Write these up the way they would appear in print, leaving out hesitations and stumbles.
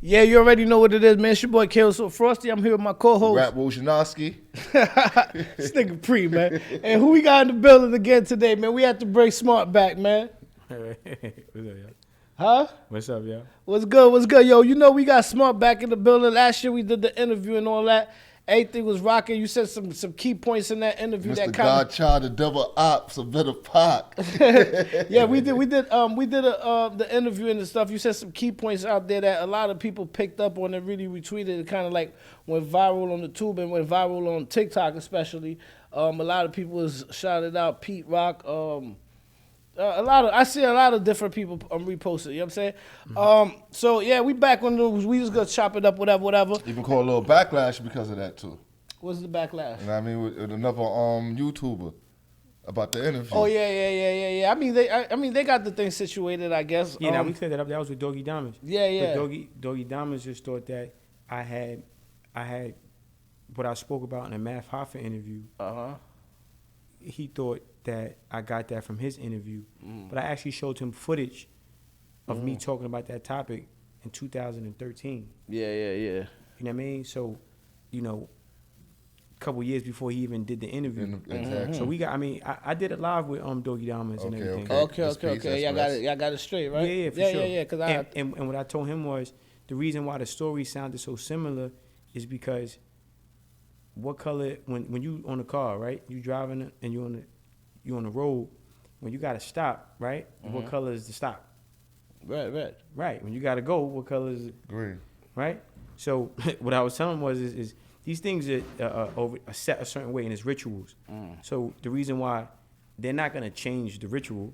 Yeah, you already know what it is, man. It's your boy Kale So Frosty. I'm here with my co-host. Rap Wojnarowski. This nigga Pre, man. And who we got in the building again today, man? We had to bring Smart back, man. What's up, y'all? Huh? What's up, y'all? What's good? What's good? Yo, you know we got Smart back in the building. Last year we did the interview and all that. Everything was rocking. You said some key points in that interview. Mr. That kind Godchild, the Devil Ops, a better Pac. Yeah, we did the interview and the stuff. You said some key points out there that a lot of people picked up on and really retweeted. It kind of like went viral on the tube and went viral on TikTok, especially. A lot of people was shouted out. Pete Rock. I see a lot of different people reposted. You know what I'm saying? Mm-hmm. So yeah, we back on the. We just gonna chop it up, whatever. Even caught a little backlash because of that too. What's the backlash? You know what I mean? With another YouTuber about the interview. Oh yeah. I mean they got the thing situated, I guess. Yeah, now we cleared that up. That was with Doggy Diamonds. Yeah. But Doggy Diamonds just thought that I had what I spoke about in the Math Hoffa interview. He thought that I got that from his interview, but I actually showed him footage of me talking about that topic in 2013. Yeah. You know what I mean? So, you know, a couple years before he even did the interview. Exactly. So we got. I mean, I did it live with Doggy Diamonds and everything. Okay. Y'all got it straight, right? Yeah, for sure. Yeah. Cause and what I told him was the reason why the story sounded so similar is because what color when you on the car, right? You driving it and you on the road, when you gotta stop, right? What color is the stop? Red. Right. When you gotta go, what color is it? Green. Right. So what I was telling him was is these things are set a certain way and it's rituals. So the reason why they're not gonna change the ritual,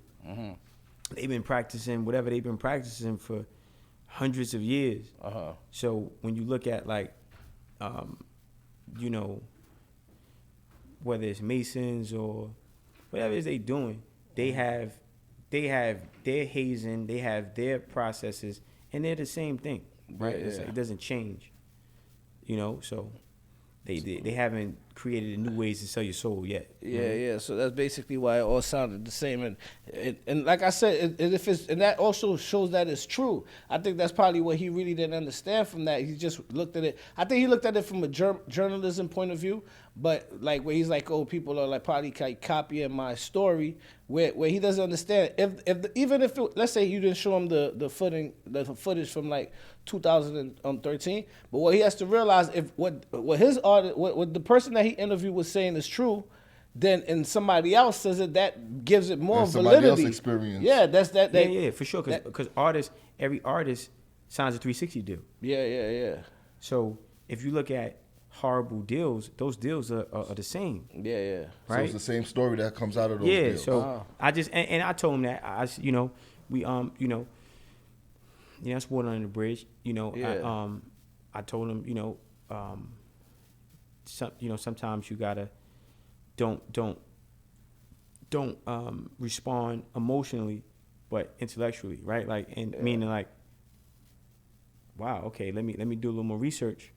they've been practicing whatever they've been practicing for hundreds of years. So when you look at like, you know, whether it's Masons or whatever it is they doing, they have their hazing, they have their processes, and they're the same thing, right? Yeah. It's like, it doesn't change, you know. So they haven't created new ways to sell your soul yet. Yeah. So that's basically why it all sounded the same. And like I said, and that also shows that it's true. I think that's probably what he really didn't understand from that. He just looked at it. I think he looked at it from a journalism point of view. But like where he's like, oh, people are like probably copying my story. Where he doesn't understand. Even if let's say you didn't show him the footage from like 2013, but what he has to realize if what the person that he interviewed was saying is true, then and somebody else says it, that gives it more validity. Somebody else experience. Yeah, that's that. Yeah, for sure. Because every artist signs a 360 deal. Yeah. So if you look at horrible deals, those deals are the same. Yeah. So Right? it's the same story that comes out of those deals. So I just and I told him that it's water under the bridge. I told him sometimes you gotta don't respond emotionally, but intellectually, right? Like meaning like, wow, okay, let me do a little more research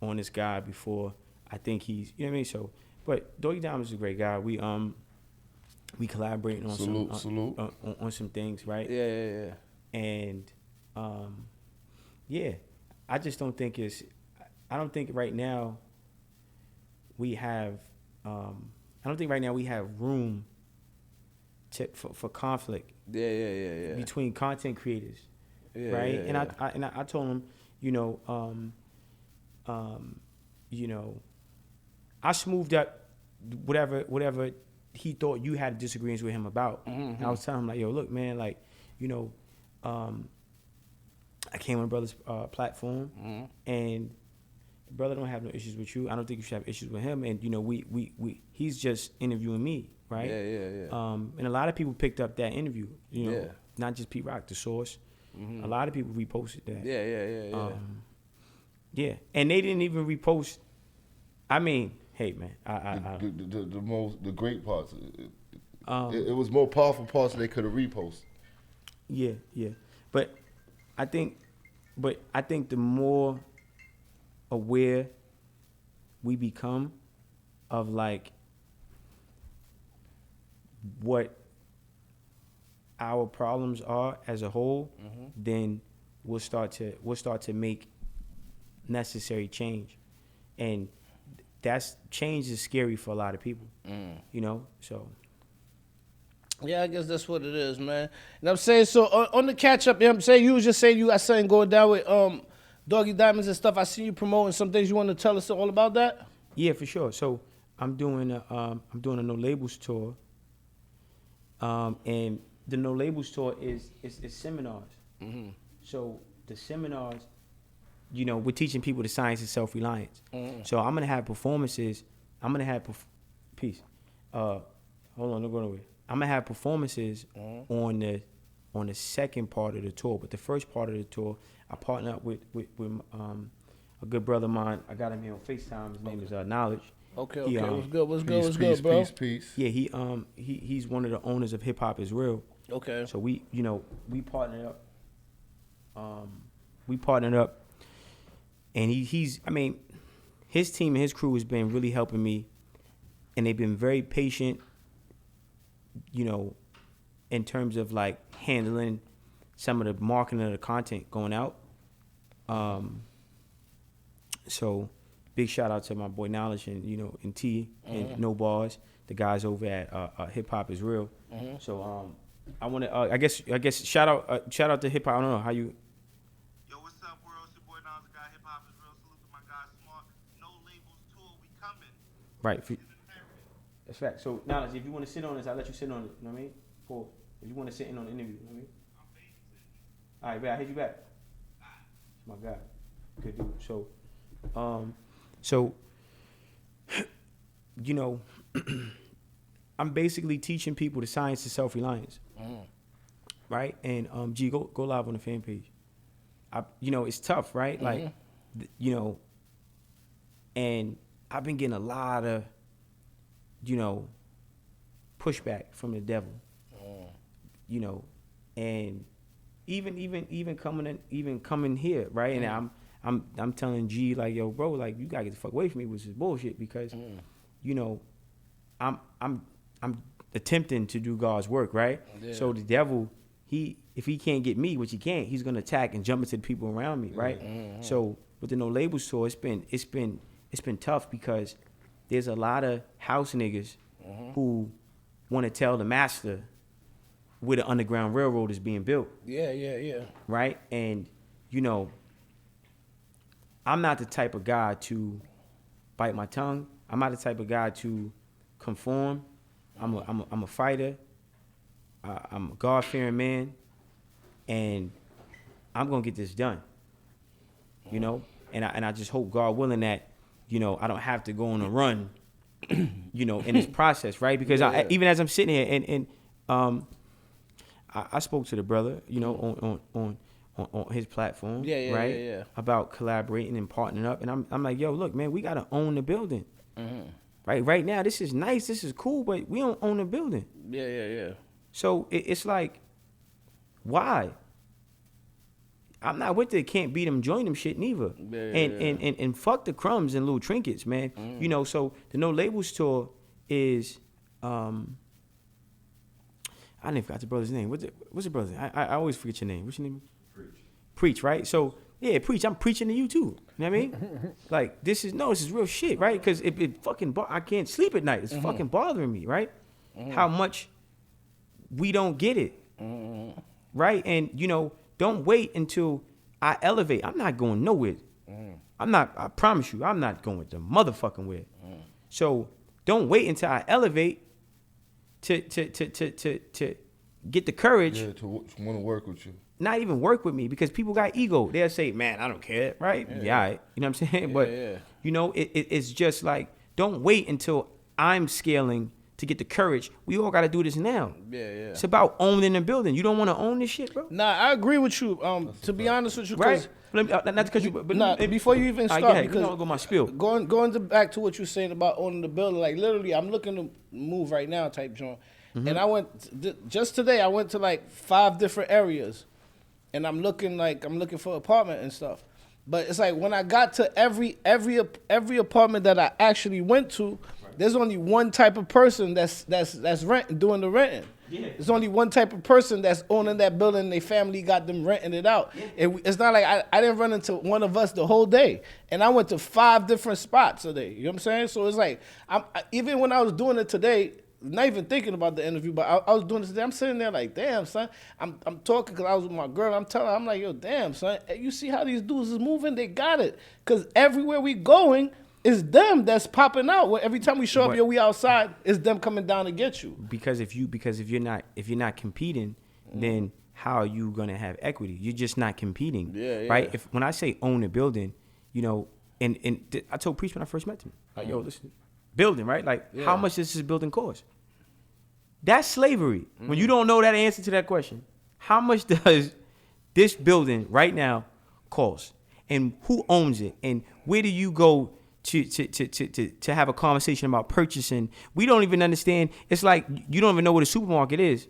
on this guy before I think he's, you know what I mean? So, but Doggy Diamonds is a great guy. We collaborating on on some things, right? Yeah. And I just don't think I don't think right now we have room for conflict. Yeah. Between content creators, right? Yeah. And I told him, I smoothed up whatever he thought you had disagreements with him about. And I was telling him like, yo, look, man, like, I came on brother's platform, and brother don't have no issues with you. I don't think you should have issues with him. And he's just interviewing me, right? Yeah. And a lot of people picked up that interview. Not just Pete Rock, the Source. A lot of people reposted that. Yeah. And they didn't even repost. I mean, hey man, the great parts. It was more powerful parts they could have reposted. Yeah. But I think the more aware we become of like what our problems are as a whole, then we'll start to make necessary change, and that's change is scary for a lot of people, you know. So Yeah, I guess that's what it is, man. And I'm saying, so on the catch up, you know what I'm saying, you was just saying you got something going down with Doggy Diamonds and stuff. I see you promoting some things. You want to tell us all about that? yeah, for sure. So I'm doing a no labels tour, and the no labels tour is seminars. So the seminars, you know, we're teaching people the science of self-reliance. So I'm gonna have performances. Peace. Hold on, don't go nowhere. I'm gonna have performances on the second part of the tour, but the first part of the tour, I partner up with a good brother of mine. I got him here on FaceTime. His name is Knowledge. Okay, He, what's good, Peace, bro? peace. Yeah, he's one of the owners of Hip Hop Is Real. Okay. So we partnered up. We partnered up, and he's I mean, his team and his crew has been really helping me, and they've been very patient, you know, in terms of like handling some of the marketing of the content going out. So big shout out to my boy Knowledge and, you know, and T and No Bars, the guys over at Hip Hop Is Real. So I want to I guess shout out to Hip Hop. I don't know how you. Yo, what's up, world? It's your boy Nas, the guy. Hip Hop Is Real. Salute to my guy Smart. No labels tour. We coming. Right. That's fact. So Knowledge, if you want to sit on this, I'll let you sit on it. You know what I mean? For if you want to sit in on the interview, you know what I mean? I'm babysitting. All right, man, I'll hit you back. That's my guy. Good dude. So, you know, I'm basically teaching people the science of self-reliance. Right? And, G, go live on the fan page. You know, it's tough, right? Like, you know, and I've been getting a lot of, you know, pushback from the devil. You know, and even coming here, right? And I'm telling G, like, yo, bro, like, you gotta get the fuck away from me, which is bullshit, because you know, I'm attempting to do God's work, right? Yeah. So the devil, if he can't get me, which he can't, he's gonna attack and jump into the people around me, right? So with the No Labels tour, it's been tough, because there's a lot of house niggas who want to tell the master where the Underground Railroad is being built. Yeah. Right? And, you know, I'm not the type of guy to bite my tongue. I'm not the type of guy to conform. I'm a fighter. I'm a God-fearing man. And I'm going to get this done. You know? And I just hope, God willing, that, you know, I don't have to go on a run, you know, in this process, right? Because even as I'm sitting here, and I spoke to the brother, you know, on his platform, right? Yeah. About collaborating and partnering up, and I'm like, yo, look, man, we gotta own the building, right? Right now, this is nice, this is cool, but we don't own the building. Yeah. So it's like, why? I'm not with the can't beat them, join them shit neither. And fuck the crumbs and little trinkets, man. You know, so the No Labels tour is I never forgot the brother's name. What's the brother's name? I always forget your name. What's your name? Preach, right? So yeah, Preach. I'm preaching to you too. You know what I mean? Like this is real shit, right? Because it fucking I can't sleep at night. It's fucking bothering me, right? How much we don't get it, right? And you know, don't wait until I elevate. I'm not going nowhere. I promise you, I'm not going to motherfucking where. So don't wait until I elevate to get the courage. Yeah, to want to work with you. Not even work with me, because people got ego. They'll say, man, I don't care, right? Yeah, all right. You know what I'm saying? But, you know, it's just like, don't wait until I'm scaling to get the courage. We all got to do this now. Yeah. It's about owning the building. You don't want to own this shit, bro? Nah, I agree with you. To be honest with you, right? Not because you, but nah, before you even start, right, because go my spiel. Going back to what you're saying about owning the building, like literally, I'm looking to move right now, type joint, and I went just today. I went to like 5 different areas, and I'm looking for apartment and stuff. But it's like when I got to every apartment that I actually went to, there's only one type of person that's doing the renting. There's only one type of person that's owning that building and their family got them renting it out. It's not like I didn't run into one of us the whole day. And I went to 5 different spots today. You know what I'm saying? So it's like, even when I was doing it today, not even thinking about the interview, but I was doing this today. I'm sitting there like, damn, son. I'm talking because I was with my girl. I'm telling her, I'm like, yo, damn, son. You see how these dudes is moving? They got it. Because everywhere we going, it's them that's popping out. Every time we show up, we outside, it's them coming down to get you. Because if you're not competing, then how are you gonna have equity? You're just not competing, right? When I say own a building, you know, and I told Priest when I first met him, like, yo, listen, building, right? Like, how much does this building cost? That's slavery. When you don't know that answer to that question, how much does this building right now cost? And who owns it? And where do you go to have a conversation about purchasing? We don't even understand. It's like you don't even know what a supermarket is,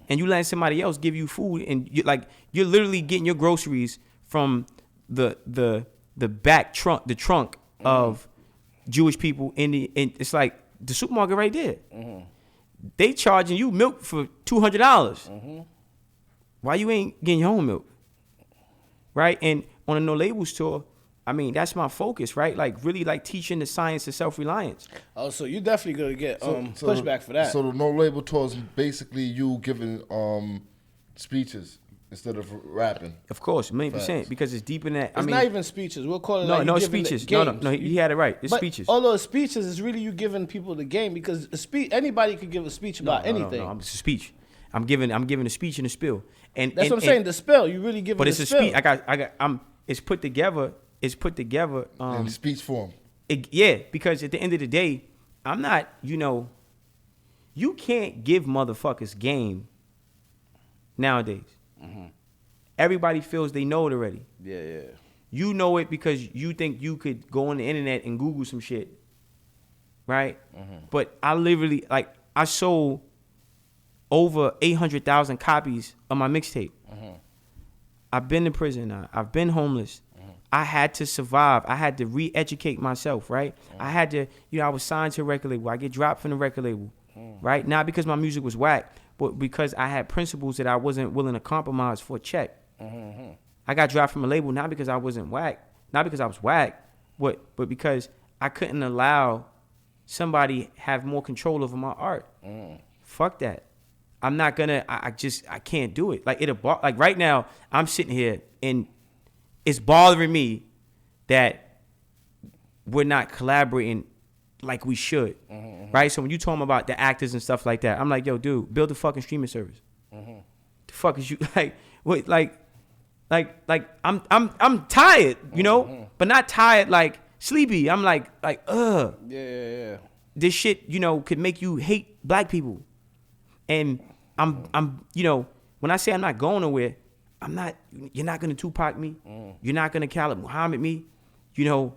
and you let somebody else give you food, and you're literally getting your groceries from the back trunk, the trunk of Jewish people and it's like the supermarket right there. They charging you milk for $200. Why you ain't getting your own milk? Right? And on a No Labels tour, I mean, that's my focus, right? Like, really, like, teaching the science of self-reliance. Oh, so you definitely gonna get pushback for that. So the No Label tour is basically you giving speeches instead of rapping. Of course, 1,000,000%, because it's deep in that. It's not even speeches. We'll call it no speeches. No, he had it right. It's speeches. Although speeches is really you giving people the game, because anybody could give a speech about anything. No, it's a speech. I'm giving a speech and a spill. And that's what I'm saying. The spill, you really giving. But it's a speech. It's put together. It's put together in speech form. Because at the end of the day, I'm not. You can't give motherfuckers game nowadays. Everybody feels they know it already. Yeah. You know it because you think you could go on the internet and Google some shit, right? But I literally, like, I sold over 800,000 copies of my mixtape. I've been in prison. I've been homeless. I had to survive. I had to re-educate myself, right? I had to, I was signed to a record label. I get dropped from the record label, right? Not because my music was whack, but because I had principles that I wasn't willing to compromise for a check. I got dropped from a label not because I wasn't whack, not because I was whack, but because I couldn't allow somebody have more control over my art. Fuck that. I'm not gonna. I can't do it. Like like right now, I'm sitting here and it's bothering me that we're not collaborating like we should, right? So when you talking about the actors and stuff like that, I'm like, yo, dude, build a fucking streaming service. The fuck is you like? Wait, like I'm tired, but not tired like sleepy. I'm like Yeah. This shit, could make you hate black people, and I'm when I say I'm not going nowhere, I'm not. You're not gonna Tupac me. You're not gonna Khalid Muhammad me. So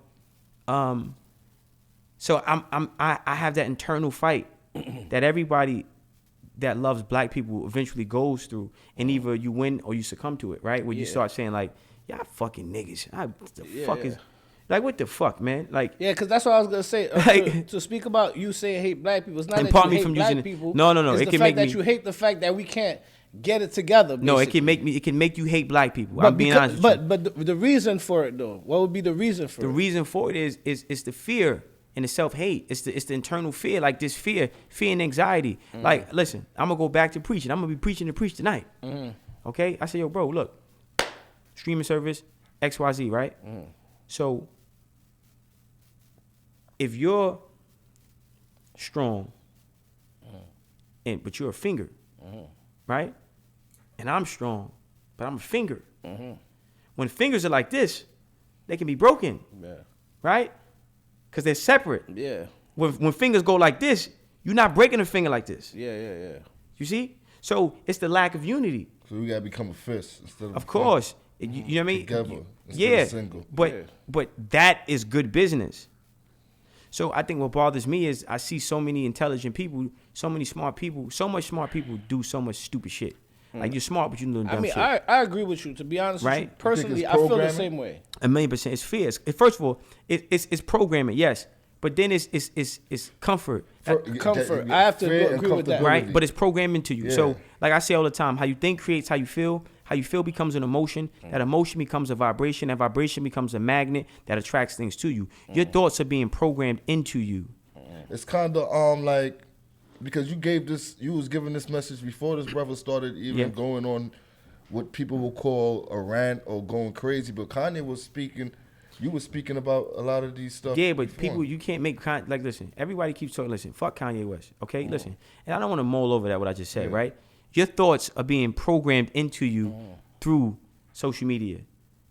I have that internal fight that everybody that loves black people eventually goes through, and either you win or you succumb to it, right? Where you start saying like, y'all fucking niggas. What the fuck, man? Like, yeah, because that's what I was gonna say. To speak about you saying hate black people, it's not that you hate black people. No. It's It the can fact make that you hate the fact that we can't get it together. Basically. No, it can make you hate black people. I'm being honest with you. But the reason for it though, what would be the reason for it? The reason for it is the fear and the self-hate. It's the internal fear, like this fear and anxiety. Like, listen, I'm gonna go back to preaching. I'm gonna be preaching to preach tonight. Okay? I say, yo, bro, look, streaming service, XYZ, right? So if you're strong, but you're a finger, right? And I'm strong, but I'm a finger. When fingers are like this, they can be broken, right? Because they're separate. Yeah. When fingers go like this, you're not breaking a finger like this. Yeah. You see? So it's the lack of unity. So we gotta become a fist instead of course. You know what I mean? Together instead of single. But that is good business. So I think what bothers me is I see so many intelligent people, so many smart people, so much smart people do so much stupid shit. Like, you're smart, but you're doing dumb shit. I agree with you. To be honest with you, personally, I feel the same way. 1,000,000%. It's fear. First of all, it's programming, yes. But then it's comfort. Comfort. I have to fear and agree with that. Right, but it's programmed into you. Yeah. So, like I say all the time, how you think creates how you feel. How you feel becomes an emotion. That emotion becomes a vibration. That vibration becomes a magnet that attracts things to you. Your thoughts are being programmed into you. It's kind of like, because you was giving this message before this brother started even going on what people will call a rant or going crazy. But Kanye was speaking. You were speaking about a lot of these stuff. Yeah, but before. people, you can't make like, listen, everybody keeps talking, listen, fuck Kanye West, okay? Listen, and I don't want to mull over that, what I just said, right? Your thoughts are being programmed into you through social media,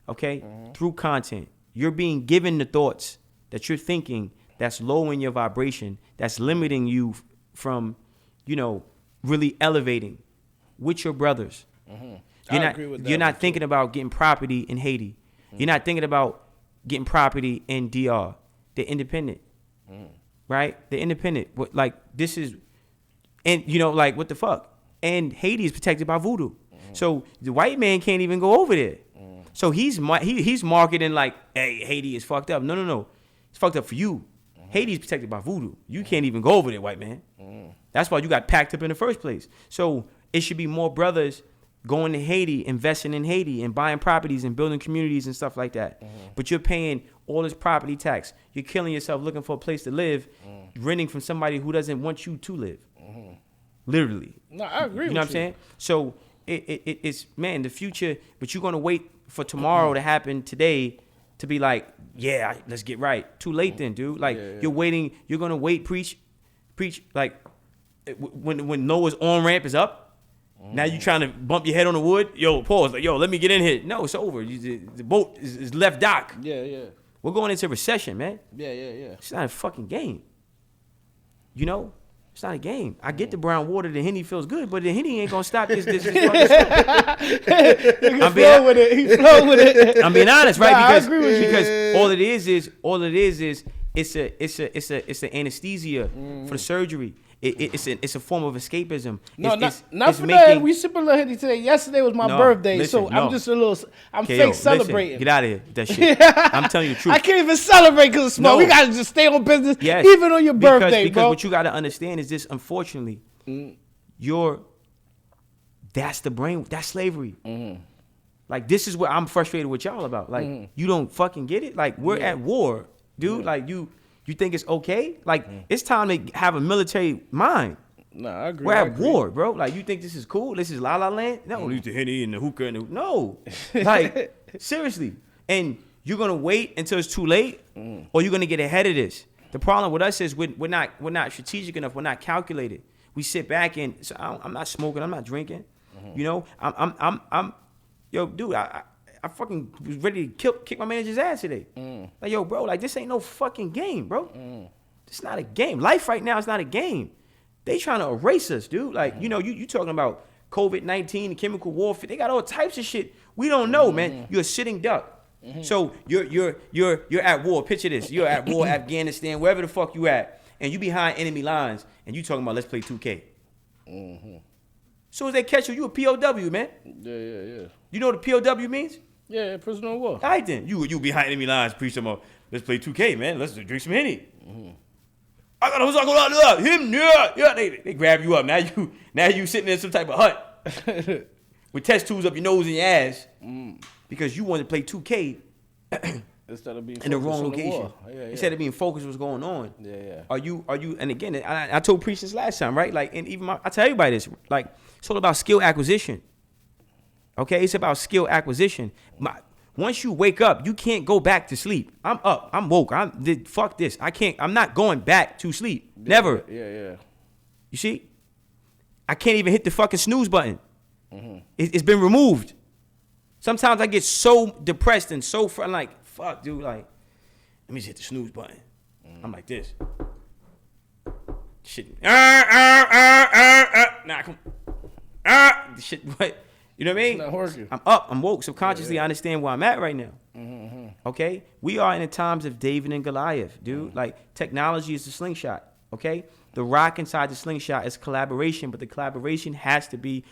okay? Through content. You're being given the thoughts that you're thinking that's lowering your vibration, that's limiting you from, really elevating with your brothers. You're not thinking about getting property in Haiti. You're not thinking about getting property in DR. They're independent, right? They're independent. But like this is, and like what the fuck? And Haiti is protected by voodoo, so the white man can't even go over there. So he's marketing like, hey, Haiti is fucked up. No, it's fucked up for you. Haiti is protected by voodoo. You can't even go over there, white man. That's why you got packed up in the first place. So it should be more brothers going to Haiti, investing in Haiti, and buying properties and building communities and stuff like that. But you're paying all this property tax. You're killing yourself looking for a place to live, renting from somebody who doesn't want you to live. Literally. No, I agree with you. You know what I'm saying? So it's, man, the future, but you're going to wait for tomorrow to happen today to be like, yeah, let's get right. Too late then, dude. Like, you're waiting. You're going to wait, preach, like, when Noah's on-ramp is up, now you trying to bump your head on the wood? Yo, pause. Like, yo, let me get in here. No, it's over. The boat is left dock. Yeah. We're going into recession, man. Yeah. It's not a fucking game. It's not a game. I get the brown water. The Henny feels good, but the Henny ain't gonna stop this fucking stuff. He flow with it. I'm being honest, right? Nah, I agree with you. Because all it is it's an anesthesia for the surgery. It's a form of escapism. No, it's not for making, that. We sipping a little Henny today. Yesterday was my birthday, so I'm just a little. I'm fake celebrating. Get out of here with that shit. I'm telling you the truth. I can't even celebrate because it's small. No. We gotta just stay on business, Yes. even on your birthday, because bro. what you gotta understand is this. Unfortunately, that's the brain. That's slavery. Like, this is what I'm frustrated with y'all about. Like, you don't fucking get it. Like, we're at war, dude. Like, you think it's okay? Like, it's time to have a military mind. Nah, I agree. We're at war, bro. Like, you think this is cool? This is La La Land? No, leave the Henny and the hookah and no. Like, seriously. And you're gonna wait until it's too late, or you're gonna get ahead of this. The problem with us is we're not strategic enough. We're not calculated. We sit back and so I'm not smoking. I'm not drinking. I'm yo, dude. I fucking was ready to kick my manager's ass today. Like, yo, bro, like, this ain't no fucking game, bro. It's not a game. Life right now is not a game. They trying to erase us, dude. Like, you talking about COVID-19, chemical warfare. They got all types of shit. We don't know, man. You're a sitting duck. So you're at war. Picture this. You're at war, Afghanistan, wherever the fuck you at, and you behind enemy lines, and you talking about let's play 2K. Soon as they catch you, you a POW, man. Yeah. You know what a POW means? Yeah, prisoner of war. All right then, you behind enemy lines, preach some more. Let's play 2K, man. Let's drink some Henny. I got him. Yeah. They grab you up. Now you sitting in some type of hut with test tubes up your nose and your ass because you want to play 2K Instead of being in the wrong on location. Instead of being focused, what's going on? Yeah. Are you? And again, I told Preach this last time, right? Like, and even I tell everybody this. Like, it's all about skill acquisition. Okay, it's about skill acquisition. Once you wake up, you can't go back to sleep. I'm up. I'm woke. Fuck this. I'm not going back to sleep. Never. Yeah. You see? I can't even hit the fucking snooze button. It's been removed. Sometimes I get so depressed and so I'm like, fuck, dude. Like, let me just hit the snooze button. I'm like this. Shit. Nah, come. Shit. What? You know what I mean? It's not working. I'm up. I'm woke. Subconsciously, I understand where I'm at right now. Okay? We are in the times of David and Goliath, dude. Like, technology is the slingshot. Okay? The rock inside the slingshot is collaboration, but the collaboration has to be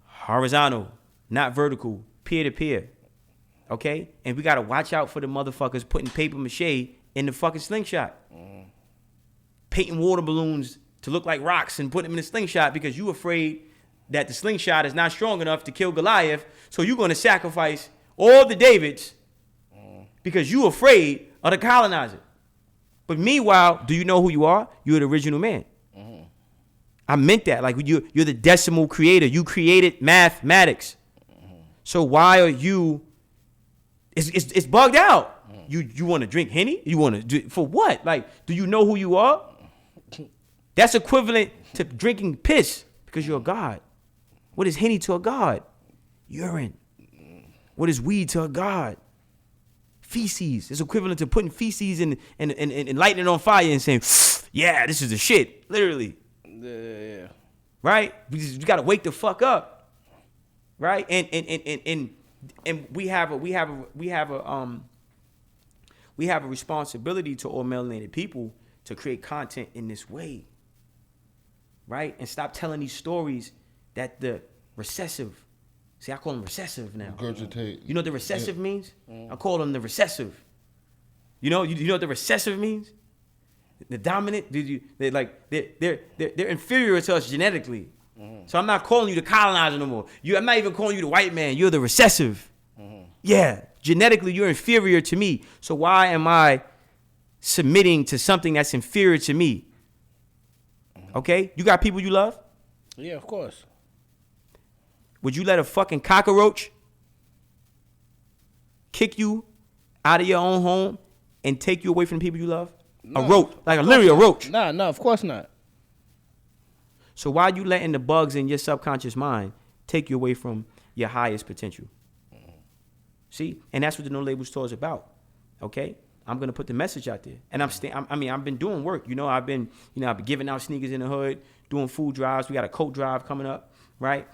horizontal, not vertical, peer to peer. Okay? And we got to watch out for the motherfuckers putting paper mache in the fucking slingshot. Painting water balloons to look like rocks and putting them in the slingshot because you afraid that the slingshot is not strong enough to kill Goliath. So you're going to sacrifice all the Davids because you afraid of the colonizer. But meanwhile, do you know who you are? You're the original man. I meant that. Like you're the decimal creator. You created mathematics. So why are you? It's bugged out. You want to drink Henny? You want to do for what? Like, do you know who you are? That's equivalent to drinking piss because you're a god. What is Henny to a god? Urine. What is weed to a god? Feces. It's equivalent to putting feces and lighting it on fire and saying, yeah, this is the shit. Literally. Yeah. Right? You got to wake the fuck up. Right? And we have a responsibility to all melanated people to create content in this way. Right? And stop telling these stories that the recessive. See, I call them recessive now. Regurgitate. You know what the recessive means? I call them the recessive. You know what the recessive means? The dominant. They're inferior to us genetically. So I'm not calling you the colonizer no more. I'm not even calling you the white man. You're the recessive. Yeah, genetically you're inferior to me. So why am I submitting to something that's inferior to me? Okay, you got people you love? Yeah, of course. Would you let a fucking cockroach kick you out of your own home and take you away from the people you love? No, a roach, like literally a roach. Nah, of course not. So why are you letting the bugs in your subconscious mind take you away from your highest potential? See, and that's what the No Labels Tour is about. Okay, I'm gonna put the message out there, and I've been doing work. I've been giving out sneakers in the hood, doing food drives. We got a coat drive coming up, right?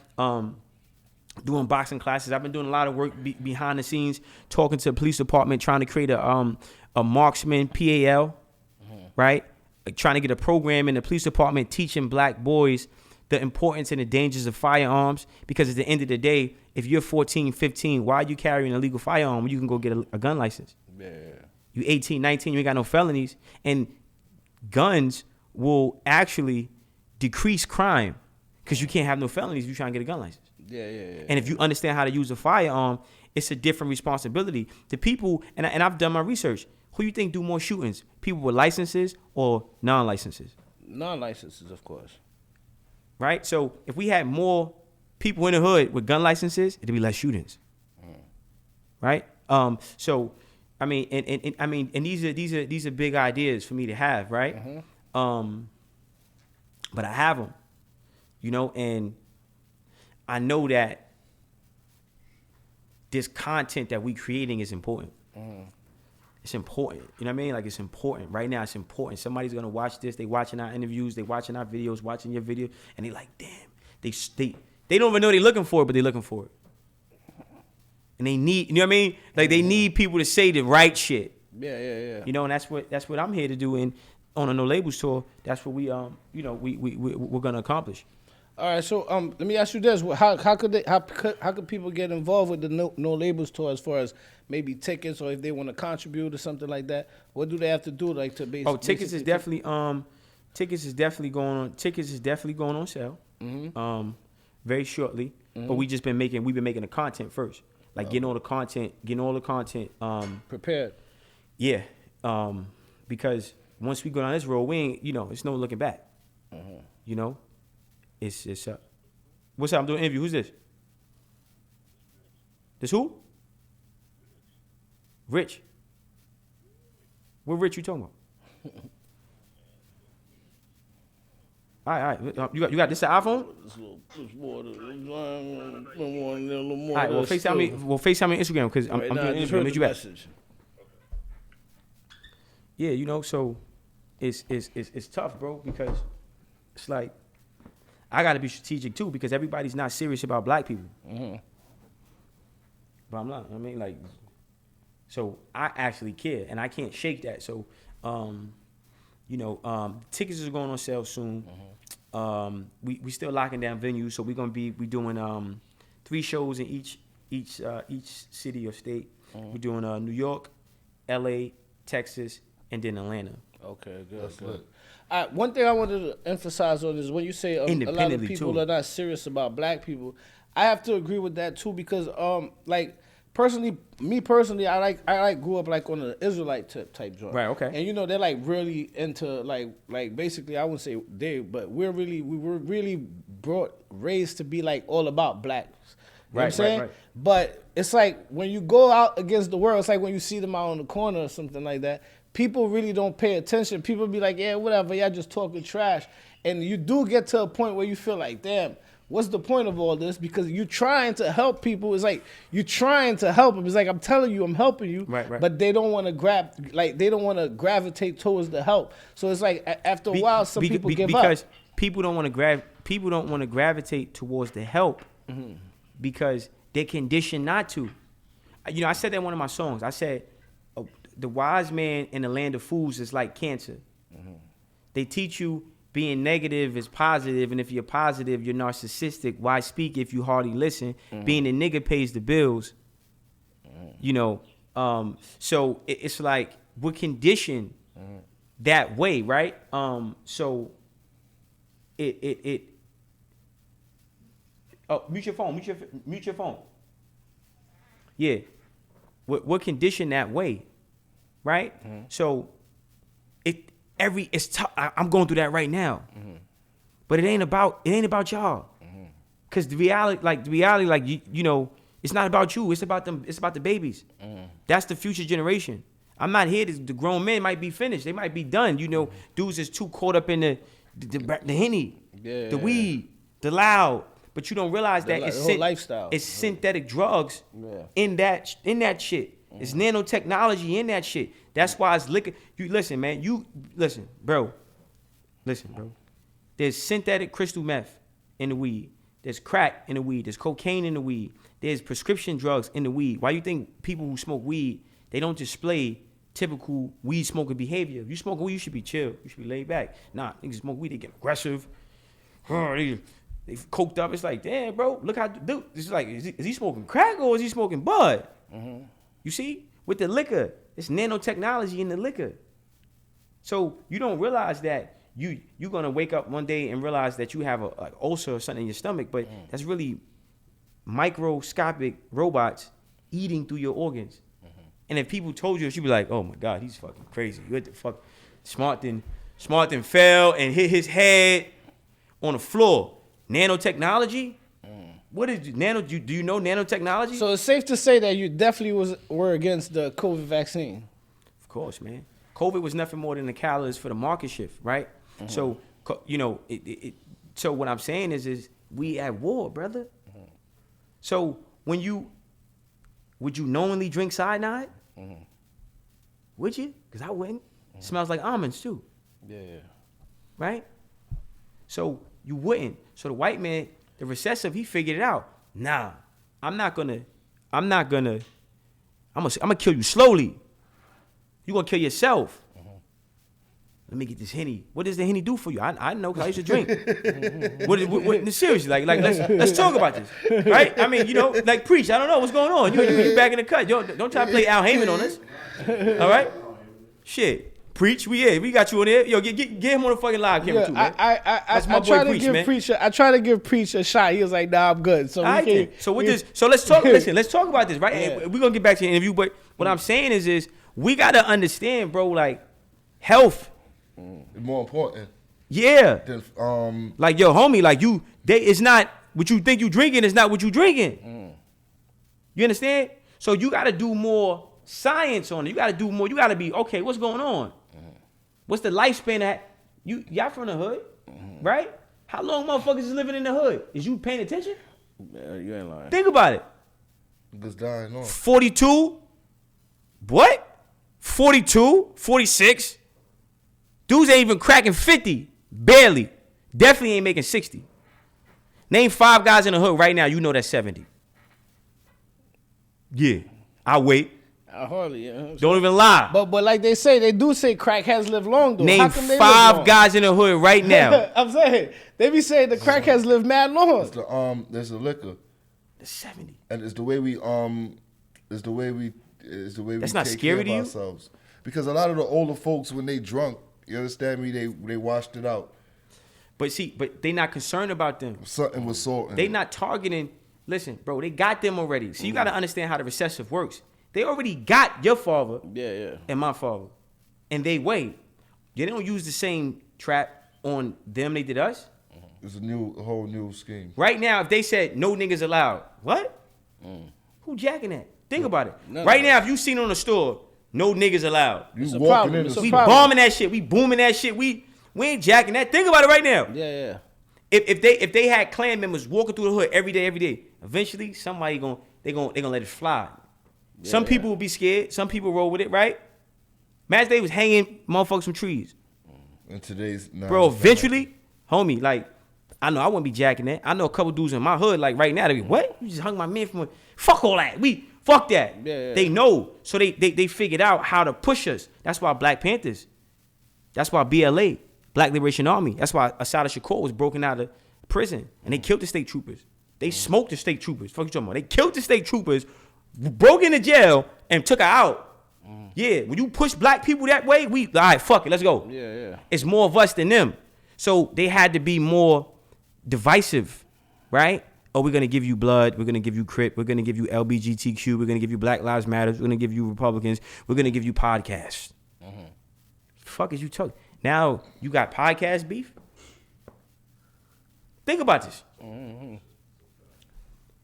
Doing boxing classes. I've been doing a lot of work behind the scenes, talking to the police department, trying to create a marksman PAL, right? Like trying to get a program in the police department teaching black boys the importance and the dangers of firearms. Because at the end of the day, if you're 14, 15, why are you carrying an illegal firearm when you can go get a gun license? Yeah. You 18, 19, you ain't got no felonies. And guns will actually decrease crime because you can't have no felonies if you're trying to get a gun license. Yeah. And if you understand how to use a firearm, it's a different responsibility. The people, and I've done my research, who you think do more shootings? People with licenses or non-licenses? Non-licenses, of course. Right? So if we had more people in the hood with gun licenses, it'd be less shootings. Right? So I mean, and these are big ideas for me to have, right? But I have them, and I know that this content that we creating is important. It's important. You know what I mean? Like, it's important. Right now, it's important. Somebody's going to watch this. They watching our interviews. They watching our videos, watching your video. And they like, damn. They don't even know they're looking for it, but they're looking for it. And they need, you know what I mean? Like, they need people to say the right shit. Yeah. And that's what I'm here to do. And on a No Labels Tour, that's what we're going to accomplish. All right, so let me ask you this: how could people get involved with the No Labels Tour as far as maybe tickets or if they want to contribute or something like that? What do they have to do to basically? Oh, tickets is definitely going on sale. Very shortly. But we've been making the content first, like getting all the content prepared. Yeah, because once we go down this road, we ain't it's no looking back. It's what's up? I'm doing an interview. Who's this? This who? Rich. What Rich you talking about? All right. You got this an iPhone? All right. Well, FaceTime me. Instagram because I'm doing an interview. Meet you back. Yeah, so it's tough, bro, because it's like I got to be strategic too because everybody's not serious about black people. But I'm not. I mean, like, so I actually care, and I can't shake that. So, tickets are going on sale soon. We still locking down venues, so we're gonna be doing 3 shows in each city or state. We're doing New York, L.A., Texas, and then Atlanta. Okay, good. That's lit. One thing I wanted to emphasize on is when you say a lot of Independently, people too. are not serious about black people, I have to agree with that too because like personally, I grew up like on an Israelite type joint. Right, okay. And you know they're like really into like basically I wouldn't say but we were really raised to be like all about blacks. You know what I'm saying? Right. But it's like when you go out against the world, it's like when you see them out on the corner or something like that, people really don't pay attention. People be like, yeah, whatever, y'all just talking trash. And you do get to a point where you feel like, damn, what's the point of all this? Because you're trying to help people. It's like you're trying to help them. It's like I'm telling you, I'm helping you. Right. But they don't want to they don't want to gravitate towards the help. So it's like after a while, some people give up. Because people don't want to gravitate towards the help because they're conditioned not to. You know, I said that in one of my songs. I said, the wise man in the land of fools is like cancer. They teach you being negative is positive, and if you're positive, you're narcissistic. Why speak if you hardly listen? Being a nigga pays the bills. You know, so it's like we're conditioned that way, right? So it. Oh, mute your phone. Mute your phone. Yeah, we're conditioned that way, right? So it's tough. I'm going through that right now, but it ain't about y'all, cause the reality, like you know, it's not about you. It's about them. It's about the babies. That's the future generation. I'm not here. The grown men might be finished. They might be done. You know, dudes is too caught up in the Henny, the weed, the loud. But you don't realize that the whole lifestyle. It's synthetic drugs in that shit. It's nanotechnology in that shit. That's why it's liquor. You listen, man. Listen, bro. There's synthetic crystal meth in the weed. There's crack in the weed. There's cocaine in the weed. There's prescription drugs in the weed. Why you think people who smoke weed, they don't display typical weed smoking behavior? If you smoke weed, you should be chill. You should be laid back. Nah, niggas smoke weed, they get aggressive. They coked up. It's like, damn, bro, look how dude. It's like, is he smoking crack or is he smoking bud? You see, with the liquor, it's nanotechnology in the liquor. So you don't realize that you're gonna wake up one day and realize that you have a ulcer or something in your stomach, but that's really microscopic robots eating through your organs. And if people told you, you'd be like, oh my God, he's fucking crazy. What the fuck? Smart then fell and hit his head on the floor. Nanotechnology? What is nano? Do you know nanotechnology? So it's safe to say that you definitely were against the COVID vaccine. Of course, man. COVID was nothing more than a catalyst for the market shift, right? So, you know, so what I'm saying is we at war, brother. So would you knowingly drink cyanide? Would you? Because I wouldn't. It smells like almonds too. Yeah. Right? So you wouldn't. So the white man, the recessive, he figured it out. Nah, I'm gonna kill you slowly. You gonna kill yourself. Let me get this Henny. What does the Henny do for you? I know because I used to drink. What seriously, like let's talk about this, right? I mean, you know, like preach. I don't know what's going on. You back in the cut. Don't try to play Al Heyman on us. All right, shit. Preach, we got you on there. Yo, get him on the fucking live camera too, man. I try to give Preach a shot. He was like, nah, I'm good. So so let's talk. Listen, let's talk about this, right? Yeah. We're gonna get back to the interview, but what I'm saying is we gotta understand, bro. Like health, more important. Yeah. Than, like yo, homie, like it's not what you think you drinking. It's not what you drinking. You understand? So you gotta do more science on it. You gotta do more. You gotta be okay. What's going on? What's the lifespan of y'all from the hood, right? How long motherfuckers is living in the hood? Is you paying attention? Yeah, you ain't lying. Think about it. Niggas dying on. 42? What? 42? 46? Dudes ain't even cracking 50. Barely. Definitely ain't making 60. Name 5 guys in the hood right now, you know that's 70. Yeah. I'll wait. Hardly, yeah. Don't even lie. But like they do say crackheads live long though. Name How come they 5 guys in the hood right now. I'm saying they be saying the crackheads live mad long. There's the liquor. It's 70. And it's the way we That's not take scary care to you? of ourselves. Because a lot of the older folks, when they drunk, you understand me, they washed it out. But they not concerned about them. Something with salt in They it. not targeting. Listen, bro, they got them already. So you got to understand how the recessive works. They already got your father and my father. And they wait. They don't use the same trap on them they did us. It's a whole new scheme. Right now, if they said no niggas allowed, what? Who jacking that? Think about it. Right now, if you seen on the store, no niggas allowed. You It's a walking problem. in It's the a We store. problem. bombing that shit. We booming that shit. We ain't jacking that. Think about it right now. Yeah. If they had Klan members walking through the hood every day, eventually somebody they gonna let it fly. Some people will be scared. Some people roll with it, right? Imagine they was hanging motherfuckers from trees. In today's Bro, eventually, homie, like, I know I wouldn't be jacking that. I know a couple dudes in my hood, like right now, they be, what? You just hung my man from fuck all that. Fuck that. Yeah. They know. So they figured out how to push us. That's why Black Panthers. That's why BLA, Black Liberation Army. That's why Assata Shakur was broken out of prison. And they killed the state troopers. They smoked the state troopers. Fuck you talking about. They killed the state troopers, broke into jail, and took her out. Yeah, when you push black people that way, all right, fuck it, let's go. Yeah. It's more of us than them. So they had to be more divisive, right? Oh, we're going to give you blood. We're going to give you Crip. We're going to give you LBGTQ. We're going to give you Black Lives Matter. We're going to give you Republicans. We're going to give you podcasts. Fuck is you talking? Now you got podcast beef? Think about this.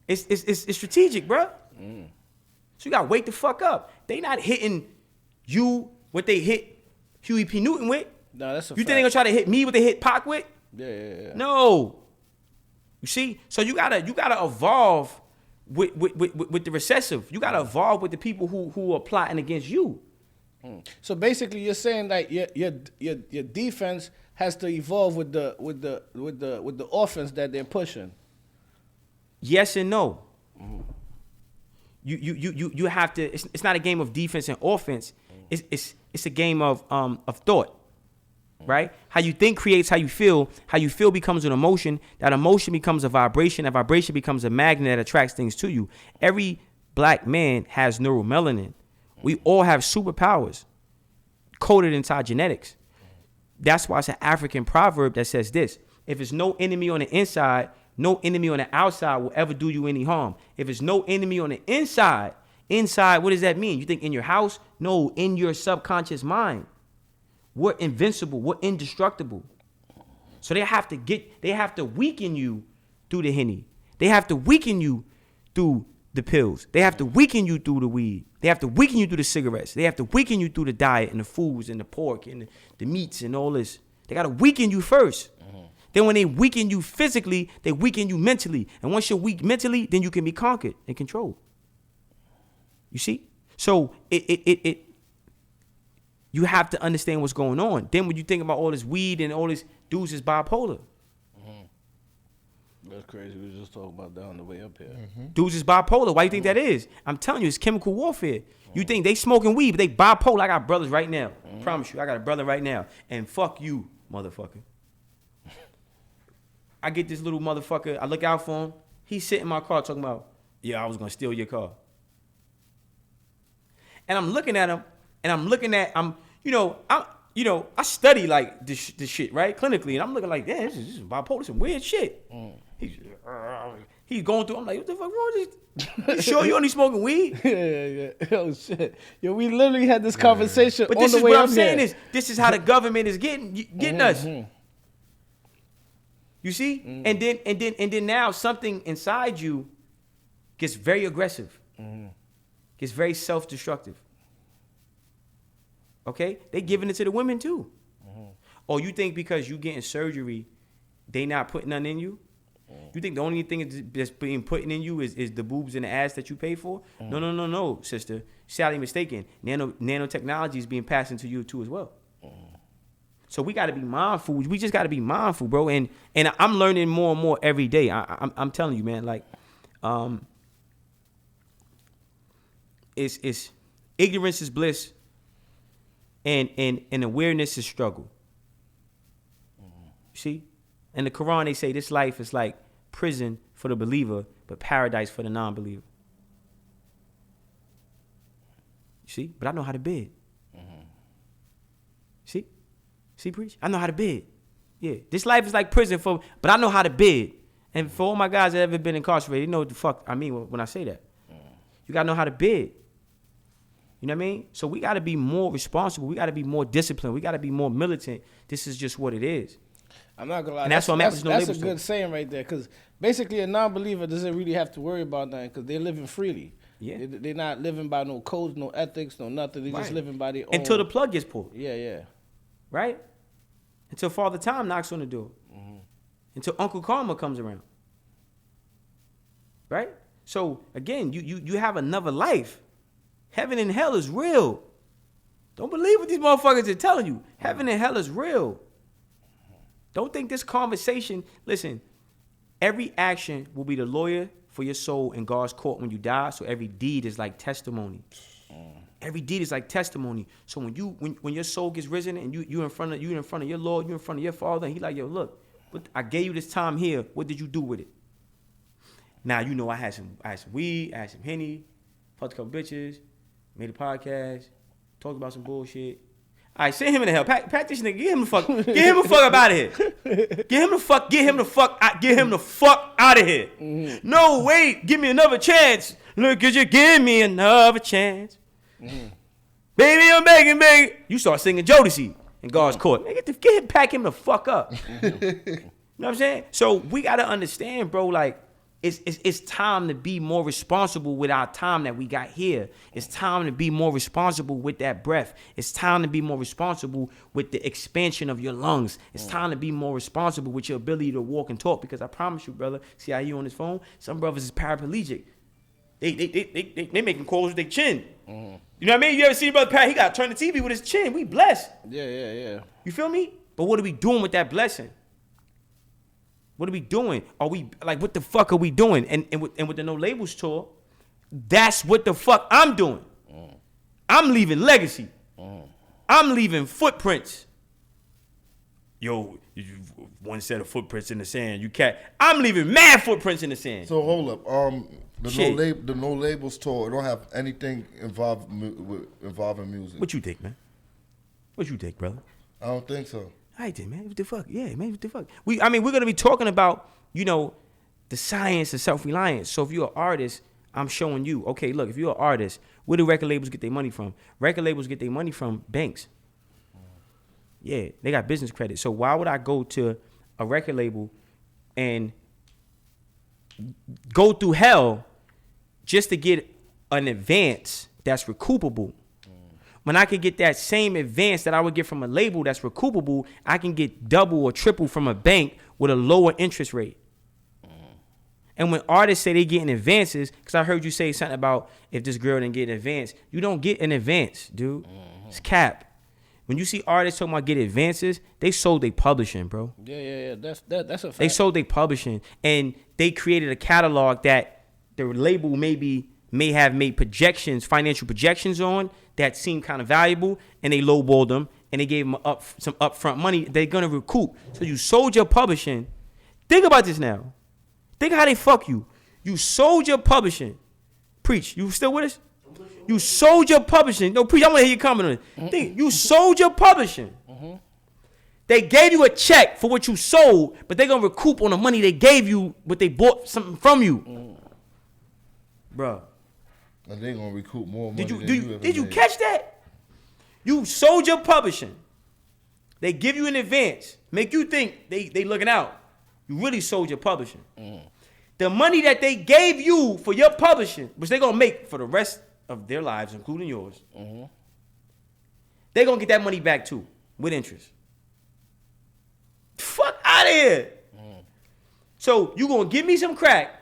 It's strategic, bro. So you got to wake the fuck up. They not hitting you what they hit Huey P. Newton with. No, that's a You fact. think they gonna try to hit me what they hit Pac with? Yeah. No. You see? So you gotta evolve with the recessive. You gotta evolve with the people who are plotting against you. So basically, you're saying that your defense has to evolve with the offense that they're pushing. Yes and no. You have to. It's not a game of defense and offense. It's a game of thought, right? How you think creates how you feel. How you feel becomes an emotion. That emotion becomes a vibration. That vibration becomes a magnet that attracts things to you. Every black man has neuromelanin. We all have superpowers coded into our genetics. That's why it's an African proverb that says this: if it's no enemy on the inside, no enemy on the outside will ever do you any harm. If it's no enemy on the inside, what does that mean? You think in your house? No, in your subconscious mind. We're invincible. We're indestructible. So they have to weaken you through the Henny. They have to weaken you through the pills. They have to weaken you through the weed. They have to weaken you through the cigarettes. They have to weaken you through the diet and the foods and the pork and the meats and all this. They got to weaken you first. Then when they weaken you physically, they weaken you mentally. And once you're weak mentally, then you can be conquered and controlled. You see? So you have to understand what's going on. Then when you think about all this weed and all this dudes is bipolar. That's crazy. We were just talking about that on the way up here. Dudes is bipolar. Why you think that is? I'm telling you, it's chemical warfare. You think they smoking weed, but they bipolar. I got brothers right now. Promise you, I got a brother right now. And fuck you, motherfucker. I get this little motherfucker. I look out for him. He's sitting in my car talking about, yeah, I was going to steal your car. And I'm looking at him, and I study like this shit, right? Clinically. And I'm looking like, damn, this is bipolar, some weird shit. He's going through, I'm like, what the fuck wrong with this? You sure you only smoking weed? Yeah. Oh, shit. Yo, we literally had this conversation But on this the is way what up I'm saying here. is, this is how the government is getting us. You see? And then now something inside you gets very aggressive. Gets very self-destructive. Okay? They giving it to the women too. Or you think because you getting surgery, they not putting nothing in you? You think the only thing that's being put in you is the boobs and the ass that you pay for? No, sister. You're sadly mistaken. Nanotechnology is being passed into you too as well. So we got to be mindful. We just got to be mindful, bro. And I'm learning more and more every day. I'm telling you, man. Like, it's ignorance is bliss, and awareness is struggle. You see, in the Quran they say this life is like prison for the believer, but paradise for the non-believer. You see, but I know how to bid. See, preach? I know how to bid. Yeah, this life is like prison but I know how to bid. And for all my guys that ever been incarcerated, they know what the fuck I mean when I say that. You gotta know how to bid. You know what I mean? So we gotta be more responsible. We gotta be more disciplined. We gotta be more militant. This is just what it is. I'm not gonna lie. And that's what I'm at with no That's a labels, good saying right there, because basically a non-believer doesn't really have to worry about nothing, because they're living freely. Yeah. They're not living by no codes, no ethics, no nothing. They're just Right. living by their own. Until the plug gets pulled. Yeah. Right? Until Father Time knocks on the door. Until Uncle Karma comes around. Right? So again, you have another life. Heaven and hell is real. Don't believe what these motherfuckers are telling you. Heaven and hell is real. Don't think this conversation, listen, every action will be the lawyer for your soul in God's court when you die. So every deed is like testimony. Every deed is like testimony. So when your soul gets risen and you in front of your Lord, you in front of your Father, and He like, yo, look, I gave you this time here. What did you do with it? Now you know I had some weed, I had some Henny, fucked a couple bitches, made a podcast, talked about some bullshit. All right, send him in the hell. Pat this nigga. Get him the fuck up out of here. Get him the fuck out of here. Mm-hmm. No, wait, give me another chance. Look, could you give me another chance? Mm-hmm. Baby, I'm begging. You start singing Jodeci in God's court. Man, pack him the fuck up. Mm-hmm. You know what I'm saying? So we gotta understand, bro, like, it's time to be more responsible with our time that we got here. It's time to be more responsible with that breath. It's time to be more responsible with the expansion of your lungs. It's time to be more responsible with your ability to walk and talk. Because I promise you, brother, see how you on this phone? Some brothers is paraplegic. They making calls with their chin. Mm-hmm. You know what I mean? You ever seen Brother Pat? He got to turn the TV with his chin. We blessed. Yeah. You feel me? But what are we doing with that blessing? What are we doing? Are we like, what the fuck are we doing? And with the No Labels tour, that's what the fuck I'm doing. I'm leaving legacy. I'm leaving footprints. Yo, one set of footprints in the sand. You can't. I'm leaving mad footprints in the sand. So hold up. The No Labels tour, it don't have anything involving music. What you think, man? What you think, brother? I don't think so. I did, man. What the fuck? Yeah, man. What the fuck? We're gonna be talking about, the science of self-reliance. So if you're an artist, I'm showing you. Okay, look, if you're an artist, where do record labels get their money from? Record labels get their money from banks. Yeah, they got business credit. So why would I go to a record label and go through hell just to get an advance that's recoupable? When I can get that same advance that I would get from a label that's recoupable, I can get double or triple from a bank with a lower interest rate. And when artists say they getting advances, because I heard you say something about if this girl didn't get an advance, you don't get an advance, dude. It's cap. When you see artists talking about get advances, they sold their publishing, bro. Yeah. That's a fact. They sold their publishing, and they created a catalog that the label may have made financial projections on that seemed kind of valuable, and they lowballed them, and they gave them some upfront money they're gonna recoup. So you sold your publishing. Think about this now. Think how they fuck you. You sold your publishing. Preach. You still with us? You sold your publishing. No, Preach, I want to hear you comment on it. Think, you sold your publishing. They gave you a check for what you sold, but they're gonna recoup on the money they gave you, but they bought something from you. Bruh. And they're gonna recoup more money Did you catch that? You sold your publishing. They give you an advance, make you think they looking out. You really sold your publishing. The money that they gave you for your publishing, which they're gonna make for the rest of their lives, including yours, they're gonna get that money back too, with interest. Fuck out of here. So you gonna give me some crack,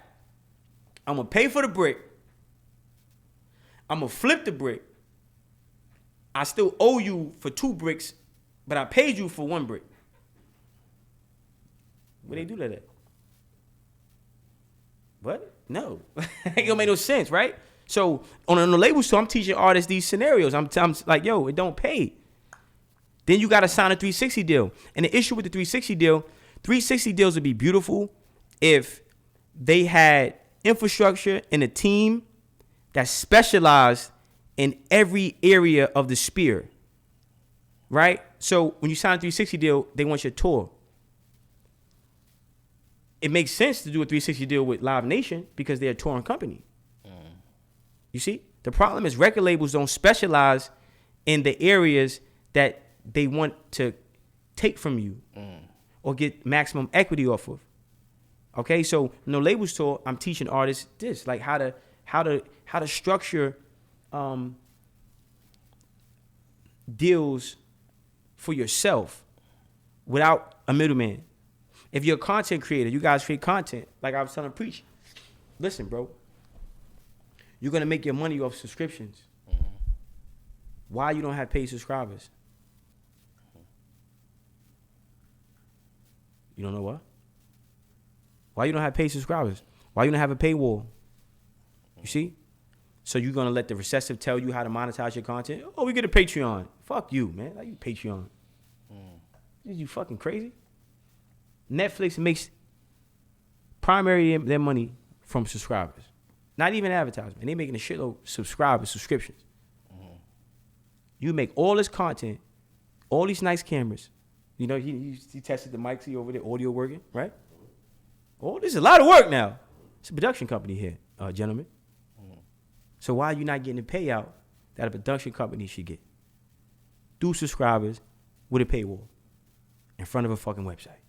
I'm gonna pay for the brick, I'm going to flip the brick. I still owe you for 2 bricks, but I paid you for 1 brick. Where they do that at? What? No. Ain't gonna make no sense, right? So on the label store, I'm teaching artists these scenarios. I'm like, yo, it don't pay. Then you got to sign a 360 deal. And the issue with the 360 deals would be beautiful if they had infrastructure and a team that specialized in every area of the sphere. right? So when you sign a 360 deal, they want your tour. It makes sense to do a 360 deal with Live Nation because they're a touring company. You see? The problem is record labels don't specialize in the areas that they want to take from you or get maximum equity off of. Okay, so No Labels Tour, I'm teaching artists this, like how to structure deals for yourself without a middleman. If you're a content creator, you guys create content, like I was telling Preach. Listen, bro, you're gonna make your money off subscriptions. Why you don't have paid subscribers? You don't know what? Why you don't have paid subscribers? Why you don't have a paywall? You see? So you're going to let the recessive tell you how to monetize your content? Oh, we get a Patreon. Fuck you, man. Like you Patreon. You fucking crazy? Netflix makes primary their money from subscribers. Not even advertisement. They making a shitload of subscriptions. You make all this content, all these nice cameras. You know, he tested the mics, he over there, audio working, right? Oh, this is a lot of work now. It's a production company here, gentlemen. So why are you not getting the payout that a production company should get? Do subscribers with a paywall in front of a fucking website,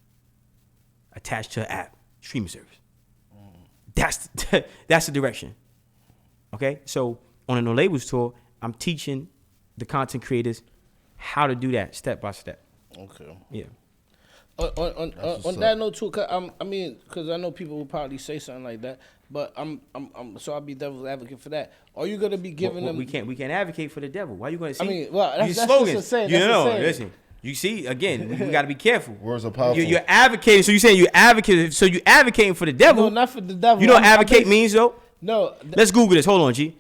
attached to an app, streaming service. That's the direction. Okay, so on a No Labels Tour, I'm teaching the content creators how to do that step by step. Okay. Yeah. On that note too, because I know people will probably say something like that, but so I'll be devil's advocate for that. Are you gonna be giving them? We can't advocate for the devil. Why are you gonna say? I mean, well, that's slogans. just a saying. You That's know, a saying. listen. You see, again, we got to be careful. Words are powerful. You're advocating. So you're saying you're advocating. So you're advocating for the devil. No, not for the devil. You know what advocate means though? No. Let's Google this. Hold on, G.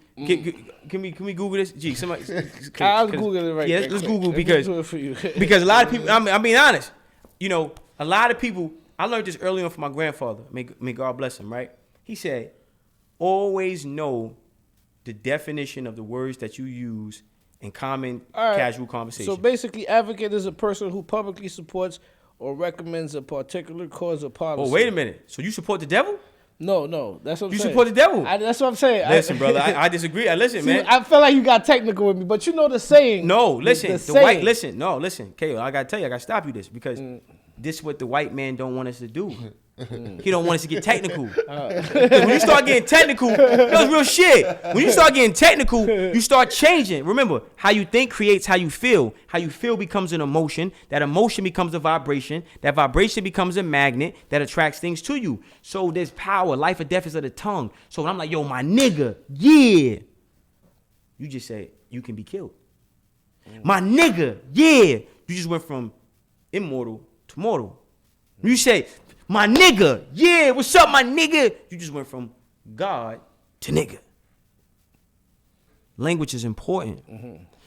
Can we Google this? G, somebody. I'll Google it right. Yeah, quick. let's Google Let me because do it for you. because a lot of people. I'm being honest. You know, a lot of people. I learned this early on from my grandfather. May God bless him. Right? He said, always know the definition of the words that you use in common casual conversation. So basically, advocate is a person who publicly supports or recommends a particular cause or policy. Oh, wait a minute. So you support the devil? No, that's what I'm saying. You support the devil? That's what I'm saying. Listen, brother, I disagree. Listen, See, man. I feel like you got technical with me, but you know the saying. No, listen. The The saying. white, listen. No, listen. Kale, I gotta tell you, I gotta stop you this because this is what the white man don't want us to do. He don't want us to get technical. When you start getting technical, that's real shit. When you start getting technical, you start changing. Remember, how you think creates how you feel. How you feel becomes an emotion. That emotion becomes a vibration. That vibration becomes a magnet that attracts things to you. So there's power. Life or death is of the tongue. So when I'm like, yo, my nigga, yeah. You just say, you can be killed. My nigga, yeah. You just went from immortal to mortal. You say, my nigga, yeah, what's up, my nigga? You just went from God to nigga. Language is important.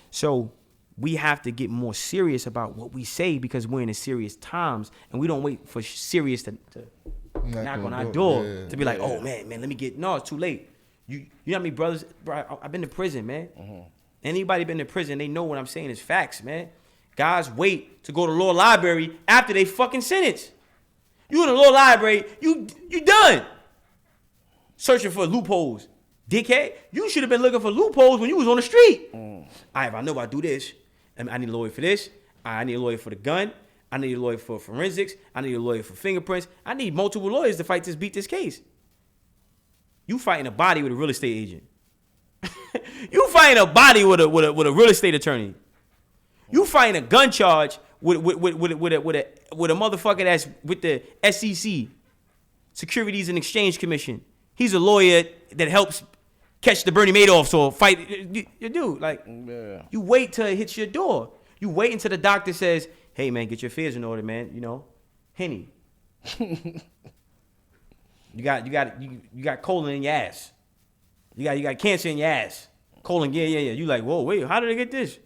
So we have to get more serious about what we say because we're in a serious times and we don't wait for serious to knock on our door to be like, oh, man, let me get, no, it's too late. You know how many brothers, bro, I've been to prison, man. Anybody been to prison, they know what I'm saying is facts, man. Guys wait to go to law library after they fucking sentence. You in the law library, you done. Searching for loopholes. Dickhead, you should have been looking for loopholes when you was on the street. All right, if I know I do this, I need a lawyer for this. I need a lawyer for the gun. I need a lawyer for forensics. I need a lawyer for fingerprints. I need multiple lawyers to beat this case. You fighting a body with a real estate agent. You fighting a body with a real estate attorney. You fighting a gun charge with a motherfucker that's with the SEC, Securities and Exchange Commission. He's a lawyer that helps catch the Bernie Madoffs or fight. You do like you wait till it hits your door. You wait until the doctor says, "Hey man, get your affairs in order, man." You know, Henny. You got colon in your ass. You got cancer in your ass. Colon, yeah. You like, whoa, wait, how did I get this?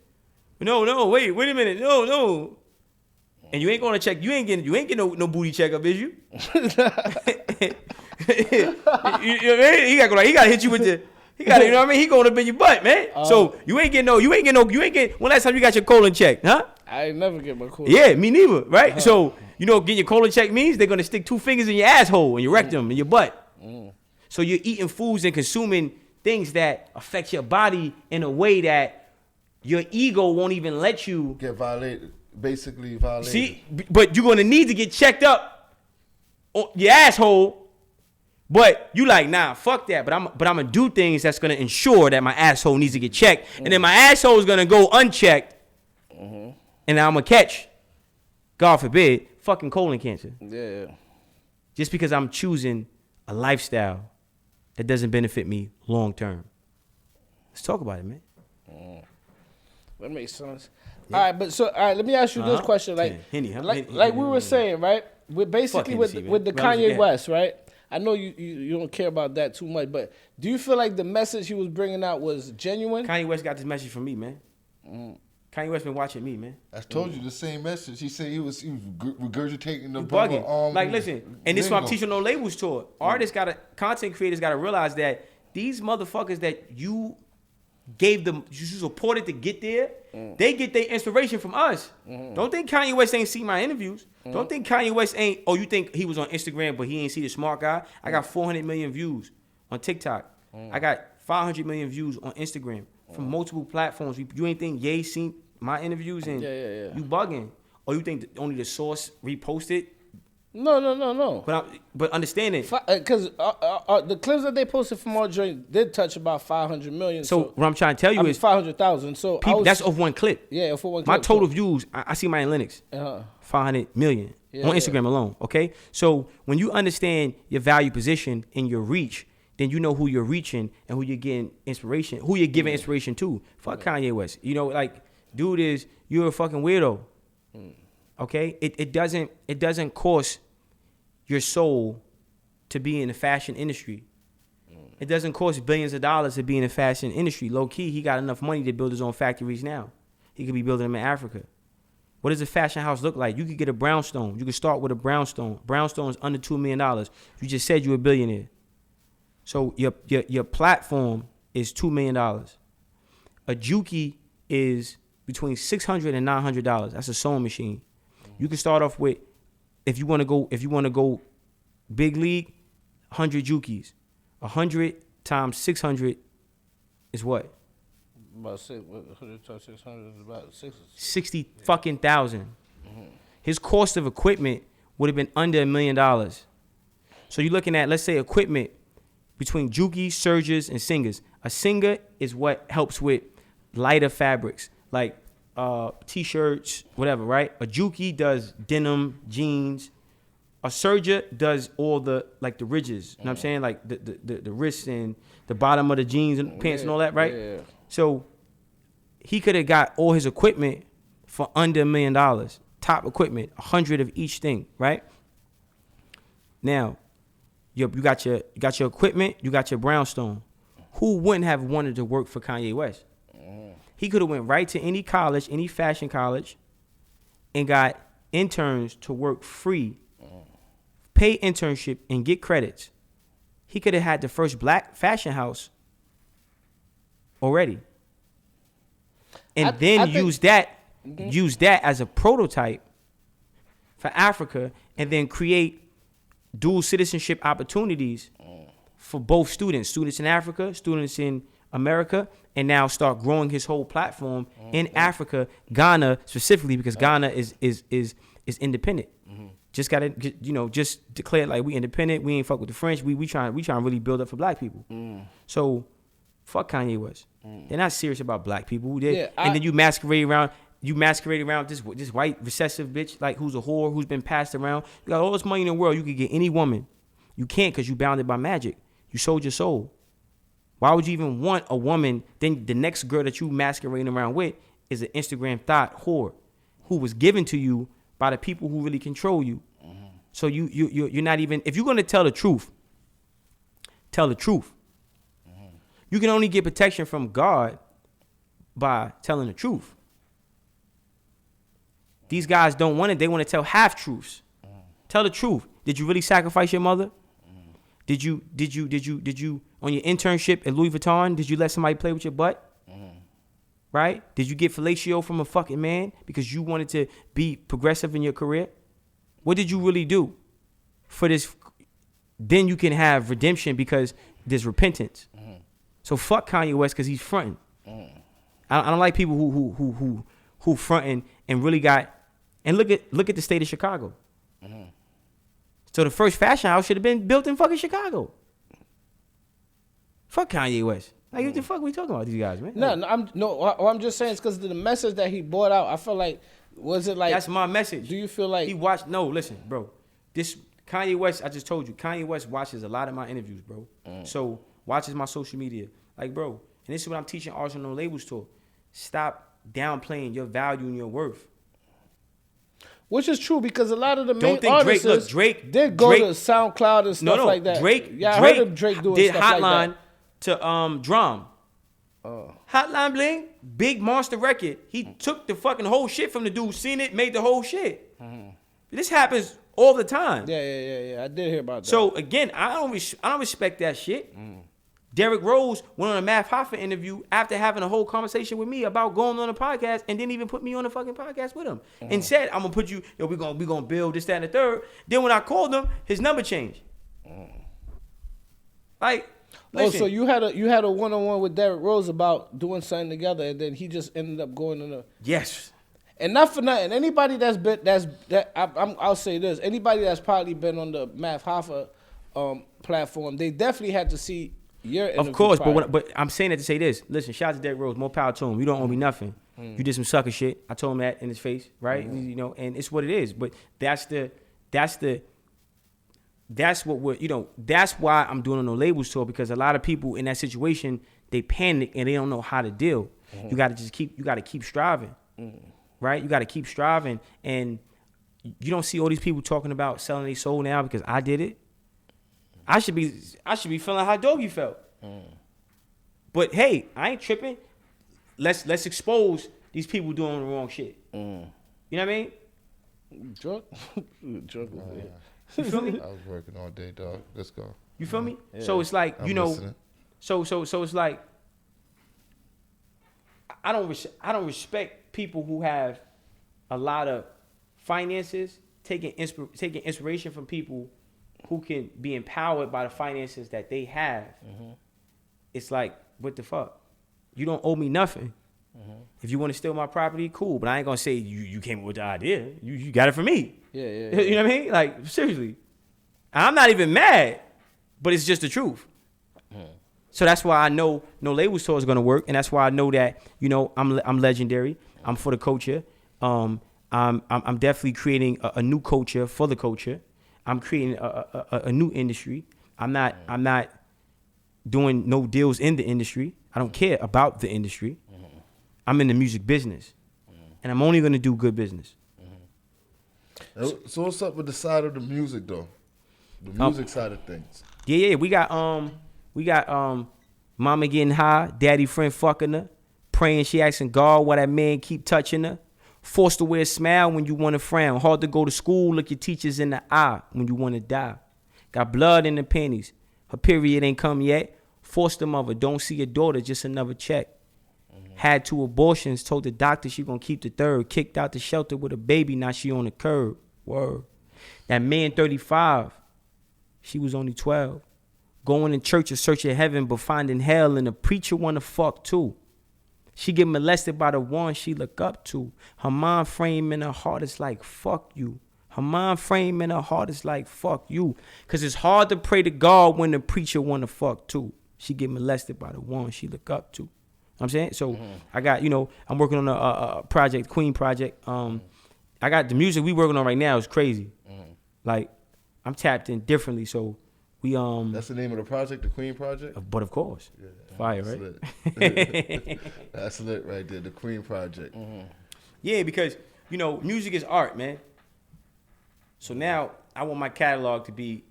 No, wait a minute, no. And you ain't gonna check. You ain't getting no booty checkup, is you? You know what I mean? He gotta hit you with the. He got, you know what I mean? He going up in your butt, man. So you ain't getting. When last time you got your colon checked, huh? I ain't never get my colon. Yeah, me neither, right? So, getting your colon check means they're going to stick 2 fingers in your asshole and your rectum and your butt. So you're eating foods and consuming things that affect your body in a way that your ego won't even let you. Get violated. Basically violated. See, but you're going to need to get checked up on your asshole. But you like, nah, fuck that. But I'm going to do things that's going to ensure that my asshole needs to get checked. And then my asshole is going to go unchecked. And I'm going to catch, God forbid, fucking colon cancer. Yeah. Just because I'm choosing a lifestyle that doesn't benefit me long term. Let's talk about it, man. That makes sense. Yeah. All right, let me ask you this question. Like, Henny, like we were saying, right? With basically with the Kanye West, right? I know you don't care about that too much, but do you feel like the message he was bringing out was genuine? Kanye West got this message from me, man. Kanye West been watching me, man. I told you the same message. He said he was regurgitating the bugging. Like, listen, and this is why I'm teaching No Labels tour. Content creators gotta realize that these motherfuckers that you gave them, you supported to get there, they get their inspiration from us. Don't think Kanye West ain't see my interviews. Don't think Kanye West ain't, you think he was on Instagram but he ain't see the smart guy? I got 400 million views on TikTok. I got 500 million views on Instagram from multiple platforms. You ain't think Ye seen my interviews and you bugging? Or you think only the source reposted? No. But understand it. Because the clips that they posted from our joint did touch about 500 million. So what I'm trying to tell you is 500,000. So that's off one clip. Yeah, for one clip. My total views, I see my analytics, 500 million on Instagram alone. Okay, so when you understand your value position and your reach, then you know who you're reaching and who you're getting inspiration, who you're giving inspiration to. Fuck Kanye West. Dude you're a fucking weirdo. Okay, it doesn't cost your soul to be in the fashion industry. It doesn't cost billions of dollars to be in the fashion industry. Low key, he got enough money to build his own factories now. He could be building them in Africa. What does a fashion house look like? You could get a brownstone. You could start with a brownstone. Brownstone is under $2 million. You just said you're a billionaire. So your platform is $2 million. A Juki is between $600 and $900. That's a sewing machine. You can start off with, if you want to go big league, 100 Jukis. 100 times 600 is what? About 100 times 600 is about 60 fucking thousand. His cost of equipment would have been under $1 million. So you're looking at, let's say, equipment between Jukis, sergers, and singers. A singer is what helps with lighter fabrics, like t-shirts, whatever, right? A Juki does denim, jeans. A serger does all the ridges. You know what I'm saying? Like the wrists and the bottom of the jeans and pants and all that, right? Yeah. So he could have got all his equipment for under $1 million. Top equipment, 100 of each thing, right? Now, you got your equipment, you got your brownstone. Who wouldn't have wanted to work for Kanye West? He could have went right to any college, any fashion college, and got interns to work free, pay internship, and get credits. He could have had the first black fashion house already, and use that as a prototype for Africa, and then create dual citizenship opportunities for both students in Africa, students in America, and now start growing his whole platform in Africa, Ghana specifically, because Ghana is independent. Just gotta just declare like we independent. We ain't fuck with the French. We trying to really build up for black people. So fuck Kanye West. They're not serious about black people. And then you masquerade around this white recessive bitch like who's a whore who's been passed around. You got all this money in the world. You could get any woman. You can't because you bounded by magic. You sold your soul. Why would you even want a woman? Then the next girl that you masquerading around with is an Instagram thought whore who was given to you by the people who really control you. So you're not even, if you're gonna tell the truth, tell the truth. You can only get protection from God by telling the truth. These guys don't want it. They want to tell half truths. Tell the truth. Did you really sacrifice your mother? Did you on your internship at Louis Vuitton, did you let somebody play with your butt? right? Did you get fellatio from a fucking man because you wanted to be progressive in your career? What did you really do for this? Then you can have redemption because there's repentance. So fuck Kanye West because he's fronting. I don't like people who fronting and really got. And look at the state of Chicago. So the first fashion house should have been built in fucking Chicago. Fuck Kanye West. Like, what the fuck are we talking about these guys, man? I'm just saying it's because the message that he brought out. I feel like, was it like? That's my message. Do you feel like he watched? No, listen, bro. This Kanye West. I just told you, Kanye West watches a lot of my interviews, bro. So watches my social media, like, bro. And this is what I'm teaching Artists on No Labels to. Stop downplaying your value and your worth. Which is true because a lot of the Don't main think artists Drake did go to SoundCloud and stuff like that. Drake I heard of Drake doing did stuff Hotline like to Drum. Hotline Bling, big monster record. He took the fucking whole shit from the dude, seen it, made the whole shit. This happens all the time. Yeah. I did hear about that. So again, I don't respect that shit. Derrick Rose went on a Math Hoffa interview after having a whole conversation with me about going on a podcast and didn't even put me on a fucking podcast with him. And said, I'm gonna put you, we gonna build this, that, and the third. Then when I called him, his number changed. Like, listen. So you had a one-on-one with Derrick Rose about doing something together, and then he just ended up going in a And not for nothing. Anybody I'll say this. Anybody that's probably been on the Math Hoffa platform, they definitely had to see your interview. Of course, but I'm saying that to say this. Listen, shout out to Derrick Rose. More power to him. You don't owe me nothing. You did some sucker shit. I told him that in his face, right? You know, and it's what it is. But that's what we're, that's why I'm doing a No Labels tour, because a lot of people in that situation, they panic and they don't know how to deal. You got to keep striving, right? You got to keep striving, and you don't see all these people talking about selling their soul now because I did it. I should be feeling how Doggy felt. But hey, I ain't tripping. Let's expose these people doing the wrong shit. You know what I mean? Drunk over here. You feel me? I was working all day, dog. Let's go. You feel me? Yeah. So it's like, listening. So it's like, I don't respect people who have a lot of finances, taking inspiration from people who can be empowered by the finances that they have. It's like, what the fuck? You don't owe me nothing. If you want to steal my property, cool. But I ain't gonna say you came up with the idea. You got it from me. Yeah. You know what I mean? Like, seriously. I'm not even mad, but it's just the truth. So that's why I know No Labels tour is gonna work, and that's why I know that, I'm legendary. I'm for the culture. I'm definitely creating a new culture for the culture. I'm creating a new industry. I'm not doing no deals in the industry. I don't care about the industry. I'm in the music business, and I'm only gonna do good business. So what's up with the side of the music though? The music side of things. Yeah. We got mama getting high, daddy friend fucking her, praying she asking God why that man keep touching her. Forced to wear a smile when you want to frown. Hard to go to school, look your teachers in the eye when you want to die. Got blood in the panties. Her period ain't come yet. Forced the mother, don't see your daughter, just another check. Had 2 abortions, told the doctor she gonna keep the third. Kicked out the shelter with a baby, now she on the curb. Word. That man 35, she was only 12. Going in church and searching heaven, but finding hell, and the preacher wanna fuck too. She get molested by the one she look up to. Her mind frame in her heart is like, fuck you. Her mind frame in her heart is like, fuck you. Because it's hard to pray to God when the preacher want to fuck too. She get molested by the one she look up to. You know what I'm saying? So I got, I'm working on a project, Queen Project. I got the music we working on right now is crazy. Like, I'm tapped in differently. So we That's the name of the project, the Queen Project? But of course. Yeah, fire, that's right? Lit. That's lit right there, the Queen Project. Yeah, because, music is art, man. So now I want my catalog to be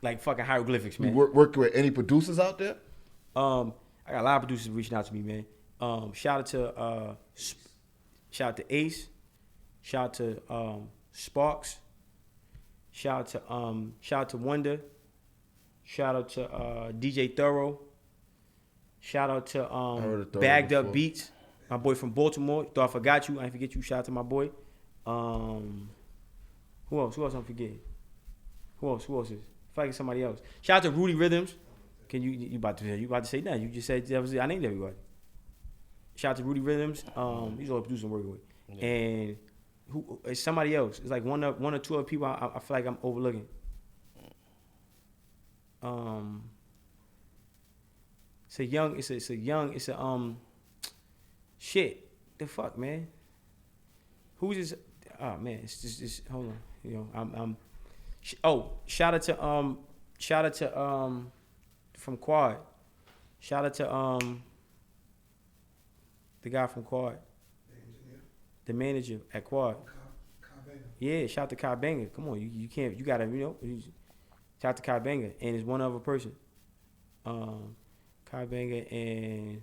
like fucking hieroglyphics, man. You work with any producers out there? I got a lot of producers reaching out to me, man. Shout out to Ace. Shout out to Sparks. Shout out to Wonder. Shout out to DJ Thorough. Shout out heard to it though Bagged Up before. Beats, my boy from Baltimore. Thought I forgot you. I ain't forget you. Shout out to my boy. Who else? Who else I'm forgetting? Who else is? If I get somebody else. Shout out to Rudy Rhythms. Can you about to say that? You just said that was I named everybody. Shout out to Rudy Rhythms. He's always producing working with. Yeah. And who? It's somebody else. It's like one or two other people. I feel like I'm overlooking. It's a shit. The fuck, man. Who's this? Oh man, it's just hold on. You know, shout out to from Quad. Shout out to the guy from Quad. The manager at Quad. Yeah, shout out to Kai Banger. Come on, you can't, you gotta, shout out to Kai Banger, and it's one other person. Kai Banger and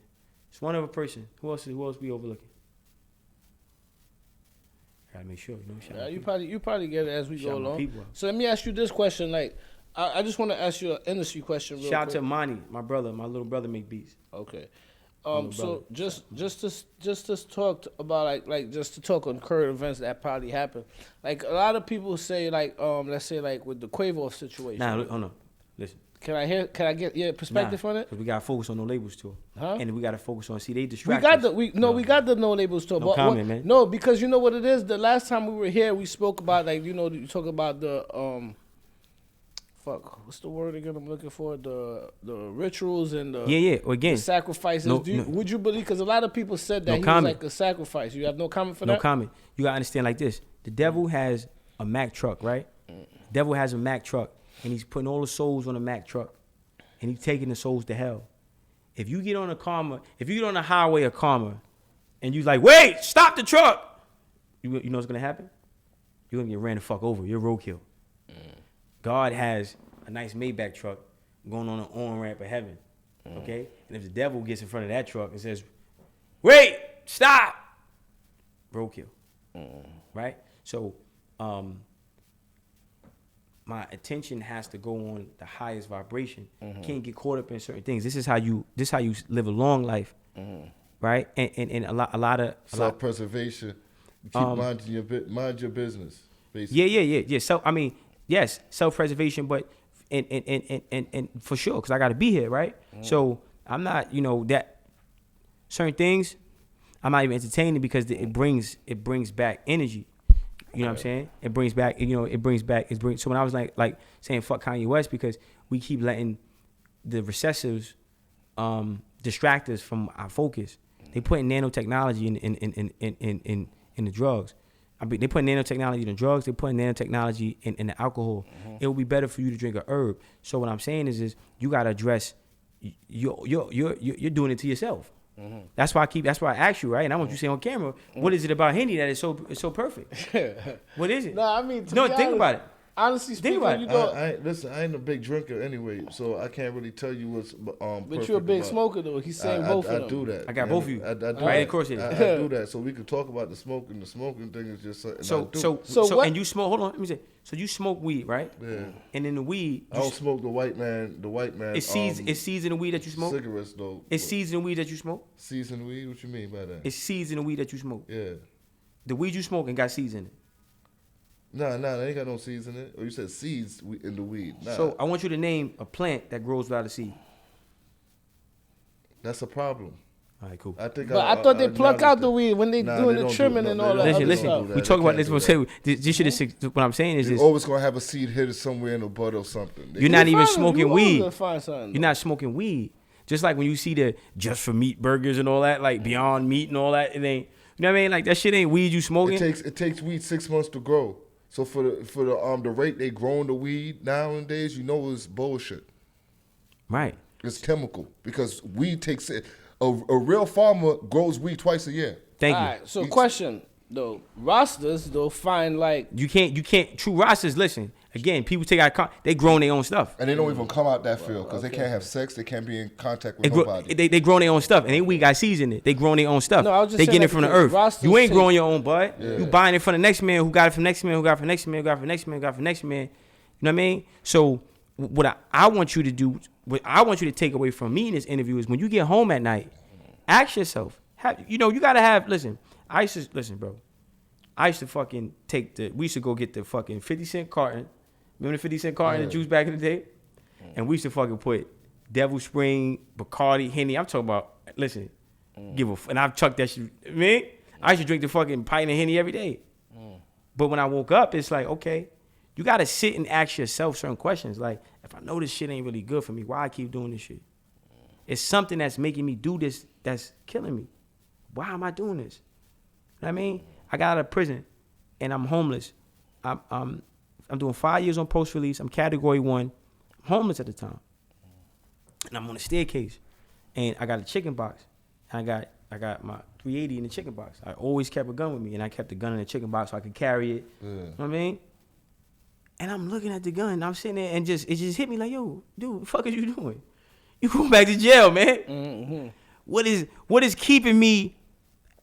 it's one other person. Who else we overlooking? Gotta make sure, shout out You probably get it as we Shout go my along. people out. So let me ask you this question. Like, I just want to ask you an industry question. Real Shout out quick. to Monty, my little brother make beats. Okay. little So brother. just to talk about like just to talk on current events that probably happened. Like a lot of people say like let's say like with the Quavo situation. Nah, hold on. Listen. Can I get your perspective on it? Because we gotta focus on no labels too. Huh? And we gotta focus on they We distract got us. we got the no labels talk. No But comment, man. No, because you know what it is. The last time we were here, we spoke about like you talk about the what's the word again? I'm looking for the rituals and the Yeah. Again, the sacrifices. No, Would you believe? Because a lot of people said that No he comment. was like a sacrifice. You have no comment for no that. comment. You gotta understand like this. The devil has a Mack truck, right? Devil has a Mack truck, and he's putting all the souls on a Mack truck, and he's taking the souls to hell. If you get on the highway of karma, and you like, wait, stop the truck, you know what's gonna happen? You're gonna get ran the fuck over. You're roadkill. God has a nice Maybach truck going on an on-ramp of heaven, okay? And if the devil gets in front of that truck and says, wait, stop, roadkill, right? So my attention has to go on the highest vibration. Can't get caught up in certain things. This is how you live a long life, right? And a lot of Self-preservation. Keep mind your business. Basically. Yeah. So I mean, yes, self-preservation, but and for sure, because I got to be here, right? So I'm not, that certain things I'm not even entertaining because it brings back energy. You know what I'm saying? It brings back. So when I was like saying fuck Kanye West, because we keep letting the recessives distract us from our focus. They putting nanotechnology in the drugs. I mean, they put nanotechnology in the drugs. They put nanotechnology in the alcohol. It would be better for you to drink a herb. So what I'm saying is you gotta address you're doing it to yourself. That's why I asked you, right? And I want you to say on camera, what is it about Henny that is so perfect? What is it? No, I mean, Think about it. Honestly speaking, about it. Listen, I ain't a big drinker anyway, so I can't really tell you what's but you're a big smoker though. He's saying both of them. I do that. I got both of you. I do Right, that. of course it is. I do that, so we could talk about the smoking. The smoking thing is just something I do. So what- and you smoke. Hold on, let me say. So you smoke weed, right? Yeah. And in the weed, I don't smoke the white man. it's seeds in the weed that you smoke. Cigarettes though. It's seeds in the weed that you smoke. Seasoned weed. What you mean by that? It's seeds in the weed that you smoke. Yeah. The weed you smoke and got seeds in it. Nah, they ain't got no seeds in it. Or you said seeds in the weed. Nah. So I want you to name a plant that grows without a seed. That's a problem. All right, cool. I think. But I thought they pluck out the weed when they doing the trimming and all that other Listen. stuff. We talk about this. This shit is what I'm saying is You're this. always gonna have a seed hidden somewhere in a bud or something. You're not even You smoking always weed. gonna find something, You're not smoking weed. Just like when you see the just for meat burgers and all that, like Beyond Meat and all that, it ain't. You know what I mean? Like that shit ain't weed you smoking. It takes weed 6 months to grow. So for the rate they growing the weed nowadays, it's bullshit. Right. It's chemical because weed takes it. A real farmer grows weed twice a year. Thank All you. right, so question though, Rastas though find like You can't. True rosters. Listen again. People take out. They growing their own stuff. And they don't even come out that field because they can't have sex. They can't be in contact with nobody. They growing their own stuff, and they we got seeds in it. They growing their own stuff. No, I was just they saying getting it that from the because earth. rosters You ain't take- growing your own bud. You buying it from the next man who got it from next man who got it from next man who got it from next man who got it from next man. You know what I mean? So what I want you to do what I want you to take away from me in this interview is when you get home at night, ask yourself, you gotta have, listen, bro. I used to fucking we used to go get the fucking 50-cent carton. Remember the 50-cent carton of juice back in the day? And we used to fucking put Devil Spring, Bacardi, Henny. I'm talking about, listen, and I've chucked that shit. I used to drink the fucking pint of Henny every day. But when I woke up, it's like, okay, you got to sit and ask yourself certain questions. Like, if I know this shit ain't really good for me, why I keep doing this shit? It's something that's making me do this that's killing me. Why am I doing this? You know what I mean? I got out of prison, and I'm homeless. I'm doing 5 years on post-release. I'm category 1. I'm homeless at the time. And I'm on a staircase, and I got a chicken box. And I got my 380 in the chicken box. I always kept a gun with me, and I kept the gun in the chicken box so I could carry it. Yeah. You know what I mean? And I'm looking at the gun, and I'm sitting there, and it just hit me like, yo, dude, what the fuck are you doing? You going back to jail, man. Mm-hmm. What is keeping me?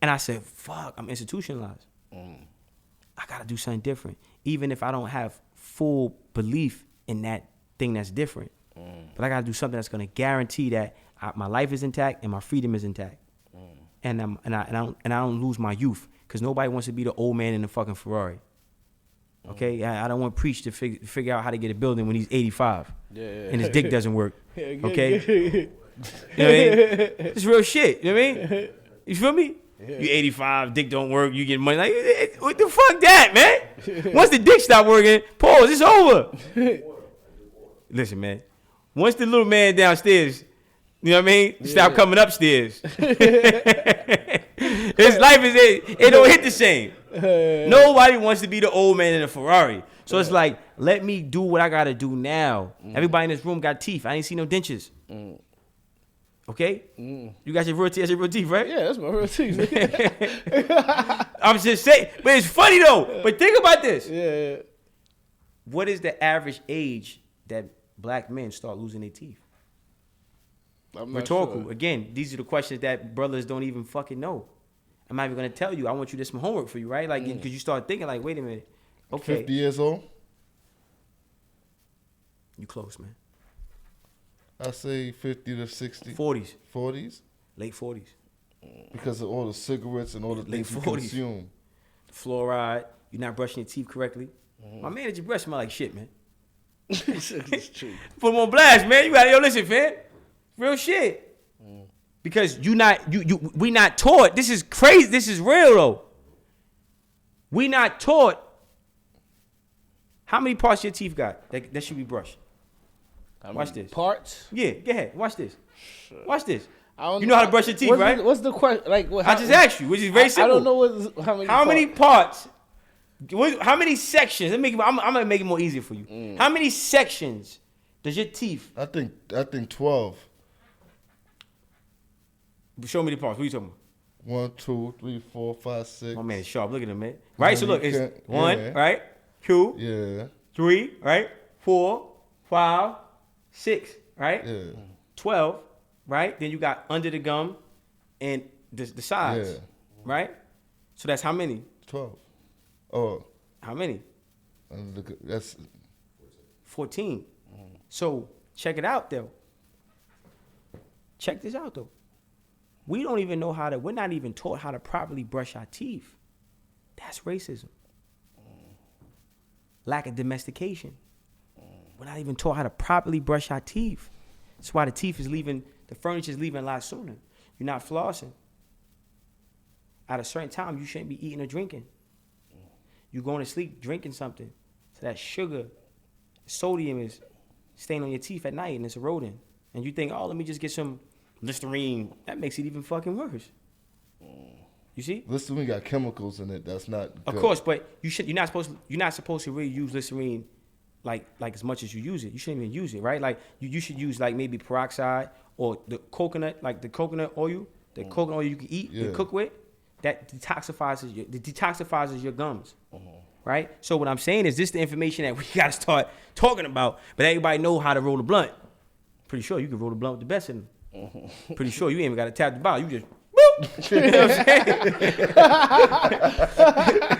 And I said, fuck, I'm institutionalized. I got to do something different, even if I don't have full belief in that thing that's different. But I got to do something that's going to guarantee that my life is intact and my freedom is intact. And I don't lose my youth, because nobody wants to be the old man in the fucking Ferrari. Okay, I don't want Preach to figure out how to get a building when he's 85 and his dick doesn't work. Okay, you know what I mean? It's real shit. You know what I mean? You feel me? You 85, dick don't work, you get money. Like, what the fuck that, man? Once the dick stop working, pause, it's over. Listen, man. Once the little man downstairs, you know what I mean, stop coming upstairs. His life it don't hit the same. Nobody wants to be the old man in a Ferrari. So it's like, let me do what I got to do now. Everybody in this room got teeth. I ain't see no dentures. Okay? You got your real teeth. That's your real teeth, right? Yeah, that's my real teeth. I'm just saying. But it's funny, though. But think about this. Yeah. What is the average age that black men start losing their teeth? Rhetorical. Sure. Again, these are the questions that brothers don't even fucking know. I'm not even going to tell you. I want you to do some homework for you, right? Like, because you start thinking, like, wait a minute. Okay. 50 years old? You close, man. I say 50 to 60. 40s. 40s? Late 40s. Because of all the cigarettes and all the things you consume. Fluoride. You're not brushing your teeth correctly. My man, did your breath smell like shit, man? It's true. Put him on blast, man. You got to, listen, fam. Real shit. Because we not taught. This is crazy. This is real, though. We not taught. How many parts your teeth got that should be brushed? Watch this. Parts? Yeah, go ahead. Watch this. Watch this. You know how to brush your teeth, right? What's the question? Like, I just asked you, which is very simple. I don't know how many parts. How many sections? I'm gonna make it more easier for you. How many sections does your teeth? I think 12. Show me the parts. What are you talking about? 1, 2, 3, 4, 5, 6. My man is sharp. Look at him, man. Right. So look, it's 1, right? 2, 3, right? 4, 5, 6, right? Yeah. 12, right? Then you got under the gum and the sides, right? So that's how many? 12. Oh. How many? That's 14. So check it out, though. Check this out, though. We don't even know we're not even taught how to properly brush our teeth. That's racism. Lack of domestication. We're not even taught how to properly brush our teeth. That's why the furniture is leaving a lot sooner. You're not flossing. At a certain time, you shouldn't be eating or drinking. You're going to sleep drinking something. So that sugar, sodium is staying on your teeth at night and it's eroding. And you think, oh, let me just get some Listerine. That makes it even fucking worse. You see? Listerine got chemicals in it. That's not good. Of course, but you're not supposed to really use Listerine like as much as you use it. You shouldn't even use it, right? Like you should use like maybe peroxide or the coconut, like the coconut oil, coconut oil you can eat and cook with. That detoxifies your gums. Right? So what I'm saying is this the information that we gotta start talking about, but everybody know how to roll a blunt. Pretty sure you can roll a blunt with the best in them. Pretty sure you ain't even got to tap the bottle. You just, boop. You know what I'm saying?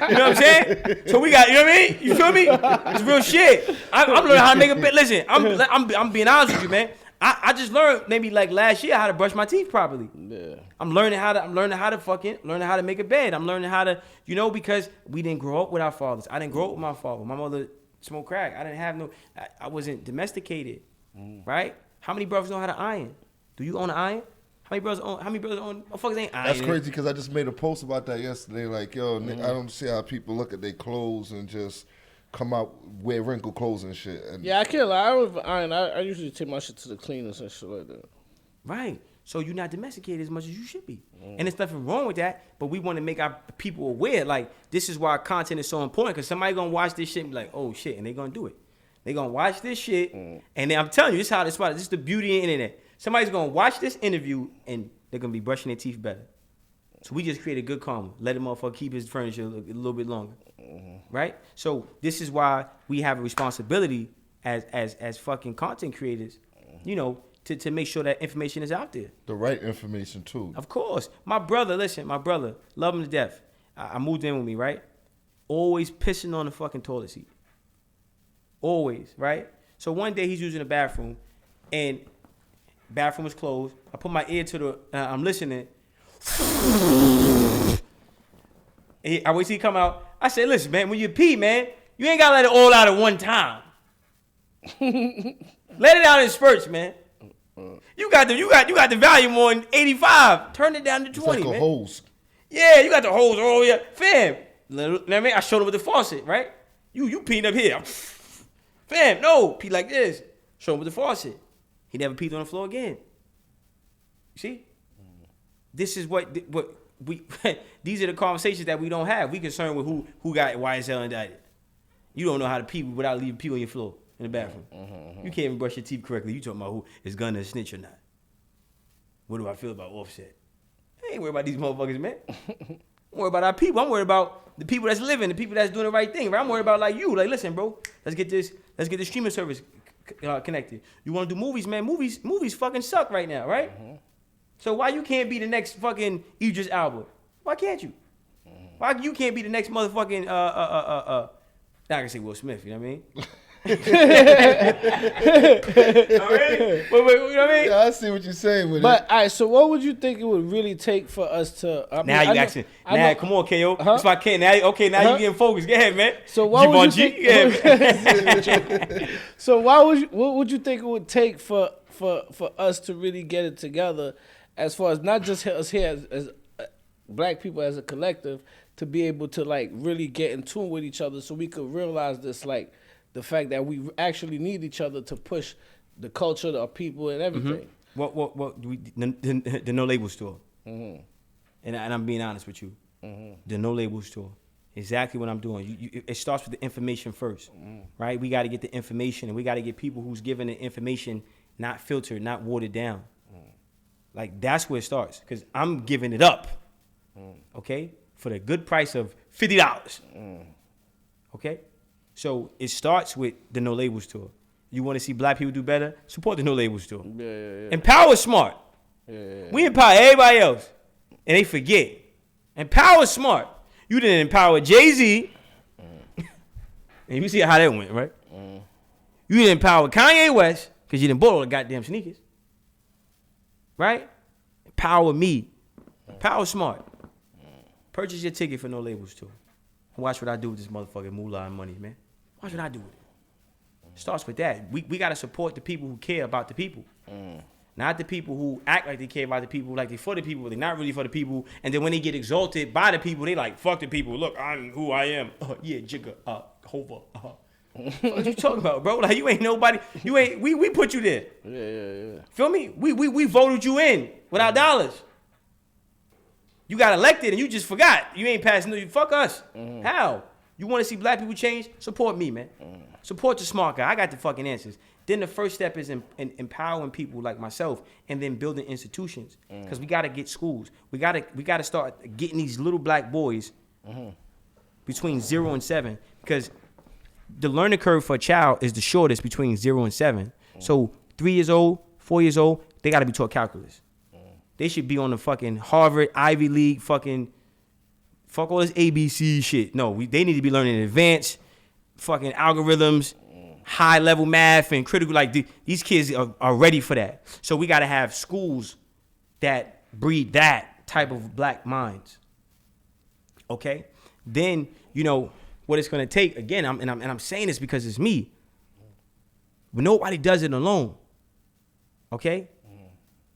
You know what I'm saying? So we got, you know what I mean? You feel me? It's real shit. I'm learning how to make a bit. Listen, I'm being honest with you, man. I just learned maybe like last year how to brush my teeth properly. Yeah. I'm learning how to make a bed. I'm learning how to, because we didn't grow up with our fathers. I didn't grow up with my father. My mother smoked crack. I didn't have I wasn't domesticated, right? How many brothers know how to iron? Do you own an iron? How many brothers own? Motherfuckers ain't iron. That's crazy because I just made a post about that yesterday. Like, yo, I don't see how people look at their clothes and just come out wear wrinkled clothes and shit. And Yeah, I can't lie. I don't iron. I usually take my shit to the cleaners and shit like that. Right. So you're not domesticated as much as you should be. And there's nothing wrong with that, but we want to make our people aware. Like, this is why content is so important, because somebody going to watch this shit and be like, oh, shit, and they going to do it. They going to watch this shit, and then I'm telling you, this is the beauty of the internet. Somebody's going to watch this interview, and they're going to be brushing their teeth better. So we just create a good karma. Let a motherfucker keep his furniture a little bit longer. Right? So this is why we have a responsibility as fucking content creators, to make sure that information is out there. the right information too. Of course. My brother, love him to death. I moved in with me, right? Always pissing on the fucking toilet seat. Always, right? So one day he's using the bathroom, and bathroom was closed. I put my ear to the, I'm listening. I wait till he come out. I said, listen, man, when you pee, man, you ain't gotta let it all out at one time. Let it out in spurts, man. You got the volume on 85. Turn it down to 20, It's like a man. hose. Yeah, you got the hose. Oh yeah, fam. I showed him with the faucet, right? You peeing up here, fam. No, pee like this. Show him with the faucet. He never peed on the floor again. You see? This is what we. These are the conversations that we don't have. We concerned with who got YSL indicted. You don't know how to pee without leaving pee on your floor in the bathroom. You can't even brush your teeth correctly. You talking about who is gonna snitch or not? What do I feel about Offset? I ain't worried about these motherfuckers, man. I'm worried about our people. I'm worried about the people that's living, the people that's doing the right thing. Right? I'm worried about like you. Like, listen, bro, let's get this streaming service connected. You want to do movies, man? Movies fucking suck right now, right? So why you can't be the next fucking Idris Elba? Why can't you? Why you can't be the next motherfucking not gonna say Will Smith, you know what I mean? Wait, you know what I mean? Yeah, I see what you're saying with But it. all right, so what would you think it would really take for us to? I mean, Now I you know- asking. I Now know- come on, KO. Huh? That's why I can't. Now you getting focused. Go ahead, man. So what would you Givenchy, think? yeah. So what would you think it would take for us to really get it together, as far as not just us here as black people as a collective, to be able to like really get in tune with each other, so we could realize this, like the fact that we actually need each other to push the culture, our people, and everything. What the no label store. And I'm being honest with you. The no label store. Exactly what I'm doing. It starts with the information first, right? We got to get the information, and we got to get people who's giving the information not filtered, not watered down. Like, that's where it starts, because I'm giving it up, okay, for the good price of $50, okay? So it starts with the no label store. You want to see black people do better? Support the no label store. Yeah. Empower smart. Yeah. We empower everybody else, and they forget. Empower smart. You didn't empower Jay-Z, and you see how that went, right? You didn't empower Kanye West because you didn't bought all the goddamn sneakers, right? Empower me. Empower smart. Purchase your ticket for no label store. Watch what I do with this motherfucking moolah and money, man. Watch what I do with it. Starts with that. We got to support the people who care about the people. Not the people who act like they care about the people, like they for the people, but they're not really for the people. And then when they get exalted by the people, they like, fuck the people. Look, I'm who I am. Yeah, Jigga, Hova. What you talking about, bro? Like, you ain't nobody. You ain't. We put you there. Yeah. Feel me? We voted you in without dollars. You got elected and you just forgot. You ain't passing. Fuck us. How? You want to see black people change? Support me, man. Support the smart guy. I got the fucking answers. Then the first step is in empowering people like myself, and then building institutions. Because we got to get schools. We got to start getting these little black boys between 0 and 7. Because the learning curve for a child is the shortest between 0 and 7. So 3 years old, 4 years old, they got to be taught calculus. They should be on the fucking Harvard, Ivy League, fucking fuck all this ABC shit. No, they need to be learning advanced fucking algorithms, high level math and critical. Like these kids are ready for that. So we got to have schools that breed that type of black minds. Okay, then what it's gonna take. Again, I'm saying this because it's me. But nobody does it alone. Okay,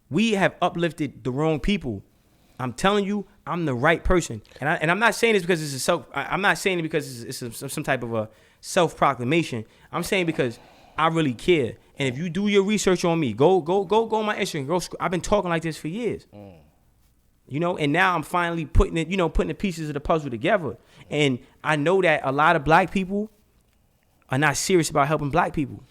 we have uplifted the wrong people. I'm telling you, I'm the right person, and I'm not saying this because it's I'm not saying it because it's some type of a self-proclamation. I'm saying because I really care. And if you do your research on me, go on my Instagram. I've been talking like this for years. And now I'm finally putting the pieces of the puzzle together. And I know that a lot of black people are not serious about helping black people.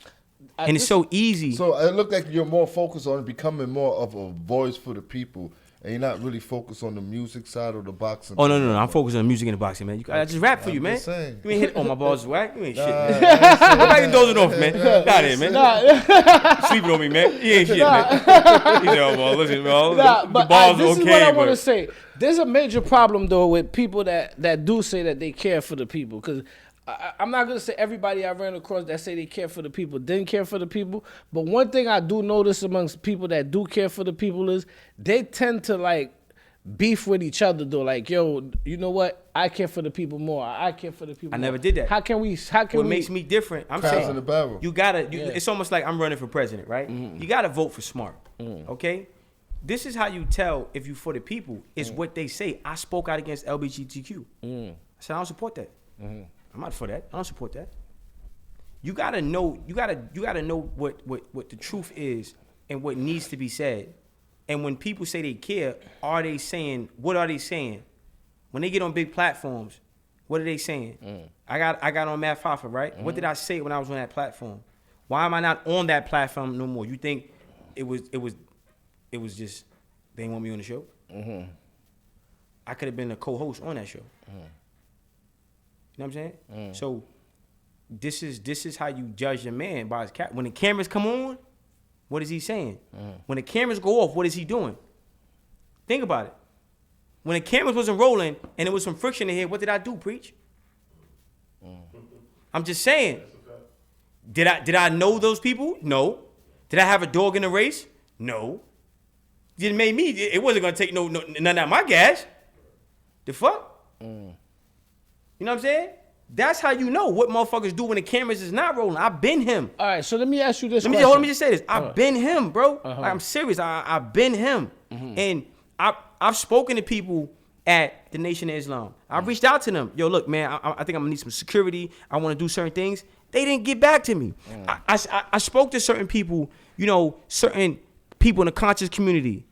And it's so easy. So it looked like you're more focused on becoming more of a voice for the people. And you're not really focused on the music side or the boxing. Oh, no. I'm focused on the music and the boxing, man. I just rap for you, man. Saying. You ain't hit on my balls, whack. You ain't shit, man. Go back and dozing off, man. Nah, there, man. Sleeping on me, man. You ain't shit, man. You know, ball. Listen, bro. The balls this okay, is what I want to but say. There's a major problem, though, with people that do say that they care for the people. Because I'm not going to say everybody I ran across that say they care for the people didn't care for the people. But one thing I do notice amongst people that do care for the people is they tend to, like, beef with each other, though. Like, yo, you know what? I care for the people more. I care for the people I more. never did that. How can we? What makes me different? I'm Crabs saying in the barrel. you gotta. It's almost like I'm running for president, right? You gotta vote for smart. Okay. This is how you tell if you for the people. Is what they say. I spoke out against LGBTQ. I said I don't support that. I'm not for that. I don't support that. You gotta know. You gotta know what the truth is and what needs to be said. And when people say they care, what are they saying? When they get on big platforms, what are they saying? I got on Matt Fafa, right? What did I say when I was on that platform? Why am I not on that platform no more? You think it was just they didn't want me on the show? I could have been a co-host on that show. You know what I'm saying? So this is how you judge a man by his when the cameras come on. What is he saying? When the cameras go off, what is he doing? Think about it. When the cameras wasn't rolling and there was some friction in here, what did I do, preach? I'm just saying. Did I know those people? No. Did I have a dog in the race? No. It made me. It wasn't gonna take none out my gas. The fuck? You know what I'm saying? That's how you know what motherfuckers do when the cameras is not rolling. I've been him. All right, so let me ask you this Let question. me just say this. I've been him, bro. Like, I'm serious. I've been him. And I've spoken to people at the Nation of Islam. I reached out to them. Yo, look, man, I think I'm going to need some security. I want to do certain things. They didn't get back to me. I spoke to certain people, certain people in the conscious community.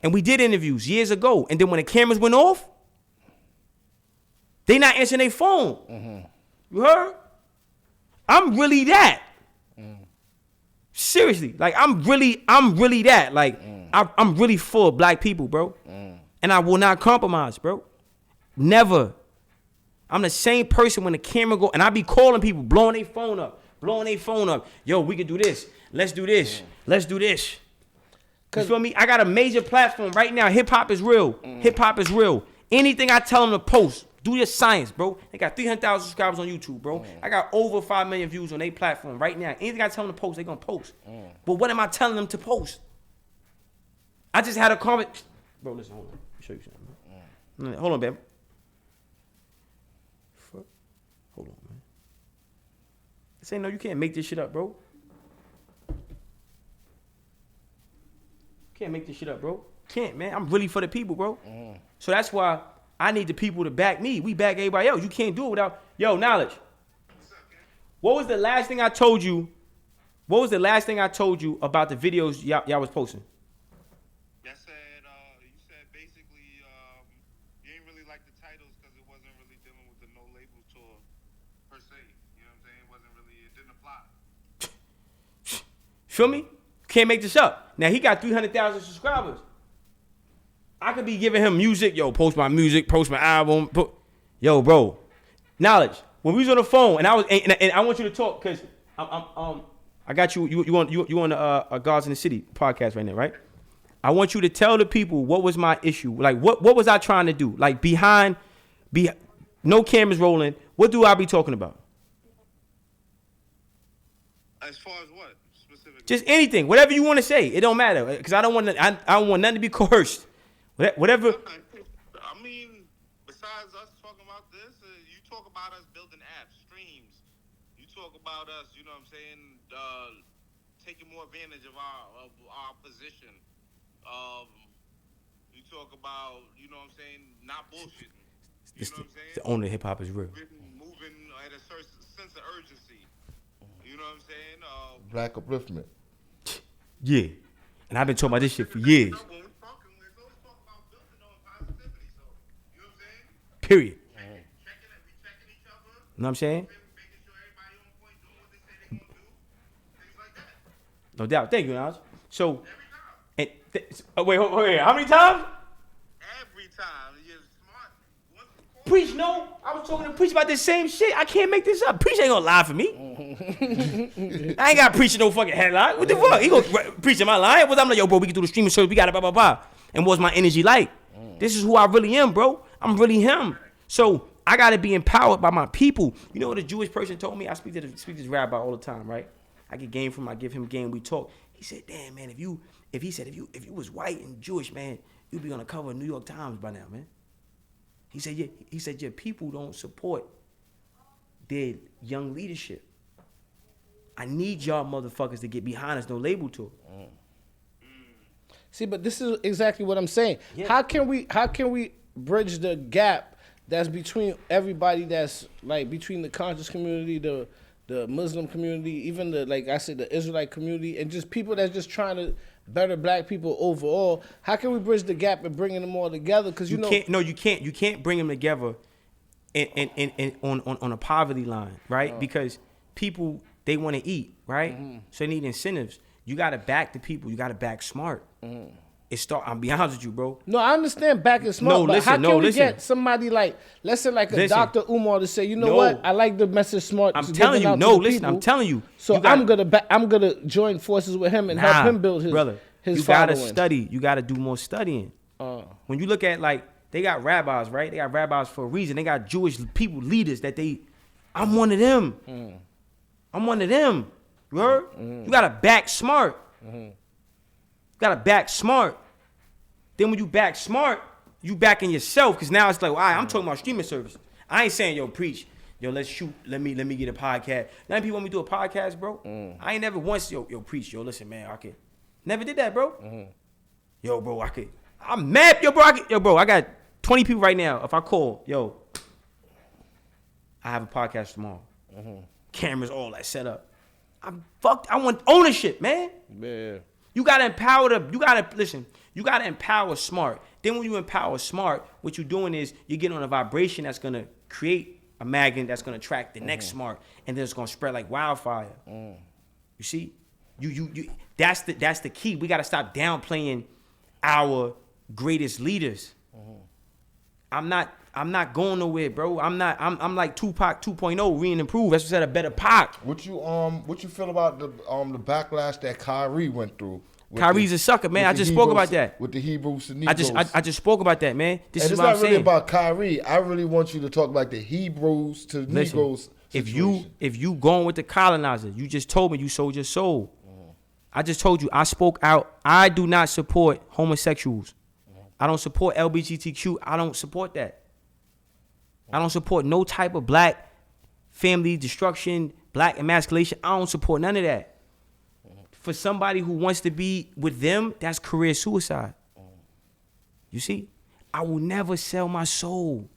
And we did interviews years ago. And then when the cameras went off, they not answering their phone. You heard? I'm really that. Seriously, like I'm really that. Like I'm really full of black people, bro. And I will not compromise, bro. Never. I'm the same person when the camera go, and I be calling people, blowing their phone up. Yo, we can do this. Let's do this. Let's do this. You feel me? I got a major platform right now. Hip hop is real. Hip hop is real. Anything I tell them to post, do your science, bro. They got 300,000 subscribers on YouTube, bro. I got over 5 million views on their platform right now. Anything I tell them to post, they gonna post. But what am I telling them to post? I just had a comment. Bro, listen, hold on. Let me show you something. Hold on, babe. Fuck. Hold on, man. This ain't you can't make this shit up, bro. Can't make this shit up, bro. Can't, man. I'm really for the people, bro. So that's why I need the people to back me. We back everybody else. You can't do it without knowledge. What was the last thing I told you? What was the last thing I told you about the videos y'all was posting? That said, you said basically you ain't really like the titles because it wasn't really dealing with the No Labels tour per se. You know what I'm saying? It didn't apply. Feel me? Can't make this up. Now he got 300,000 subscribers. I could be giving him music. Yo, post my music, post my album. Yo, bro, knowledge. When we was on the phone, and I want you to talk because I got you. You on the Gods in the City podcast right now, right? I want you to tell the people what was my issue. Like what was I trying to do? Like behind no cameras rolling. What do I be talking about? As far as what specifically? Just anything, whatever you want to say. It don't matter because I don't want nothing to be coerced. Whatever. I mean, besides us talking about this, you talk about us building apps, streams. You talk about us, you know what I'm saying, taking more advantage of our position. You talk about, you know what I'm saying, not bullshitting. You know what I'm saying? The owner of hip hop is real. Moving at a certain sense of urgency. You know what I'm saying? Black upliftment. Yeah. And I've been talking about this shit for years. When we're talking, we always talk about building on positivity. So, you know what I'm saying? Period. Checking each other. You know what I'm saying? Making sure everybody on point, doing what they say they're going to do. Things like that. No doubt. Thank you, Naj. So, Every time. wait. How many times? Every time. You're smart. Preach, no. I was talking to Preach about this same shit. I can't make this up. Preach ain't gonna lie for me. I ain't got preaching no fucking headline. What the fuck? He gonna preach in my line? What I'm like, yo, bro, we can do the streaming service. We got it, blah, blah, blah. And what's my energy like? This is who I really am, bro. I'm really him. So I gotta be empowered by my people. You know what a Jewish person told me? I speak to this rabbi all the time, right? I get game from him. I give him game. We talk. He said, damn, man, if you was white and Jewish, man, you'd be on the cover of New York Times by now, man. He said, your people don't support their young leadership. I need y'all motherfuckers to get behind us, no label to it. See, but this is exactly what I'm saying. Yeah. How can we bridge the gap that's between everybody that's like between the conscious community, the Muslim community, even like I said, the Israelite community, and just people that's just trying to better black people overall? How can we bridge the gap and bringing them all together? Because you can't bring them together on a poverty line, right? Because people, they want to eat, right? Mm-hmm. So they need incentives. You got to back the people. You got to back smart. Mm-hmm. I'm be honest with you, bro. No, I understand backing smart, but how can we get somebody like, let's say like a Dr. Umar to say, you know what, I like the message smart. I'm telling you, I'm telling you. So I'm gonna join forces with him and help him build his brother. His you following. Gotta study. You gotta do more studying. When you look at like they got rabbis, right? They got rabbis for a reason. They got Jewish people leaders that I'm one of them. I'm one of them. You heard? You gotta back smart. You gotta back smart. Then when you back smart, you backing yourself, because now it's like, all right, I'm talking about streaming services. I ain't saying, yo, preach. Yo, let's shoot. Let me get a podcast. Now people want me to do a podcast, bro. I ain't never once, yo, preach. Yo, listen, man, I could. Never did that, bro. Yo, bro, I could. I'm mad. Yo, bro, I got 20 people right now. If I call, yo, I have a podcast tomorrow. Cameras, all that set up. I'm fucked. I want ownership, man. Yeah. You gotta empower you gotta empower smart. Then when you empower smart, what you're doing is you're getting on a vibration that's gonna create a magnet that's gonna attract the next smart, and then it's gonna spread like wildfire. You see? You that's the key. We gotta stop downplaying our greatest leaders. I'm not going nowhere, bro. I'm like Tupac 2.0, re and improve. That's what said, a better Pac. What you feel about the backlash that Kyrie went through? Kyrie's a sucker, man. I just spoke about that. With the Hebrews and Negroes. I just spoke about that, man. This is it's what not I'm really saying. about Kyrie. I really want you to talk about the Hebrews to Negroes situation. If you going with the colonizer, you just told me you sold your soul. I just told you I spoke out. I do not support homosexuals. I don't support LGBTQ. I don't support that. I don't support no type of black family destruction, black emasculation. I don't support none of that. For somebody who wants to be with them, that's career suicide. You see? I will never sell my soul.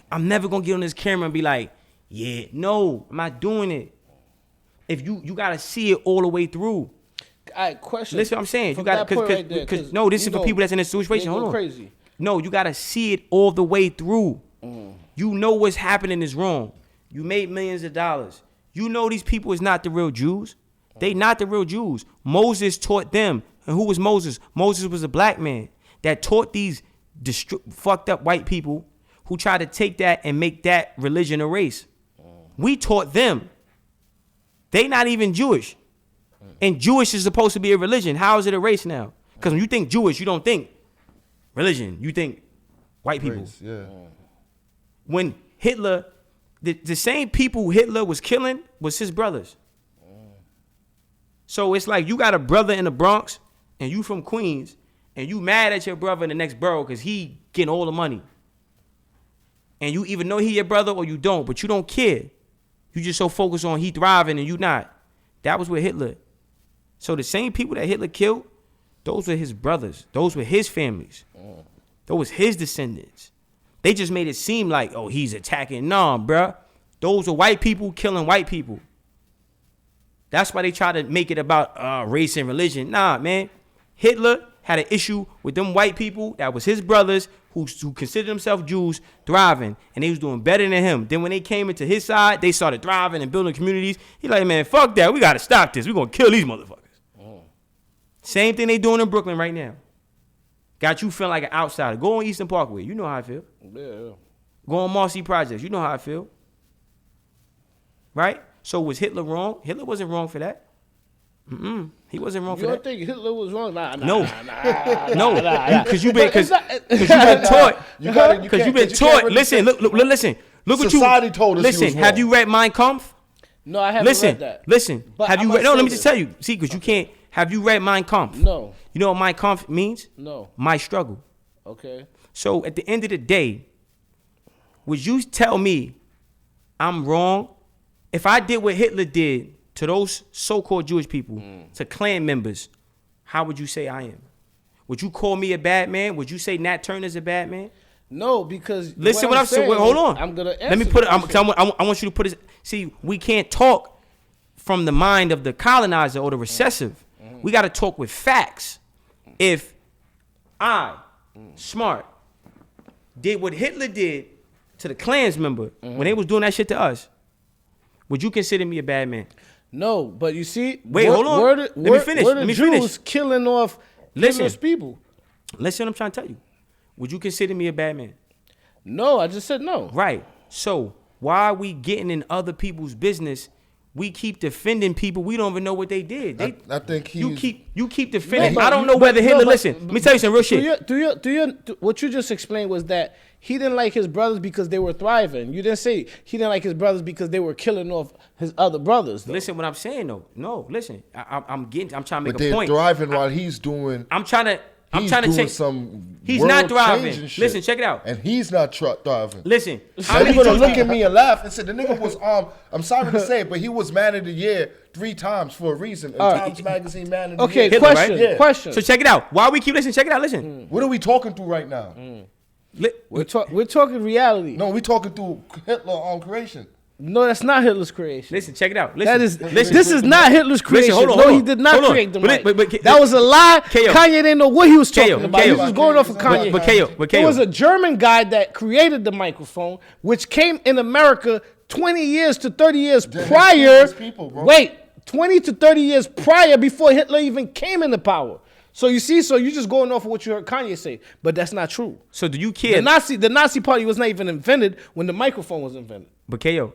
I'm never going to get on this camera and be like, yeah, no, I'm not doing it. If you got to see it all the way through. All right, question. Listen what I'm saying. You got to, because no, this is for people that's in this situation. Hold on. Crazy. No, you got to see it all the way through. You know what's happening is wrong. You made millions of dollars. You know these people is not the real Jews. They not the real Jews. Moses taught them. And who was Moses? Moses was a black man that taught these fucked up white people who tried to take that and make that religion a race. We taught them. They not even Jewish. And Jewish is supposed to be a religion. How is it a race now? Because when you think Jewish, you don't think religion. You think white people. Race, yeah. When Hitler, the same people Hitler was killing was his brothers. So it's like you got a brother in the Bronx and you from Queens and you mad at your brother in the next borough because he getting all the money. And you either know he your brother or you don't, but you don't care. You just so focused on he thriving and you not. That was with Hitler. So the same people that Hitler killed, those were his brothers. Those were his families. Those was his descendants. They just made it seem like, oh, he's attacking. Nah, bruh. Those are white people killing white people. That's why they try to make it about race and religion. Nah, man. Hitler had an issue with them white people that was his brothers who considered themselves Jews thriving, and they was doing better than him. Then when they came into his side, they started thriving and building communities. He like, man, fuck that. We got to stop this. We're going to kill these motherfuckers. Same thing they doing in Brooklyn right now. Got you feeling like an outsider. Go on Eastern Parkway. You know how I feel. Yeah. Go on Marcy Projects. You know how I feel. Right? So was Hitler wrong? Hitler wasn't wrong for that. He wasn't wrong for You that. don't think Hitler was wrong? Nah. No, because you've been taught. Because you've been taught. Listen, look. Look what Society told us he Listen, was have wrong. you read Mein Kampf? No, I haven't read that. Listen. But Have I you must read? No, say let me just this. tell you. See, because you can't. Have you read Mein Kampf? No. You know what Mein Kampf means? No. My struggle. Okay. So at the end of the day, would you tell me I'm wrong if I did what Hitler did to those so-called Jewish people, to Klan members? How would you say I am? Would you call me a bad man? Would you say Nat Turner's a bad man? No, because Listen what I'm saying. Wait, hold on. I'm gonna answer. Let me put it. I want you to put it. See, we can't talk from the mind of the colonizer or the recessive. We got to talk with facts. If I, smart, did what Hitler did to the Klans member when they was doing that shit to us, would you consider me a bad man? No, but you see, Wait, hold on. Let me finish. Were the Let me Jews finish. killing off Hitler's people? Listen, what I'm trying to tell you. Would you consider me a bad man? No, I just said no. Right. So why are we getting in other people's business? We keep defending people. We don't even know what they did. I think you he's... keep defending. No, I don't know whether Hitler. Listen, let me tell you some real shit. What you just explained was that he didn't like his brothers because they were thriving. You didn't say he didn't like his brothers because they were killing off his other brothers. Though. Listen, what I'm saying though. No, listen. I'm trying to make But a they're point. thriving while he's doing... I'm trying to doing take some He's not thriving. world-changing shit. Listen, check it out. And he's not thriving. Listen, how They're many gonna Jewish look people- at me and laugh and say the nigga was I'm sorry to say it, but he was man of the year 3 times for a reason. And Times Magazine man of the year. Hitler, question. right? Yeah. Question. So check it out. Why we keep listening? Check it out. Listen. What are we talking through right now? We're talking reality. No, we talking through Hitler on creation. No, that's not Hitler's creation. Listen, check it out. Listen, That is listen. this is not Hitler's creation. hold on, no, hold he on. did not Hold on. create them. But- Right. but- that was a lie. KO. Kanye didn't know what he was talking KO. about. He was KO. just going off of Kanye. But KO. There was a German guy that created the microphone, which came in America 20 years to 30 years prior. his people, bro. Wait, 20 to 30 years prior before Hitler even came into power. So you see, you're just going off of what you heard Kanye say, but that's not true. So do you care? The Nazi party was not even invented when the microphone was invented. But KO.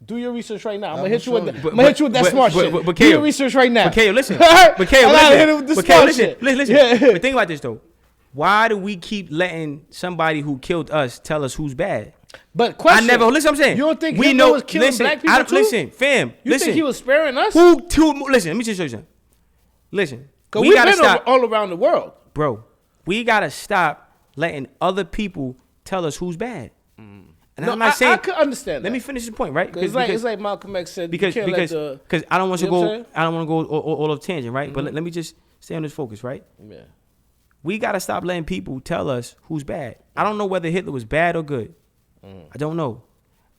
Do your research right now. I'm I'm gonna hit you with sure. that. I'm gonna hit you with that smart shit. But Do your KO. research right now. But KO, listen. Alright? But KO, I gotta hit it with the smart shit. listen. Yeah. But think about this though. Why do we keep letting somebody who killed us tell us who's bad? But question. I never listen. I'm saying You don't think we Hitler know. was killing Listen, black people too? listen, fam. You listen. think he was sparing us? Listen. Let me just show you something. Listen. Because We we've gotta been stop, all around the world. bro. We gotta stop letting other people tell us who's bad. And No, I'm not saying. I could understand that. Let me finish the point, right? It's like Malcolm X said. because you can't let the, I don't want you to know what I'm go. saying? I don't want to go all of tangent, right? But let me just stay on this focus, right? Yeah. We gotta stop letting people tell us who's bad. I don't know whether Hitler was bad or good. I don't know.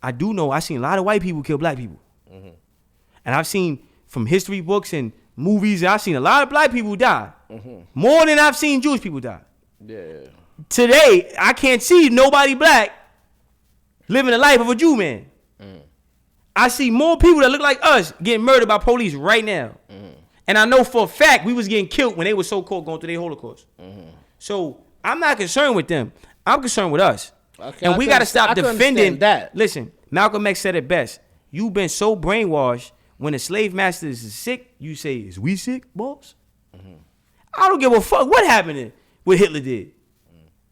I do know I seen a lot of white people kill black people, and I've seen from history books and movies. I've seen a lot of black people die more than I've seen Jewish people die. Yeah. Today, I can't see nobody black living the life of a Jew man. I see more people that look like us getting murdered by police right now. And I know for a fact we was getting killed when they were so-called going through their Holocaust. So I'm not concerned with them. I'm concerned with us. Okay, And I we can got to understand- stop I can defending understand that. Listen, Malcolm X said it best. You've been so brainwashed. When a slave master is sick, you say, "Is we sick, boss?" I don't give a fuck what happened what Hitler did.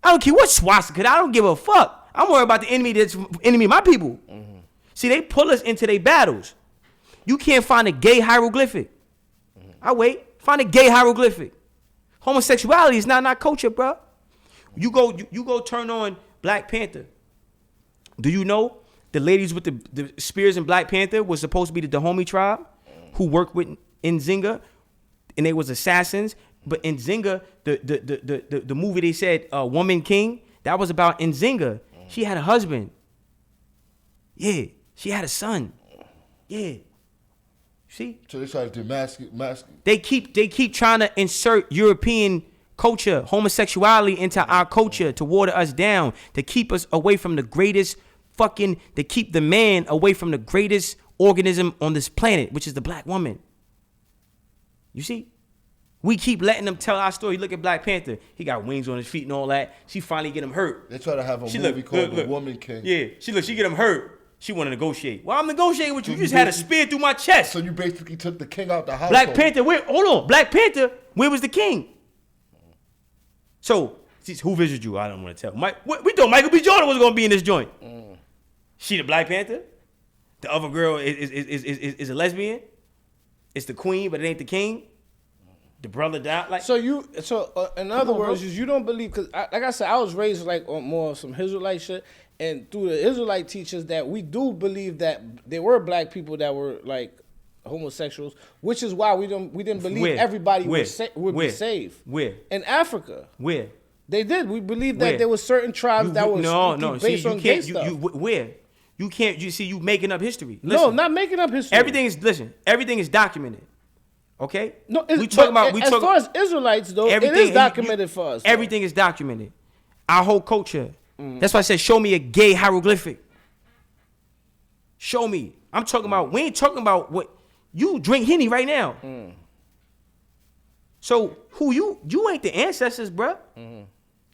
I don't care what swastika. I don't give a fuck. I'm worried about the enemy that's enemy of my people. See, they pull us into their battles. You can't find a gay hieroglyphic. I wait. Find a gay hieroglyphic. Homosexuality is not in our culture, bro. You go turn on Black Panther. Do you know the ladies with the spears in Black Panther was supposed to be the Dahomey tribe who worked with Nzinga, and they was assassins. But Nzinga, the movie they said Woman King, that was about Nzinga. She had a husband. Yeah, she had a son. Yeah. See? So they try to do mask. They keep trying to insert European culture, homosexuality into our culture to water us down, to keep us away from the greatest to keep the man away from the greatest organism on this planet, which is the black woman. You see? We keep letting them tell our story. Look at Black Panther. He got wings on his feet and all that. She finally get him hurt. They try to have a movie called The Woman King. Yeah, she get him hurt. She want to negotiate. Well, I'm negotiating with you. You just had a spear through my chest. So you basically took the king out the house. Black Panther, hold on. Black Panther, where was the king? So, who visited you? I don't want to tell. We thought Michael B. Jordan was going to be in this joint. She the Black Panther? The other girl is a lesbian? It's the queen, but it ain't the king? The brother died? So in other words, you don't believe, because like I said, I was raised like on more some Israelite shit, and through the Israelite teachers that we do believe that there were black people that were like homosexuals, which is why we didn't believe everybody would be saved. Where? In Africa. Where? They did. We believed that there were certain tribes that was based on gay stuff. Where? You can't. You making up history. Listen, no, not making up history. Everything is documented. Okay. No, as far as Israelites though, it is documented for us. Everything is documented. Our whole culture. That's why I said, show me a gay hieroglyphic. Show me. I'm talking about. We ain't talking about what you drink Henny right now. So who you ain't the ancestors, bruh.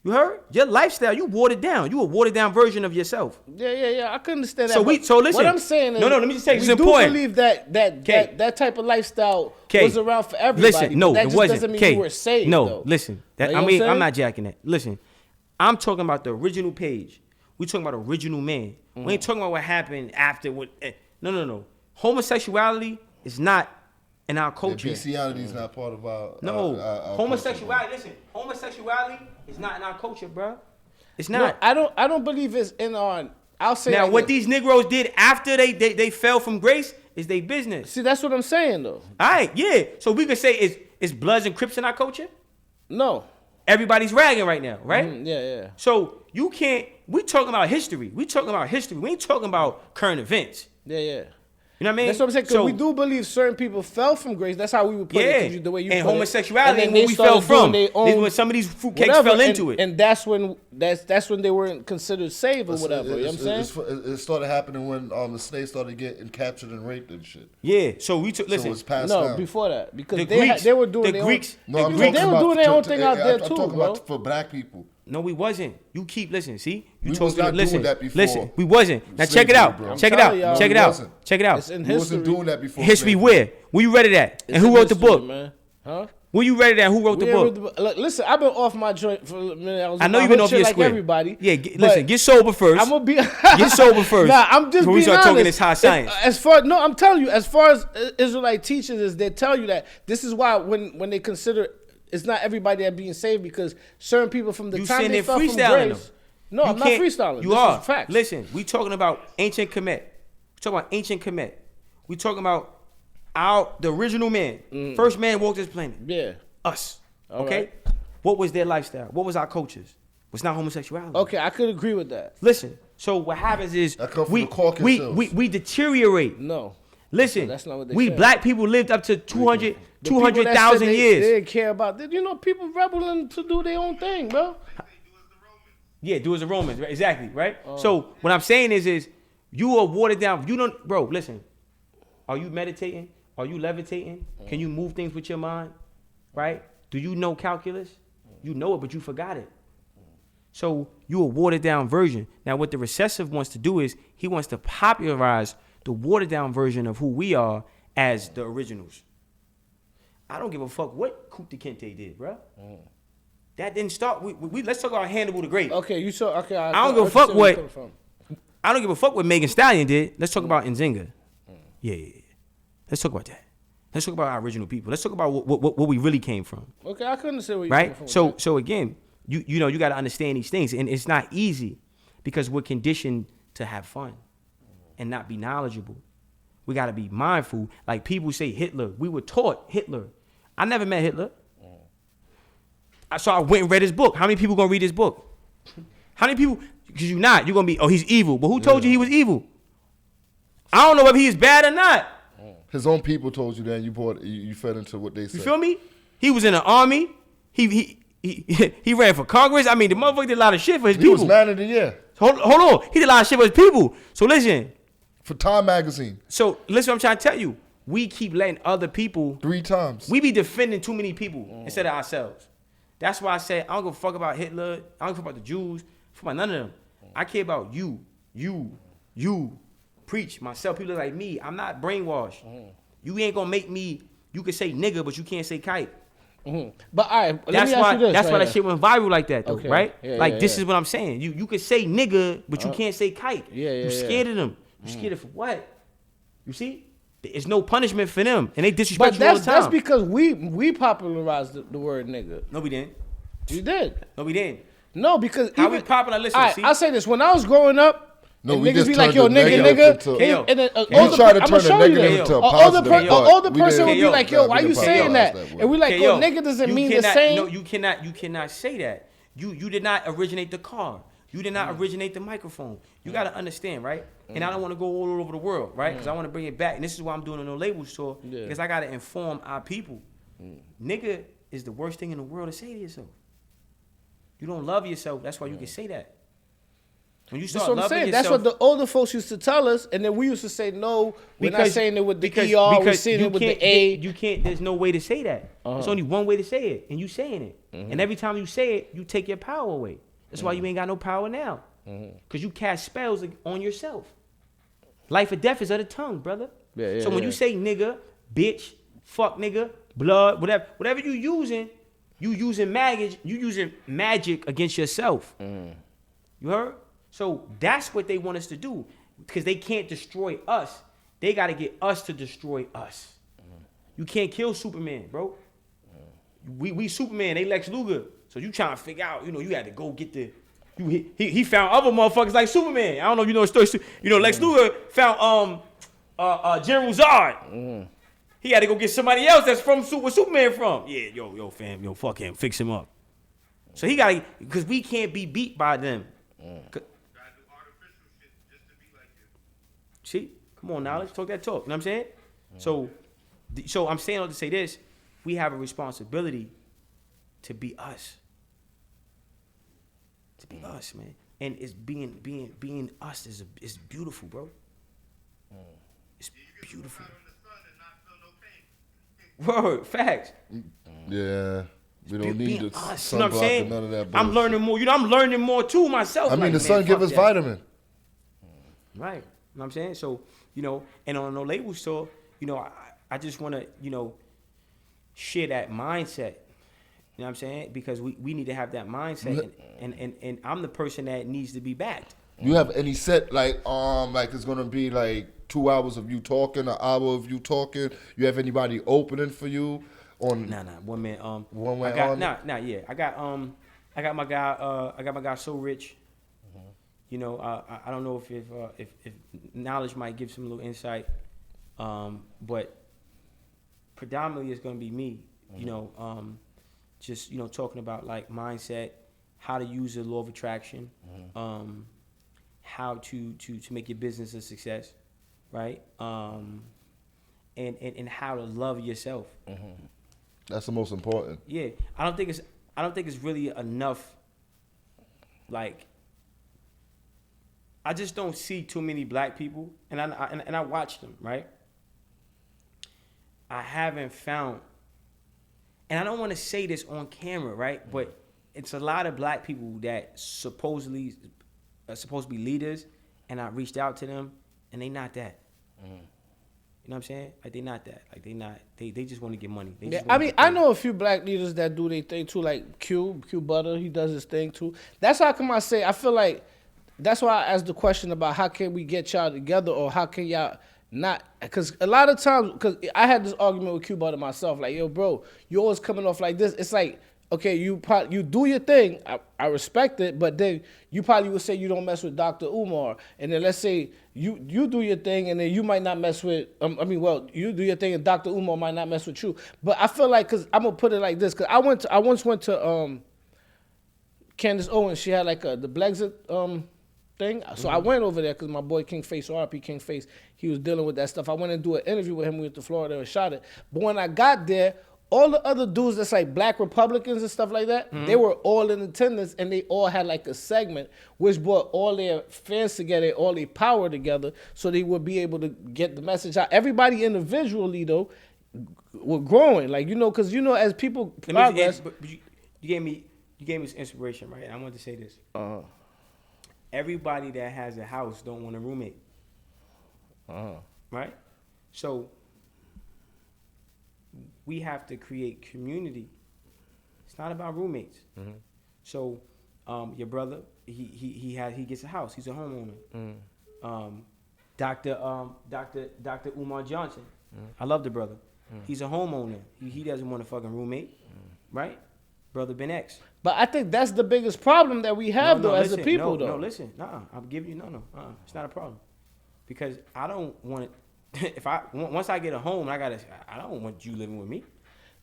You heard? Your lifestyle, you watered down. You a watered down version of yourself. Yeah. I can understand that. So listen. What I'm saying is, no. Let me just take this important. point. We do believe that type of lifestyle was around for everybody. Listen, no, that it just wasn't. doesn't mean you were saved. No, though. listen. You know I'm not jacking that. Listen, I'm talking about the original page. We talking about original man. We ain't talking about what happened after. No. Homosexuality is not in our culture. Bestiality is not part of our. No, our homosexuality. culture. Listen, homosexuality is not in our culture, bro. It's not. No, I don't believe it's in our. I'll say now like what this. these Negroes did after they fell from grace is their business. See, that's what I'm saying though. All right, yeah. So we could say is Bloods and Crips in our culture? No. Everybody's ragging right now, right? Yeah. So you can't. We talking about history. We ain't talking about current events. Yeah. You know what I mean? That's what I'm saying. Because we do believe certain people fell from grace. That's how we would put it. The way you and put homosexuality it. And where we fell from. When some of these fruitcakes fell into it. And that's when they weren't considered saved or whatever. You know what I'm saying? It started happening when the slaves started getting captured and raped and shit. Yeah. So we took. Listen. So it's passed down. Before that, because they were doing the Greeks. They were doing their own thing out there too, I'm talking bro. about for black people. No, we wasn't. You keep listening. See, We was not doing that before. Listen, we wasn't. Now check it out. Bro. Check it out. Check it out. Check it out. It's in We wasn't history. doing that before. History slavery. where? Where you read it at? And It's who in wrote the history, book? man. Huh? Where you read it at? Who wrote the book? Look, listen, I've been off my joint for a minute. I know you've been off your like square. everybody. Yeah, listen, get sober first. I'm gonna be get sober first. Nah, I'm just before being we start honest. talking this high science. I'm telling you, as far as Israelite teachers is, they tell you that this is why when they consider it's not everybody that being saved, because certain people from the You time saying they they're fell from freestyling grace. them. No, You I'm not can't- freestyling. You This are. is facts. Listen, we talking about ancient Kemet. We talking about ancient Kemet. We talking about the original man. First man walked this planet. Yeah. Us. All Okay? right. What was their lifestyle? What was our cultures? Was not homosexuality. Okay, I could agree with that. Listen, so what happens is That come from we, the Caucasus we, Hills. we deteriorate. No. Listen, That's not what they we said. black people lived up to 200 The people that said 200,000 They years. didn't care about that. You know, people rebelling to do their own thing, bro. Yeah, do as the Romans, right? Exactly, right? So what I'm saying is you are watered down. You don't, bro, listen. Are you meditating? Are you levitating? Can you move things with your mind? Right? Do you know calculus? You know it, but you forgot it. So you a watered down version. Now what the recessive wants to do is he wants to popularize the watered down version of who we are as the originals. I don't give a fuck what Kunta Kinte did, bro. That didn't start. We let's talk about Hannibal the Great. Okay, you saw. Okay, I don't give a fuck what Megan Stallion did. Let's talk about Nzinga. Yeah. Let's talk about that. Let's talk about our original people. Let's talk about what we really came from. Okay, I couldn't say where you Right? came from. So again, you know, you got to understand these things, and it's not easy because we're conditioned to have fun and not be knowledgeable. We got to be mindful. Like people say Hitler. We were taught Hitler. I never met Hitler. So I went and read his book. How many people gonna read his book? How many people? Because you're gonna be, oh, he's evil. But who told you he was evil? I don't know whether he is bad or not. His own people told you that, and you fed into what they said. You feel me? He was in the army. He ran for Congress. I mean, the motherfucker did a lot of shit for his people. He was man of the year. Hold on. He did a lot of shit for his people. So listen. For Time Magazine. So listen what I'm trying to tell you. We keep letting other people. 3 times. We be defending too many people instead of ourselves. That's why I said I don't give a fuck about Hitler. I don't give a fuck about the Jews. I don't fuck about none of them. I care about you. Preach. Myself, people like me. I'm not brainwashed. You ain't gonna make me. You can say nigga, but you can't say kite. But all right, let That's me ask you this. That's right why here. that shit went viral like that, though, Okay. right? Yeah, like yeah, this yeah. is what I'm saying. You can say nigga, but you can't say kite. Yeah, You scared of them. You scared of what? You see? There's no punishment for them, and they disrespect But you all the time. that's because we popularized the word nigga. No, we didn't. You did. No, we didn't. No, because How even, we popular? Listen, all right, see? I'll say this. When I was growing up, No, and we niggas just be like, yo, turned the nigga, negative nigga. into- And then You try to I'ma turn show the you negative that. into a An positive. older but person would we be didn't- like, yo, why we you didn't saying popularize that? word. And we like, Okay, yo, nigga doesn't you mean the cannot- same. No, you cannot say that. You did not originate the car. You did not originate the microphone. You got to understand, right? And I don't want to go all over the world, right? Because I want to bring it back. And this is why I'm doing a no label tour. Yeah. Because I got to inform our people. Nigga is the worst thing in the world to say to yourself. You don't love yourself. That's why you can say that. When you That's start what I'm loving saying. yourself. That's what the older folks used to tell us, and then we used to say, no, we're not saying it with the ER, we're saying you it with the can't- A. You can't. There's no way to say that. There's only one way to say it, and you saying it. And every time you say it, you take your power away. That's why you ain't got no power now, because you cast spells on yourself. Life or death is of the tongue, brother. Yeah, So when you say nigga, bitch, fuck nigga, blood, whatever you using magic against yourself. You heard? So that's what they want us to do, because they can't destroy us. They got to get us to destroy us. You can't kill Superman, bro. We Superman, they Lex Luger. So you trying to figure out, you had to go get the. He found other motherfuckers like Superman. I don't know if you know the story. Lex Luger found General Zod. He had to go get somebody else that's from where Superman from. Yeah, yo, fam, fuck him, fix him up. So he got to, because we can't be beat by them. Gotta do artificial shit just to be like you. See, come on now, let's talk that talk. You know what I'm saying? So I'm saying all to say this: we have a responsibility to be us. To be us, man. And it's being us is beautiful, bro. It's beautiful. Out in the sun and not feel no pain. Word, facts. Yeah. We don't need Being the us. You know what I'm sunblock saying? and none of that I'm bullshit. learning more. I'm learning more too myself. I mean, Like, the man, sun give fuck us that. vitamin. Right. You know what I'm saying? So, and on No Label Store, I just want to, share that mindset. You know what I'm saying? Because we need to have that mindset. And I'm the person that needs to be backed. You have any set, like it's going to be like 2 hours of you talking, an hour of you talking? You have anybody opening for you? Nah, one man. One man I got, on yeah. I got my guy So Rich. I don't know if knowledge might give some little insight, but predominantly it's gonna be me. Just talking about like mindset, how to use the law of attraction, how to make your business a success, right? And how to love yourself. That's the most important. Yeah, I don't think it's really enough. Like, I just don't see too many black people, and I watch them, right? I haven't found, and I don't want to say this on camera, right? But it's a lot of black people that supposedly are supposed to be leaders, and I reached out to them, and they not that. You know what I'm saying? Like, they not that. Like, they just want to get money. They just I wanna mean, get I paid. know a few black leaders that do their thing too, like Q Butter. He does his thing too. That's how come I say I feel like that's why I asked the question about how can we get y'all together, or how can y'all not because a lot of times, because I had this argument with Q about it myself, like, yo, bro, you always coming off like this. It's like, okay, you do your thing, I respect it, but then you probably would say you don't mess with Dr. Umar, and then let's say you do your thing, and then you might not mess with, you do your thing, and Dr. Umar might not mess with you. But I feel like, because I'm gonna put it like this, because I once went to Candace Owens. She had like the Brexit thing. So I went over there because my boy King Face, RP King Face, he was dealing with that stuff. I went and do an interview with him. We went to Florida and shot it. But when I got there, all the other dudes that's like black Republicans and stuff like that, they were all in attendance, and they all had like a segment which brought all their fans together, all their power together, so they would be able to get the message out. Everybody individually though were growing, like, you know, because, you know, as people progress. But you gave me this inspiration, right? And I wanted to say this. Everybody that has a house don't want a roommate. Right? So we have to create community. It's not about roommates. So your brother, he gets a house. He's a homeowner. Dr. Umar Johnson. I love the brother. He's a homeowner. He doesn't want a fucking roommate. Right? Brother Ben X. But I think that's the biggest problem that we have as a people, though. No, listen. I'm giving you, it's not a problem. Because I don't want it. Once I get a home, I don't want you living with me.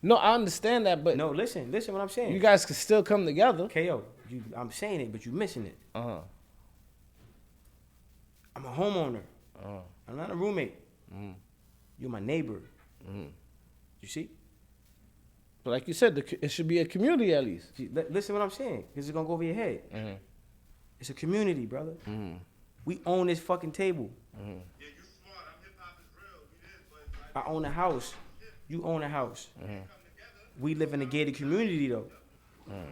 No, I understand that, but. No, listen what I'm saying. You guys can still come together. KO, I'm saying it, but you're missing it. I'm a homeowner. I'm not a roommate. You're my neighbor. You see? But like you said, it should be a community at least. Listen what I'm saying, because it's going to go over your head. It's a community, brother. We own this fucking table. Yeah, you smart. I'm hip-hop is real. We did, but like, I own a house. You own a house. We live in a gated community, though. You know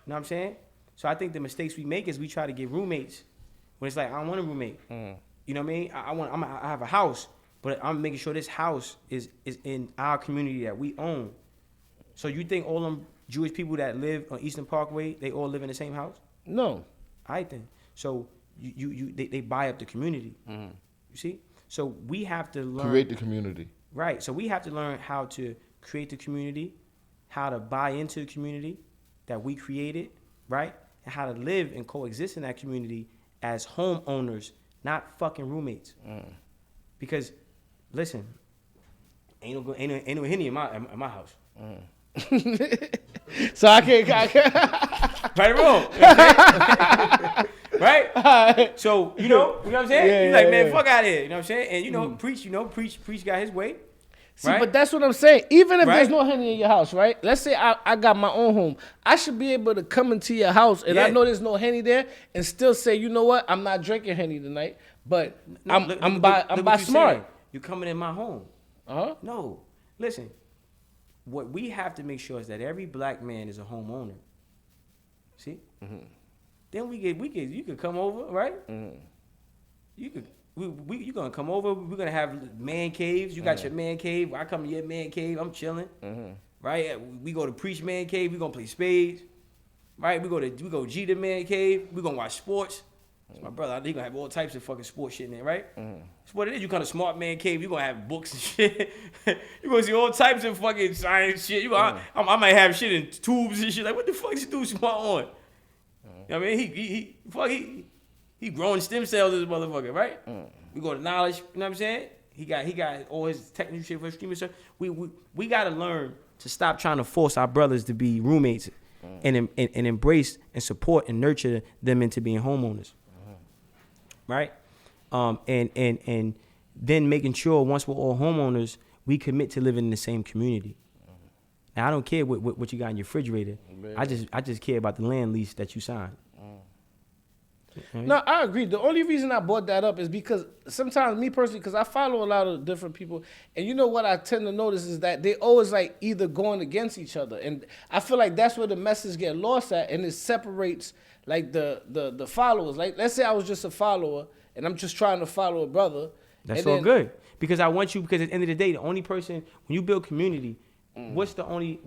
what I'm saying? So I think the mistakes we make is we try to get roommates when it's like, I don't want a roommate. You know what I mean? I have a house, but I'm making sure this house is in our community that we own. So you think all them Jewish people that live on Eastern Parkway, they all live in the same house? No. I think. So they buy up the community. You see? So we have to learn. Create the community. Right. So we have to learn how to create the community, how to buy into the community that we created, right? And how to live and coexist in that community as homeowners, not fucking roommates. Because, listen, ain't no Henny in my house. So I can't. Right or wrong? Right? So, you know what I'm saying? He's like, man, fuck out of here. You know what I'm saying? And, Preach got his way. See, right? But that's what I'm saying. Even if Right? there's no Henny in your house, right? Let's say I got my own home. I should be able to come into your house and I know there's no Henny there and still say, you know what? I'm not drinking Henny tonight, but I'm by smart. You coming in my home. Uh-huh. No. Listen. What we have to make sure is that every black man is a homeowner. See? Then you could come over, right? You could you gonna come over, we're gonna have man caves. You got your man cave, I come to your man cave, I'm chilling. Right? We go to Preach man cave, we gonna play spades. Right? We go G the man cave, we gonna watch sports. That's my brother, I think he gonna have all types of fucking sports shit in there, right? That's what it is. You kind of smart man cave, you gonna have books and shit. You gonna see all types of fucking science shit. I might have shit in tubes and shit. Like, what the fuck is this dude smart on? You know what I mean? He growing stem cells as a motherfucker, right? We go to knowledge, you know what I'm saying? He got all his technical shit for streaming stuff. We gotta learn to stop trying to force our brothers to be roommates and embrace and support and nurture them into being homeowners. Right? And then making sure once we're all homeowners, we commit to living in the same community. Now I don't care what you got in your refrigerator. I just care about the land lease that you signed. No, I agree. The only reason I brought that up is because sometimes me personally, because I follow a lot of different people, and you know what I tend to notice is that they always like either going against each other, and I feel like that's where the message get lost at, and it separates like the followers. Like, let's say I was just a follower, and I'm just trying to follow a brother. That's all good, because I want you. Because at the end of the day, the only person when you build community, what's the only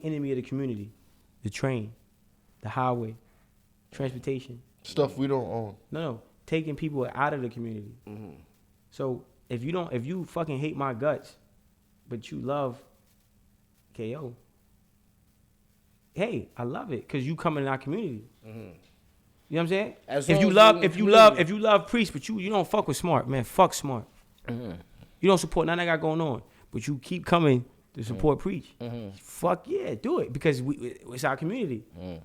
enemy of the community? The train, the highway, transportation. Stuff we don't own. No, taking people out of the community. So if you fucking hate my guts, but you love KO, hey, I love it because you come in our community. Mm-hmm. You know what I'm saying? If you love Priest, but you don't fuck with Smart, man. Fuck Smart. Mm-hmm. You don't support nothing I got going on, but you keep coming to support Preach. Mm-hmm. Fuck yeah, do it because it's our community. Mm.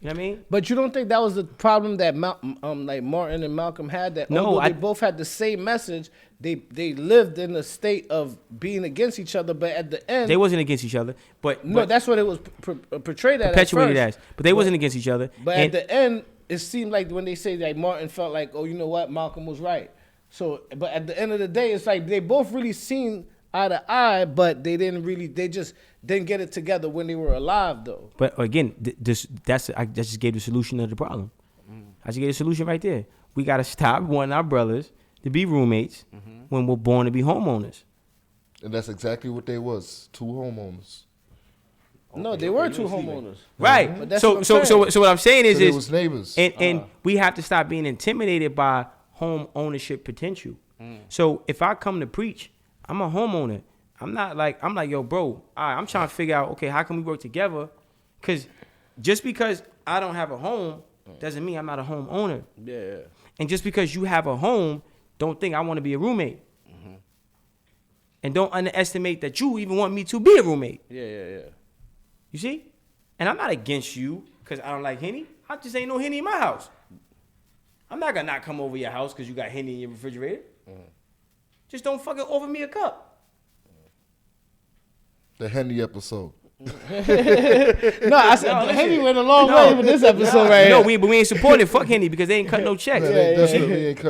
You know what I mean? But you don't think that was the problem that like Martin and Malcolm had? That although they both had the same message, they lived in a state of being against each other. But at the end, they wasn't against each other. But that's what it was portrayed as. Perpetuated as. But they wasn't against each other. But at the end, it seemed like when they say like Martin felt like, oh, you know what, Malcolm was right. So, but at the end of the day, it's like they both really seen eye to eye, but they just didn't get it together when they were alive, though. But again, I just gave the solution to the problem. I just gave the solution right there. We got to stop wanting our brothers to be roommates when we're born to be homeowners. And that's exactly what they was, 2 homeowners. No, they were 2 homeowners. Right. Mm-hmm. But so what I'm saying is, so it was neighbors. And we have to stop being intimidated by home ownership potential. So if I come to Preach, I'm a homeowner. I'm like, yo, bro, I'm trying to figure out, okay, how can we work together? Because just because I don't have a home doesn't mean I'm not a homeowner. Yeah. And just because you have a home, don't think I want to be a roommate. Mm-hmm. And don't underestimate that you even want me to be a roommate. Yeah. You see? And I'm not against you because I don't like Henny. I just ain't no Henny in my house. I'm not going to not come over your house because you got Henny in your refrigerator. Mm-hmm. Just don't fucking offer me a cup. The Henny episode. No, I said Henny went a long way with this episode right here. No, but we ain't supporting fuck Henny because they ain't cut no checks.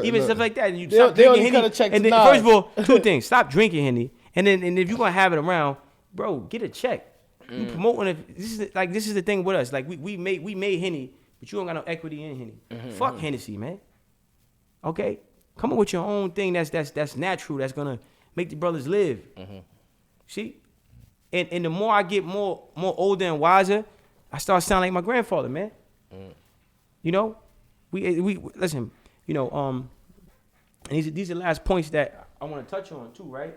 Even stuff like that. You stop drinking Henny. And then, first of all, 2 things. Stop drinking Henny. And if you're going to have it around, bro, get a check. You promoting it. This is the thing with us. Like we made Henny, but you don't got no equity in Henny. Fuck Hennessy, man. Okay? Come up with your own thing that's natural, that's gonna make the brothers live. See? And the more I get more older and wiser, I start sounding like my grandfather, man. You know? We listen, you know, and these are the last points that I want to touch on too, right?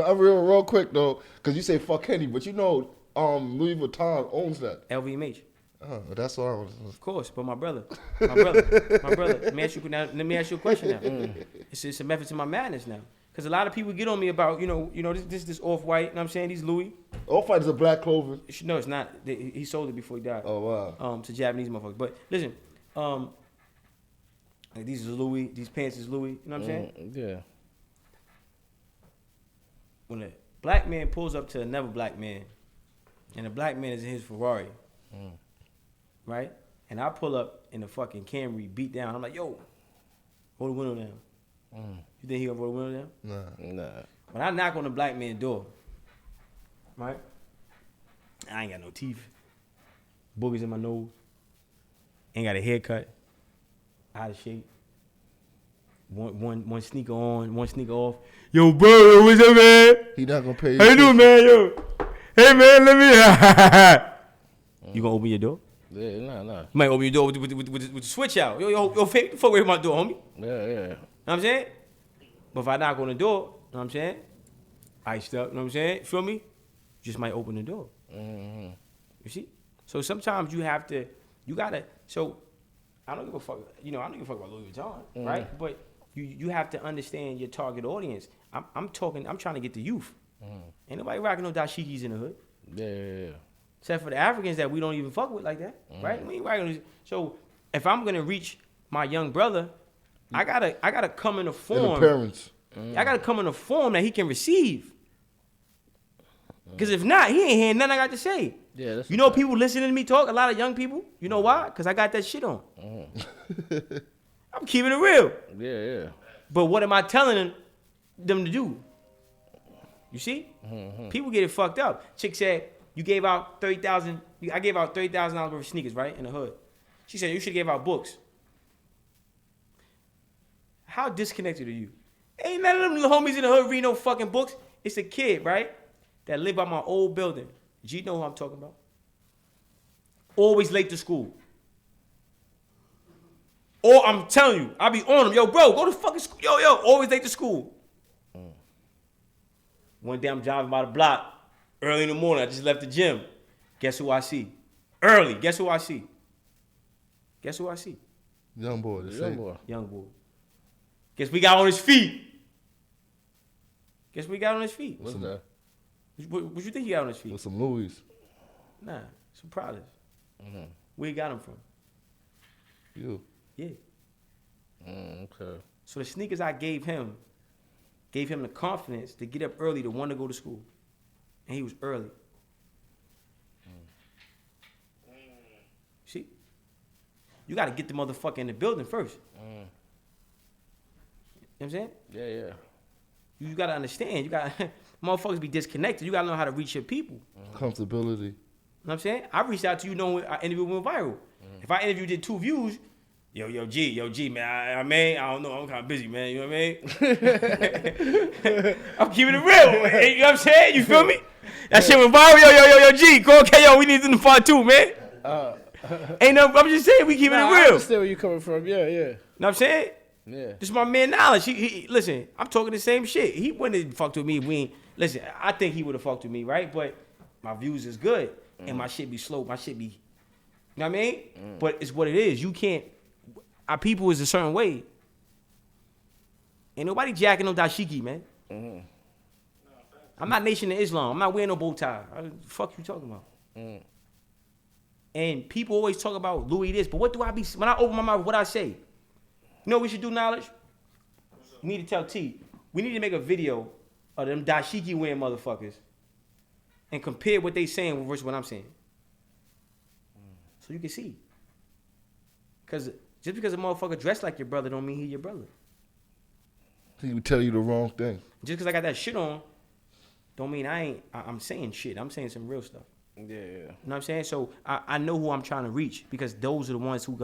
I'm real quick though, because you say fuck Henny, but you know Louis Vuitton owns that. LVMH. Oh, that's what I was. Of course, but my brother. Let me ask you a question now. It's a method to my madness now. Because a lot of people get on me about, you know, this Off-White, you know what I'm saying? These Louis. Off-White is a black clothing. No, it's not. He sold it before he died. Oh, wow. To Japanese motherfuckers. But listen, like these is Louis, these pants is Louis, you know what I'm saying? Yeah. When a black man pulls up to another black man, and the black man is in his Ferrari, right? And I pull up in the fucking Camry, beat down. I'm like, yo, roll the window down. You think he gonna roll the window down? Nah. When I knock on the black man's door, right? I ain't got no teeth, boogers in my nose, ain't got a haircut, out of shape. One sneaker on, one sneaker off. Yo, bro, what's up, man? He not gonna pay you. How you doing, man? Yo, hey, man, let me. You gonna open your door? Yeah, nah. You might open your door with the switch out. Yo, fuck away from my door, homie. Yeah. Know what I'm saying? But if I knock on the door, know what I'm saying? Iced up, know what I'm saying? Feel me? Just might open the door. You see? So sometimes you gotta, so I don't give a fuck, I don't give a fuck about Louis Vuitton, right? But you have to understand your target audience. I'm trying to get the youth. Ain't nobody rocking no dashikis in the hood. Yeah. Except for the Africans that we don't even fuck with like that, right? We ain't rocking. So if I'm gonna reach my young brother, I gotta come in a form. And the parents. I gotta come in a form that he can receive. Because if not, he ain't hearing nothing I got to say. Yeah, that's people listening to me talk, a lot of young people. You know why? Because I got that shit on. I'm keeping it real. Yeah. But what am I telling them to do? You see? People get it fucked up. Chick said, you gave out $30,000. I gave out $30,000 worth of sneakers, right? In the hood. She said, you should give out books. How disconnected are you? Ain't none of them homies in the hood read no fucking books. It's a kid, right? That live by my old building. G know who I'm talking about. Always late to school. Or I'm telling you, I be on them. Yo, bro, go to fucking school. Yo, always late to school. One day I'm driving by the block early in the morning. I just left the gym. Guess who I see? Early. Guess who I see? Guess who I see? Young boy. Young boy. Guess we got on his feet. What's that? What you think he got on his feet? With some Louis. Nah, some Pradas. Where he got them from? You. Yeah. Okay. So the sneakers I gave him the confidence to get up early to want to go to school. And he was early. See? You got to get the motherfucker in the building first. You know what I'm saying? Yeah. You got to understand. You got motherfuckers be disconnected. You got to know how to reach your people. Comfortability. You know what I'm saying? I reached out to you knowing I interview went viral. If I interview did 2 views, yo, G, man, I don't know. I'm kind of busy, man. You know what I mean? I'm keeping it real. You know what I'm saying? You feel me? That shit went viral. Yo, G, call KO. We need to do the part 2, man. Ain't no, I'm just saying we keeping it real. I understand where you coming from. Yeah. Know what I'm saying? Yeah. This is my man Knowledge. He listen, I'm talking the same shit. He wouldn't have fucked with me if we ain't. Listen, I think he would have fucked with me, right? But my views is good. And my shit be slow. My shit be, you know what I mean? But it's what it is. You can't, our people is a certain way. Ain't nobody jacking no dashiki, man. I'm not Nation of Islam. I'm not wearing no bow tie. What the fuck you talking about? And people always talk about Louis this, but what do I be, when I open my mouth, what I say? You know what we should do, Knowledge? We need to tell T. We need to make a video of them dashiki wearing motherfuckers and compare what they saying versus what I'm saying. So you can see. Because just because a motherfucker dressed like your brother don't mean he your brother. He would tell you the wrong thing. Just because I got that shit on don't mean I'm saying shit. I'm saying some real stuff. Yeah. You know what I'm saying? So I know who I'm trying to reach because those are the ones who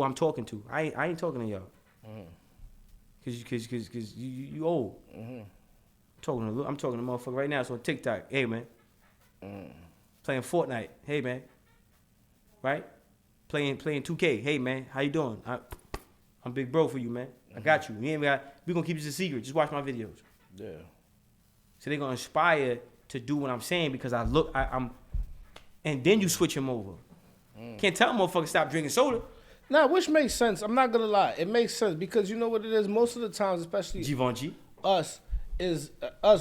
I'm talking to. I ain't talking to y'all. Cause you old. I'm talking to motherfucker right now. It's on TikTok. Hey man. Playing Fortnite. Hey man. Right? Playing 2K. Hey man, how you doing? I'm big bro for you, man. I got you. We gonna keep this a secret. Just watch my videos. Yeah. So they gonna inspire to do what I'm saying because I'm, and then you switch them over. Can't tell a motherfucker stop drinking soda. Nah, which makes sense. I'm not gonna lie. It makes sense because you know what it is. Most of the times, especially Givenchy. us,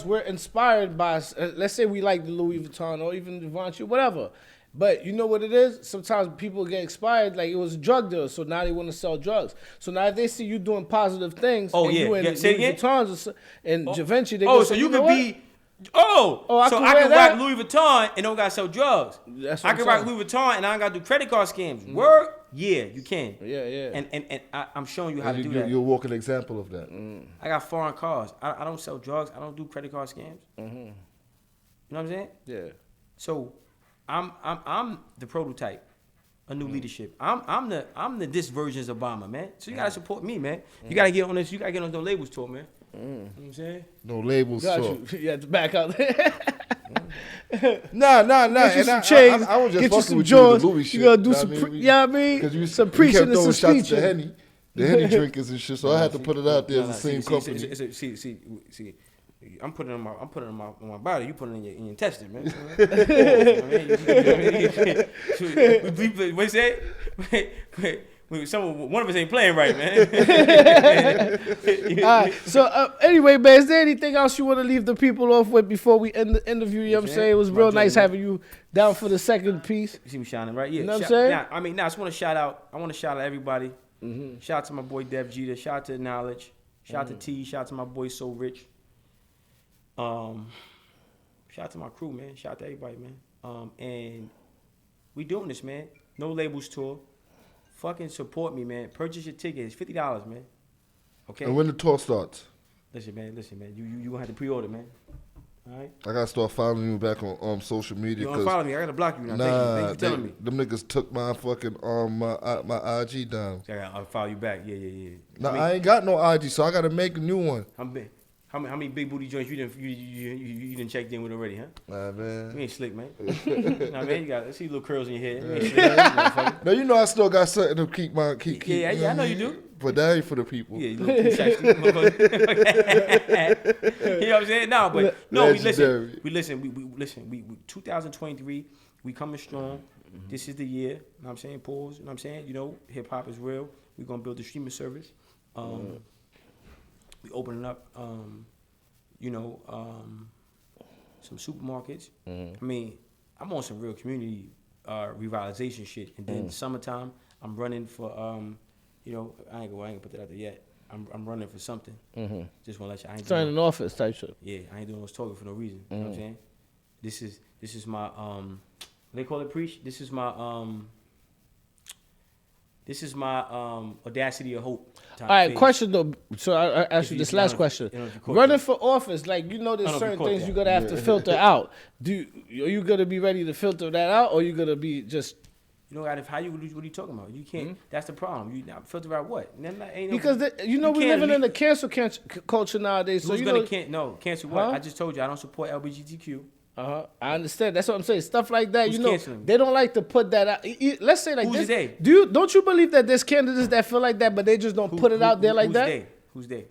we're inspired by. Let's say we like the Louis Vuitton or even Givenchy, whatever. But you know what it is? Sometimes people get inspired, like it was a drug dealer, so now they want to sell drugs. So now if they see you doing positive things, you in Louis Vuittons and Givenchy, they go, so you know could what? be. I can rock Louis Vuitton and don't gotta sell drugs. I can rock Louis Vuitton and I don't gotta do credit card scams. Word? Yeah, you can. Yeah. And I'm showing you how to do that. You're a walking example of that. I got foreign cars. I don't sell drugs. I don't do credit card scams. You know what I'm saying? Yeah. So I'm the prototype of new leadership. I'm the this version's Obama, man. So you gotta support me, man. You gotta get on this. You gotta get on the labels tour, man. You know what I'm saying? No labels. Got you. You had to back out. Nah. Get you And some chains. I was just Get you fucking some with Jordans. you with the Louis shit. You gotta do know some, what I mean? you know what I mean? Because Some we preaching kept and throwing some shots to speeching. the Henny drinkers and shit. So I had to put it out there as the same company. See, I'm putting it on my body. You put it in your intestine, man. What you say? One of us ain't playing right, man. All right. So anyway, man, is there anything else you want to leave the people off with before we end the interview? You know what I'm saying? It was real nice having you down for the second piece. You see me shining, right? Yeah. You know what I'm saying? I just want to shout out. I want to shout out everybody. Shout out to my boy Dev Jeter. Shout out to Knowledge. Shout out to T. Shout out to my boy So Rich. Shout out to my crew, man. Shout out to everybody, man. And we doing this, man. No Labels tour. Fucking support me, man. Purchase your ticket. It's $50, man. Okay. And when the tour starts? Listen, man. You gonna have to pre-order, man. All right. I gotta start following you back on social media. You don't follow me. I gotta block you now. Nah, Thank you for telling me. Them niggas took my fucking my IG down. I'll follow you back. Yeah. Nah, I ain't got no IG, so I gotta make a new one. How How many big booty joints you didn't checked in with already, huh? Nah, man. You ain't slick, man. Nah, man, you got see little curls in your head. You ain't slick, No, you know I still got something to keep my keep. Yeah, I know you do. But that ain't for the people. Yeah, you little motherfucker. You know what I'm saying? No, but no, we listen. We 2023, we coming strong. This is the year. You know what I'm saying? Pause. You know what I'm saying? You know, hip hop is real. We're gonna build a streaming service. We opening up, some supermarkets. I mean, I'm on some real community revitalization shit. And then summertime, I'm running for, I ain't gonna put that out there yet. I'm running for something. Just wanna let you. I ain't Starting an office type shit. Yeah, I ain't doing no talking for no reason. You know what I'm saying? This is my what they call it, preach. This is my audacity of hope. All right, question though. So I ask you this last question. Running for office, like there's certain things you're gonna have to filter out. Are you gonna be ready to filter that out, or you gonna be just? What are you talking about? You can't. That's the problem. You now filter out what? Because we living in a cancel culture nowadays. Who's so gonna cancel what? I just told you I don't support LGBTQ. I understand. That's what I'm saying. Stuff like that. Who's canceling? They don't like to put that out. Let's say like Who's this. they? Don't you believe that there's candidates that feel like that, but they just don't put it out there like that? Who's they?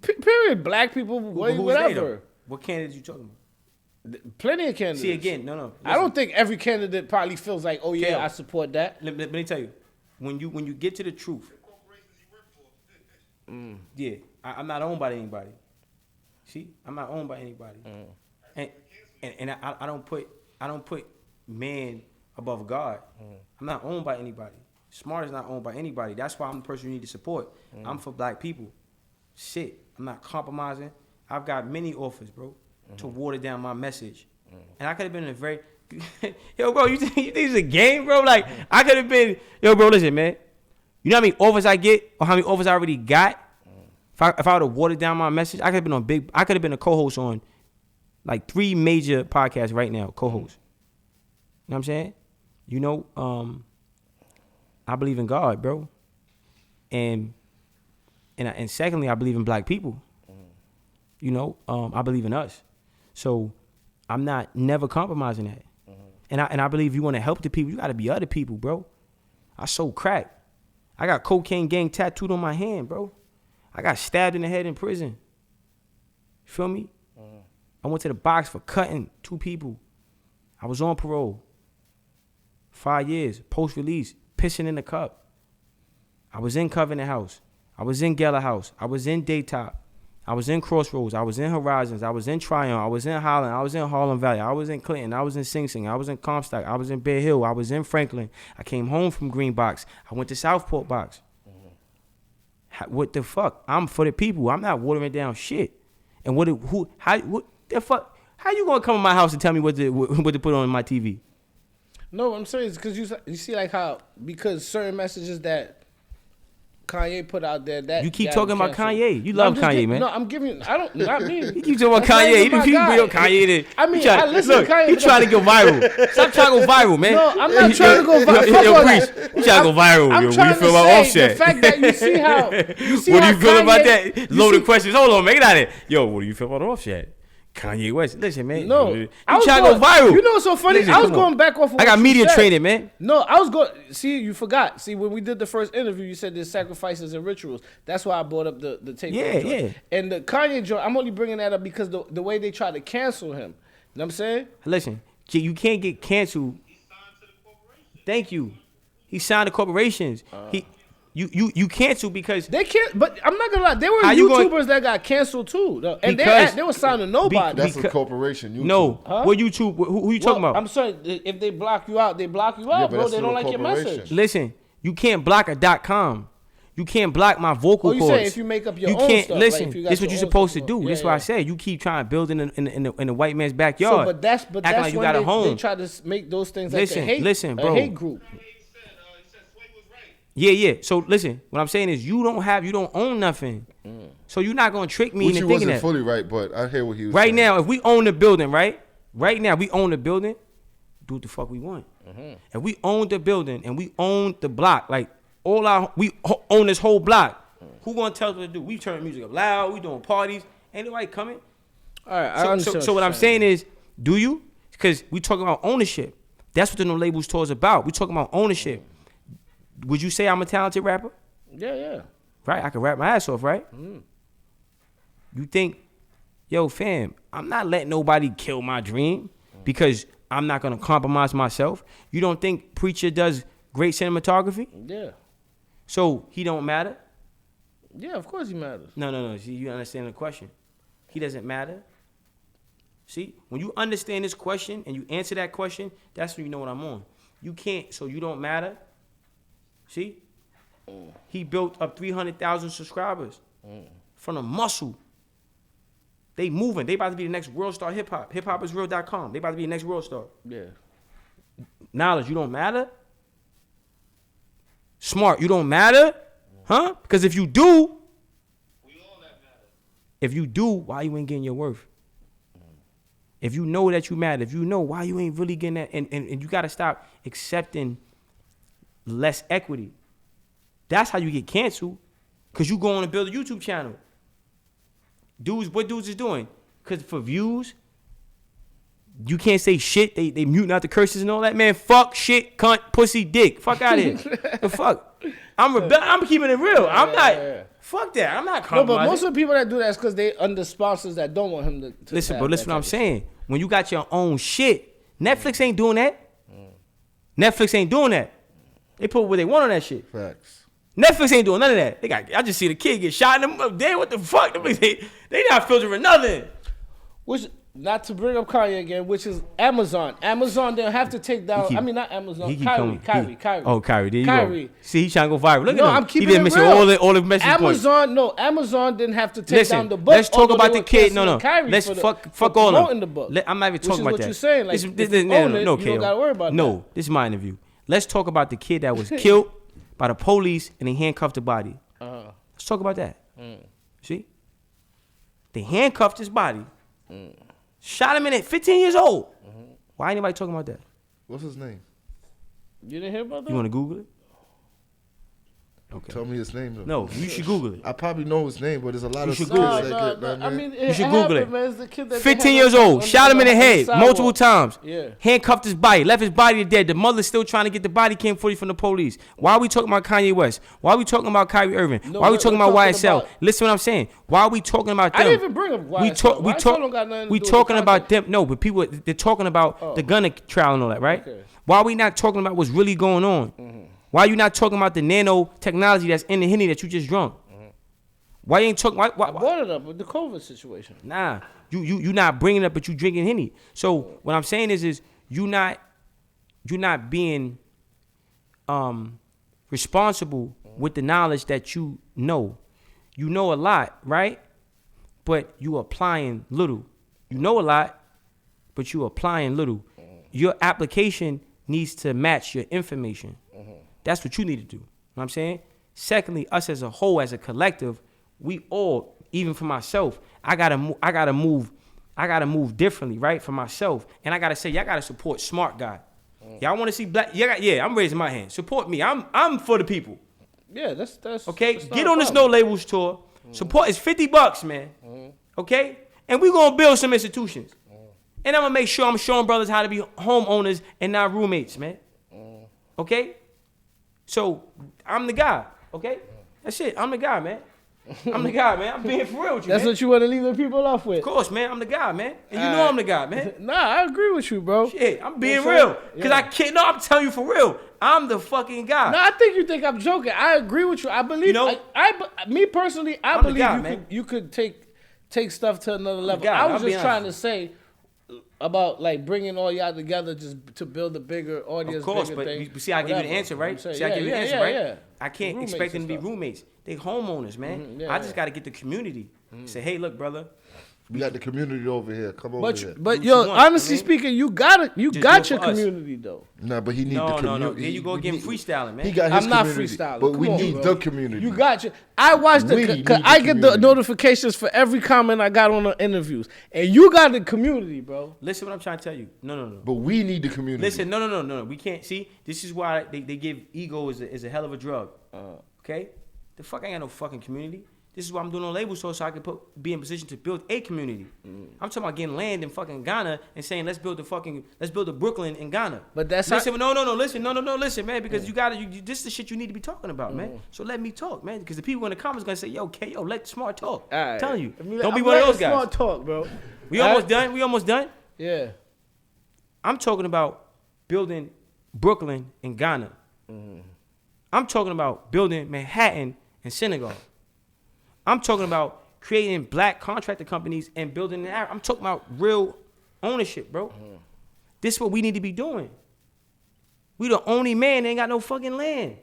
Period. Black people, whatever. What candidates you talking about? Plenty of candidates. See again, no. Listen. I don't think every candidate probably feels like, oh yeah, I support that. Let me tell you, when you get to the truth. Yeah, I'm not owned by anybody. See, I'm not owned by anybody. And I don't put man above God. I'm not owned by anybody. Smart is not owned by anybody. That's why I'm the person you need to support. I'm for black people. Shit, I'm not compromising. I've got many offers, bro, to water down my message. And I could have been a very yo, bro, you think it's a game, bro? Like I could have been, yo, bro, listen, man. You know how many offers I get or how many offers I already got? If I would have watered down my message, I could have been a co-host on like 3 major podcasts right now, co-host. You know what I'm saying? I believe in God, bro. And secondly, I believe in black people. I believe in us. So I'm not never compromising that. And I believe you want to help the people, you got to be other people, bro. I sold crack. I got cocaine gang tattooed on my hand, bro. I got stabbed in the head in prison. You feel me? I went to the box for cutting 2 people. I was on parole. 5 years, post-release, pissing in the cup. I was in Covenant House. I was in Geller House. I was in Daytop. I was in Crossroads. I was in Horizons. I was in Tryon. I was in Holland. I was in Harlem Valley. I was in Clinton. I was in Sing Sing. I was in Comstock. I was in Bear Hill. I was in Franklin. I came home from Green Box. I went to Southport Box. What the fuck? I'm for the people. I'm not watering down shit. And what the fuck? How you gonna come to my house and tell me what to put on my TV? No, I'm saying it's because you see like how because certain messages that Kanye put out there that you keep talking about Kanye. You love Kanye, man. No, I'm giving. Not me. You keep talking about Kanye. If you bring up Kanye, I listen to Kanye. You trying to go viral? Stop trying to go viral, man. No, I'm not trying to go viral. You trying to go viral? What do you feel about Offset? The fact that you see how what do you feel about that? Loaded questions. Hold on, make it out of it. Yo, what do you feel about Offset? Kanye West. Listen, man. No. You trying to go viral. You know what's so funny? Listen, I was going back off of I got media training, man. No, I was going. See, you forgot. See, when we did the first interview, you said there's sacrifices and rituals. That's why I brought up the tape. Yeah. And the Kanye joint, I'm only bringing that up because the way they try to cancel him. You know what I'm saying? Listen, you can't get canceled. He signed to the corporation. Thank you. He signed to corporations. You cancel because they can't. But I'm not gonna lie, there were YouTubers that got canceled too, though. And they were signing nobody. That's a corporation. YouTube. No, what YouTube? Who you talking about? I'm sorry. If they block you out, they block you out, bro. They don't like your message. Listen, you can't block a .com. You can't block my vocal cords. You say if you make up your own can't stuff. Listen. Like this is what you're supposed to do. That's why I said you keep trying to build in the white man's backyard. So, but that's like you when got a home. They try to make those things like a hate group. Yeah. So listen, what I'm saying is you don't own nothing. So you're not gonna trick me into thinking that. Wasn't fully right, but I hear what he was saying. Right now, if we own the building, right now we own the building, do what the fuck we want. If we own the building and we own the block, like we own this whole block, who gonna tell us what to do? We turn music up loud, we doing parties. Ain't nobody coming. All right, I understand. So what I'm saying is, do you? Because we talking about ownership. That's what the No Labels Tour is about. We talking about ownership. Would you say I'm a talented rapper? Yeah. Right? I can rap my ass off, right? You think, yo, fam, I'm not letting nobody kill my dream because I'm not going to compromise myself. You don't think Preacher does great cinematography? Yeah. So he don't matter? Yeah, of course he matters. No. See, you understand the question. He doesn't matter. See, when you understand this question and you answer that question, that's when you know what I'm on. You can't, so you don't matter. See? He built up 300,000 subscribers from a muscle. They moving. They about to be the next world star hip-hop. Hiphopisreal.com. They about to be the next world star. Yeah. Knowledge, you don't matter? Smart, you don't matter? Huh? Because if you do, We all that matter. if you do, why you ain't getting your worth? If you know that you matter, if you know why you ain't really getting that, and you got to stop accepting less equity. That's how you get canceled, because you go on and build a YouTube channel. What dudes is doing? Because for views, you can't say shit. They muting out the curses and all that. Man, fuck, shit, cunt, pussy, dick. Fuck out of here. The fuck? I'm keeping it real. I'm not. Yeah. Fuck that. I'm not No, compromising. but most of the people that do that is because they under sponsors that don't want him to Listen, have but listen that what I'm type of saying. When you got your own shit, Netflix ain't doing that. Netflix ain't doing that. They put what they want on that shit. Facts. Netflix ain't doing none of that. I just see the kid get shot in them. Damn, what the fuck? They not filtering nothing. Which, not to bring up Kanye again, which is Amazon. Amazon, they'll have to take down. Not Amazon. Kyrie. Oh, Kyrie. There you Kyrie. go. See, he trying to go viral. Look No, at him. I'm keeping he didn't it miss real. all the message points. Amazon didn't have to take down the book. Let's talk about the kid. No. Kyrie Let's for fuck all of them. the book. I'm not even talking about what that. you're saying. Like, This- if this- you no, own it, no, you K.O. don't gotta worry about No, that. this is my interview. Let's talk about the kid that was killed by the police and they handcuffed the body. Let's talk about that. See? They handcuffed his body. Shot him in it, 15 years old. Why ain't anybody talking about that? What's his name? You didn't hear about that? You want to Google it? Okay. Tell me his name though. No, you should Google it. I probably know his name, but there's a lot of should skits Google that get, I mean, You should Google it. Man. It's the kid that 15 years old, shot him in the head multiple times. Yeah. Handcuffed his body, left his body dead. The mother's still trying to get the body cam footage from the police. Why are we talking about Kanye West? Why are we talking about Kyrie Irving? No, Why are we talking we're about talking YSL? about- Listen what I'm saying. Why are we talking about them? I didn't even bring up YSL. YSL don't got nothing to we do with talking the about content. them. No, but people, they're talking about the gunner trial and all that, right? Okay. Why are we not talking about what's really going on? Why are you not talking about the nanotechnology that's in the Henny that you just drunk? Why you ain't talking? Why? I brought it up with the COVID situation. Nah, you not bringing it up, but you drinking Henny. So what I'm saying is you not being responsible with the knowledge that you know. You know a lot, right? But you applying little. You know a lot, but you applying little. Your application needs to match your information. That's what you need to do. You know what I'm saying? Secondly, us as a whole, as a collective, we all, even for myself, I gotta move differently, right? For myself. And I gotta say, y'all gotta support Smart Guy. Y'all wanna see black, yeah, I'm raising my hand. Support me. I'm for the people. Yeah, that's Okay? that's not Get a on this problem. No Labels tour. Support, it's $50, man. Okay? And we gonna build some institutions. And I'm gonna make sure I'm showing brothers how to be homeowners and not roommates, man. Okay? So I'm the guy, okay? That's it. I'm the guy, man. I'm the guy, man. I'm being for real with you, That's man. what you want to leave the people off with. Of course, man. I'm the guy, man. And you know I'm the guy, man. Nah, I agree with you, bro. Shit, I'm being You know what I'm real. saying? Because Yeah. I can't, no, I'm telling you for real. I'm the fucking guy. No, I think you think I'm joking. I agree with you. I believe. You know- me personally, I I'm the believe guy, you man. could take stuff to another level. guy, I was I'll be just trying to honest. say about like bringing all y'all together just to build a bigger audience. Of course, bigger but thing, you see, I give you the whatever. answer, right? I'm saying, See, I give you the answer, right? Yeah. I can't Roommates expect them to and be stuff. roommates. They homeowners, man. Yeah, I just yeah. got to get the community. Say, hey, look, brother. We got the community over here. Come over here. But Do yo, what you want, honestly I mean? speaking, you got Just your do it for us. community though. Nah, but he need the No, community. no. There you go again, freestyling, man. He got his I'm not community, freestyling. but Come we on, need bro. the community. You got you. I watched We the. need Cause the I get the community. notifications for every comment I got on the interviews, and you got the community, bro. Listen what I'm trying to tell you. No. But we need the community. Listen, no. We can't see. This is why they give ego is a hell of a drug. Okay, the fuck ain't got no fucking community. This is why I'm doing a label store so I can be in position to build a community. I'm talking about getting land in fucking Ghana and saying let's build a Brooklyn in Ghana. But that's listen, listen, man, because this is the shit you need to be talking about, man. So let me talk, man, because the people in the comments gonna say, yo, KO, let Smart talk. All right. I'm telling you, I'm don't be one of those guys. Smart talk, bro. We almost done. Yeah. I'm talking about building Brooklyn in Ghana. I'm talking about building Manhattan in Senegal. I'm talking about creating black contractor companies and building an I'm talking about real ownership, bro. This is what we need to be doing. We the only man that ain't got no fucking land.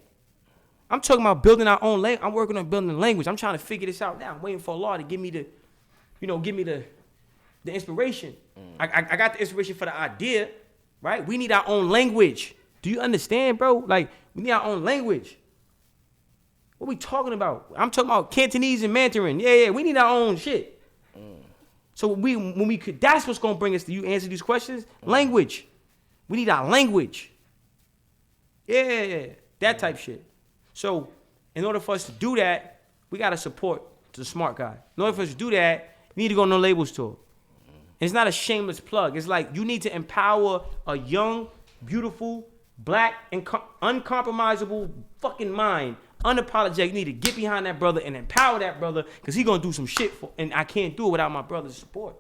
I'm talking about building our own land. I'm working on building the language. I'm trying to figure this out now. I'm waiting for Allah to give me the inspiration. I got the inspiration for the idea, right? We need our own language. Do you understand, bro? Like, we need our own language. What we talking about? I'm talking about Cantonese and Mandarin. Yeah, we need our own shit. So that's what's gonna bring us to you answer these questions. Language. We need our language. Yeah, that type shit. So, in order for us to do that, we gotta support the Smart Guy. In order for us to do that, we need to go on No Labels tour. And it's not a shameless plug. It's like you need to empower a young, beautiful, black, and uncompromisable fucking mind. Unapologetic. You need to get behind that brother and empower that brother because he gonna do some shit and I can't do it without my brother's support.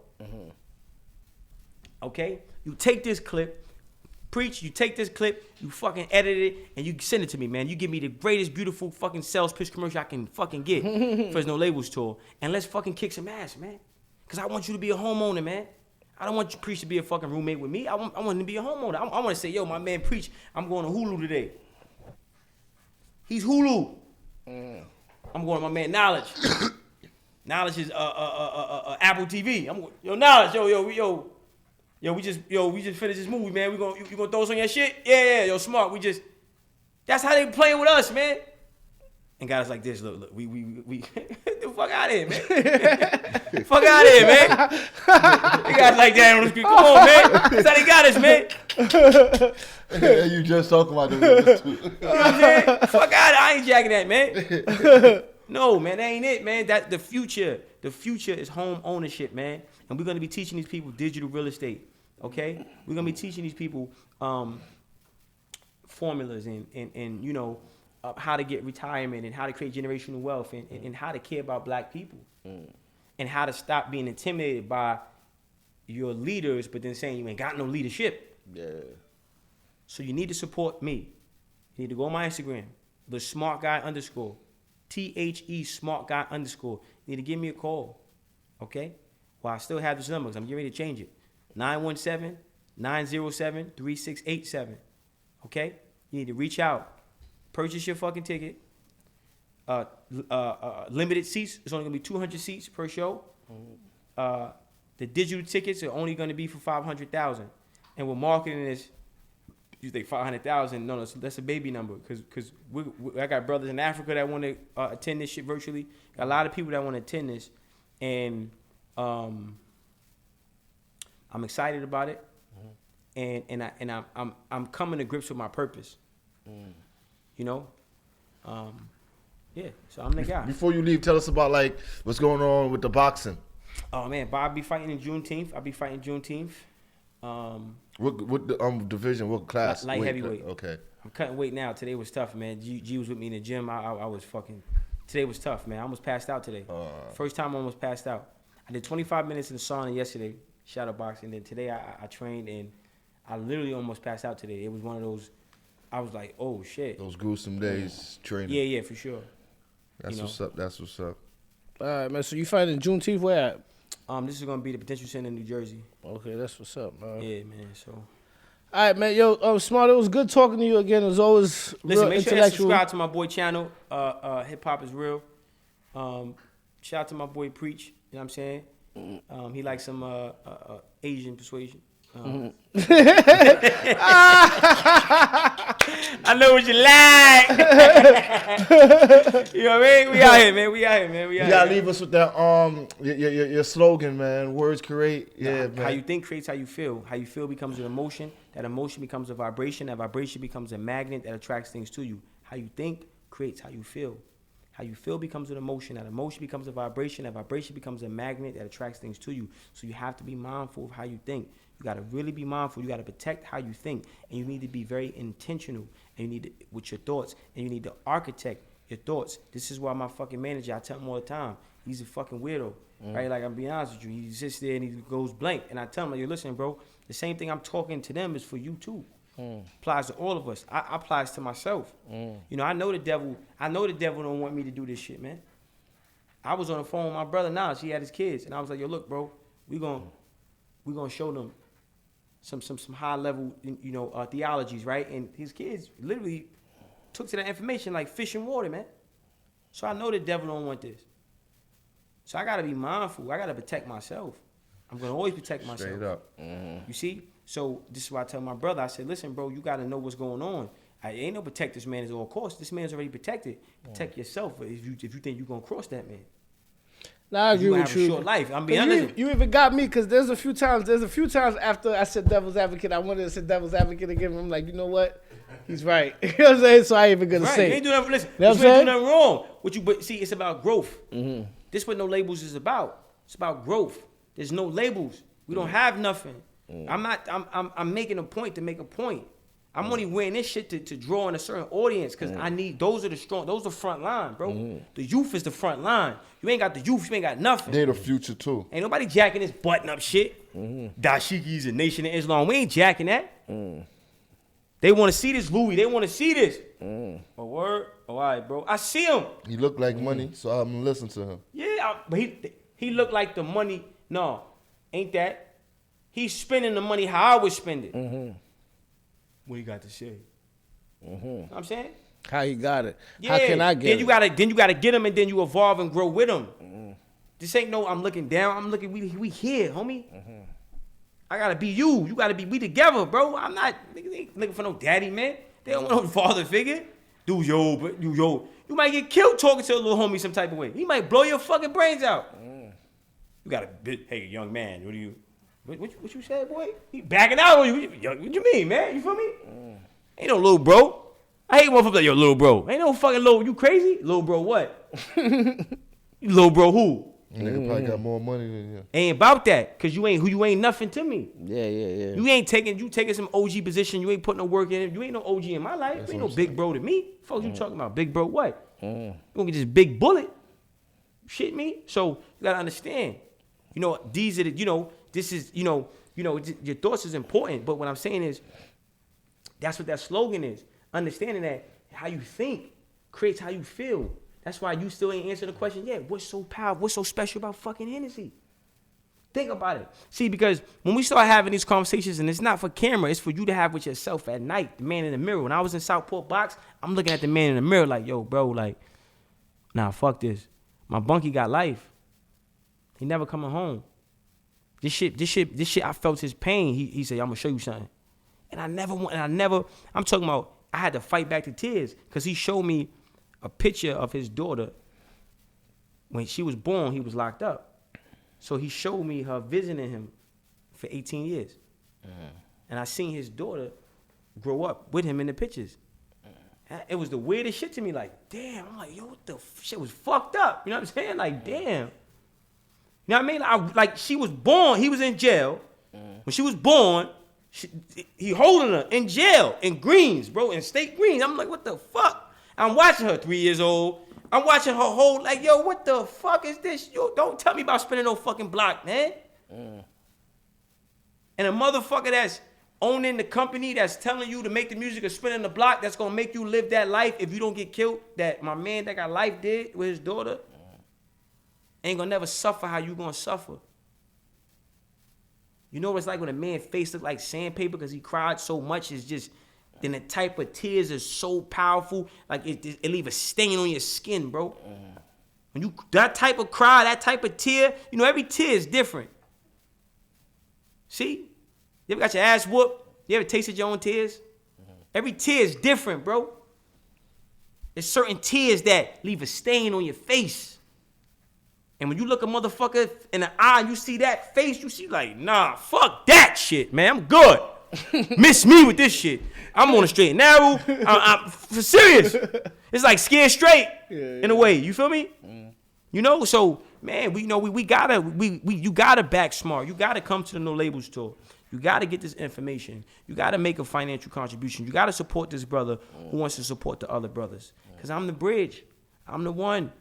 Okay? You take this clip, Preach, you take this clip, you fucking edit it, and you send it to me, man. You give me the greatest, beautiful fucking sales pitch commercial I can fucking get for his No Labels tour. And let's fucking kick some ass, man. Because I want you to be a homeowner, man. I don't want you, Preach, to be a fucking roommate with me. I want him to be a homeowner. I want to say, yo, my man Preach, I'm going to Hulu today. He's Hulu. I'm going to my man Knowledge. Knowledge is Apple TV. I'm going, yo, Knowledge, we just finished this movie, man. You gonna throw us on your shit? Yeah, yo, Smart. That's how they playing with us, man. And guys like this, look, we get the fuck out of here, man. Fuck out of here, man. They guys like that on the screen. Come on, man. That's how they got us, man. You just talking about this too. You know what I'm saying? Fuck out of here. I ain't jacking that, man. No, man, that ain't it, man. That the future is home ownership, man. And we're gonna be teaching these people digital real estate. Okay? We're gonna be teaching these people formulas and you know, how to get retirement and how to create generational wealth and how to care about black people. And how to stop being intimidated by your leaders, but then saying you ain't got no leadership. Yeah. So you need to support me. You need to go on my Instagram, the Smart Guy _ THE Smart Guy _ You need to give me a call. Okay? Well, I still have this number because I'm getting ready to change it. 917-907-3687. Okay? You need to reach out. Purchase your fucking ticket. Limited seats. It's only going to be 200 seats per show. The digital tickets are only going to be for 500,000. And we're marketing this. You think 500,000? No, that's a baby number. Because I got brothers in Africa that want to attend this shit virtually. Got a lot of people that want to attend this. And I'm excited about it. And I'm coming to grips with my purpose. You know? Yeah, so I'm the guy. Before you leave, tell us about like what's going on with the boxing. Oh man, Bob be fighting in Juneteenth. I'll be fighting Juneteenth. What the division? What class? Light heavyweight. Okay. I'm cutting weight now. Today was tough, man. G was with me in the gym. I was fucking. Today was tough, man. I almost passed out today. First time I almost passed out. I did 25 minutes in the sauna yesterday, shadow boxing. Then today I trained and I literally almost passed out today. It was one of those. I was like, oh shit. Those gruesome days training. Yeah, for sure. That's what's up. That's what's up. All right, man. So you fighting Juneteenth where at? This is gonna be the Potential Center in New Jersey. Okay, that's what's up, man. Yeah, man. So. All right, man. Yo, Smart, it was good talking to you again. It was always Listen, real make sure you intellectual. subscribe to my boy channel. Hip Hop is Real. Shout out to my boy Preach. You know what I'm saying? He likes some Asian persuasion. I know what you like. You know what I mean? We out here, man. You gotta leave us with that your slogan, man. Words create. Yeah, man. How you think creates how you feel. How you feel becomes an emotion. That emotion becomes a vibration. That vibration becomes a magnet that attracts things to you. How you think creates how you feel. How you feel becomes an emotion. That emotion becomes a vibration. That vibration becomes a magnet that attracts things to you. So you have to be mindful of how you think. You got to really be mindful. You got to protect how you think. And you need to be very intentional. And you need to, with your thoughts. And you need to architect your thoughts. This is why my fucking manager, I tell him all the time, he's a fucking weirdo. Right? Like, I'm being honest with you. He sits there and he goes blank. And I tell him, like, yo, listen, bro, the same thing I'm talking to them is for you too. Applies to all of us. I applies to myself. You know, I know the devil don't want me to do this shit, man. I was on the phone with my brother now. He had his kids. And I was like, yo, look, bro, we gonna show them some high level, you know, theologies, right? And his kids literally took to that information like fish in water, man. So I know the devil don't want this. So I gotta be mindful. I gotta protect myself. I'm gonna always protect myself. Straight up. You see? So this is why I tell my brother, I said, listen, bro, you gotta know what's going on. I ain't no protect this man at all costs. This man's already protected. Protect yourself if you think you're gonna cross that man. Nah, I agree with you. Have a short life. I'm being honest. You even got me because there's a few times after I said devil's advocate, I wanted to say devil's advocate again. I'm like, you know what? He's right. You know what I'm saying? So I ain't even gonna say. You ain't doing nothing. Listen, you know you ain't doing nothing wrong. But see, it's about growth. This what no labels is about. It's about growth. There's no labels. We don't have nothing. I'm making a point to make a point. I'm only wearing this shit to draw in a certain audience because I need, those are the front line, bro. The youth is the front line. You ain't got the youth, you ain't got nothing. They the future too. Ain't nobody jacking this button up shit. Dashikis and Nation of Islam. We ain't jacking that. They want to see this Louis. They want to see this. A word? All right, bro. I see him. He look like money, so I'm gonna listen to him. Yeah, but he looked like the money. No, ain't that? He's spending the money how I would spend it. What you got to say? You know what I'm saying? How he got it? Yeah. How can I get it? Then you gotta get him, and then you evolve and grow with him. This ain't no I'm looking down. I'm looking. We here, homie. I gotta be you. You gotta be we together, bro. I'm not ain't looking for no daddy, man. They don't want no father figure. Do yo. You might get killed talking to a little homie some type of way. He might blow your fucking brains out. You gotta hey, young man. What do you? What you said, boy? He backing out on you. What you mean, man? You feel me? Ain't no little bro. I hate motherfuckers like, yo, little bro. Ain't no fucking little, you crazy? Little bro what? You little bro who? Nigga probably got more money than you. Ain't about that, cause you ain't nothing to me. Yeah. You taking some OG position, you ain't putting no work in it. You ain't no OG in my life. You ain't no big bro to me. Folks, you talking about big bro what? You gonna get this big bullet. Shit me? So you gotta understand. You know, these are the, you know, this is, you know, your thoughts is important, but what I'm saying is, that's what that slogan is. Understanding that how you think creates how you feel. That's why you still ain't answering the question yet. What's so powerful? What's so special about fucking Hennessy? Think about it. See, because when we start having these conversations, and it's not for camera, it's for you to have with yourself at night, the man in the mirror. When I was in Southport Box, I'm looking at the man in the mirror like, yo, bro, like, nah, fuck this. My bunkie got life. He never coming home. This shit, I felt his pain. He said, I'm gonna show you something. And I'm talking about, I had to fight back the tears because he showed me a picture of his daughter. When she was born, he was locked up. So he showed me her visiting him for 18 years. And I seen his daughter grow up with him in the pictures. It was the weirdest shit to me, like, damn. I'm like, yo, what the shit was fucked up. You know what I'm saying? Like, damn. You know what I mean? Like, she was born, he was in jail. When she was born, he holding her in jail, in Greens, bro, in State Greens. I'm like, what the fuck? I'm watching her, 3 years old. I'm watching her whole, like, yo, what the fuck is this? Yo, don't tell me about spinning no fucking block, man. And a motherfucker that's owning the company that's telling you to make the music or spinning the block that's gonna make you live that life if you don't get killed, that my man that got life did with his daughter, ain't gonna never suffer how you gonna suffer. You know what it's like when a man's face look like sandpaper because he cried so much? It's just, then the type of tears is so powerful, like it leave a stain on your skin, bro. When you, that type of cry, that type of tear, you know, every tear is different. See? You ever got your ass whooped? You ever tasted your own tears? Every tear is different, bro. There's certain tears that leave a stain on your face. And when you look a motherfucker in the eye and you see that face, you see like, nah, fuck that shit, man. I'm good. Miss me with this shit. I'm on a straight and narrow. I'm for serious. It's like scared straight in a way. You feel me? You know, so man, you gotta back smart. You gotta come to the No Label store. You gotta get this information. You gotta make a financial contribution. You gotta support this brother who wants to support the other brothers. Cause I'm the bridge. I'm the one.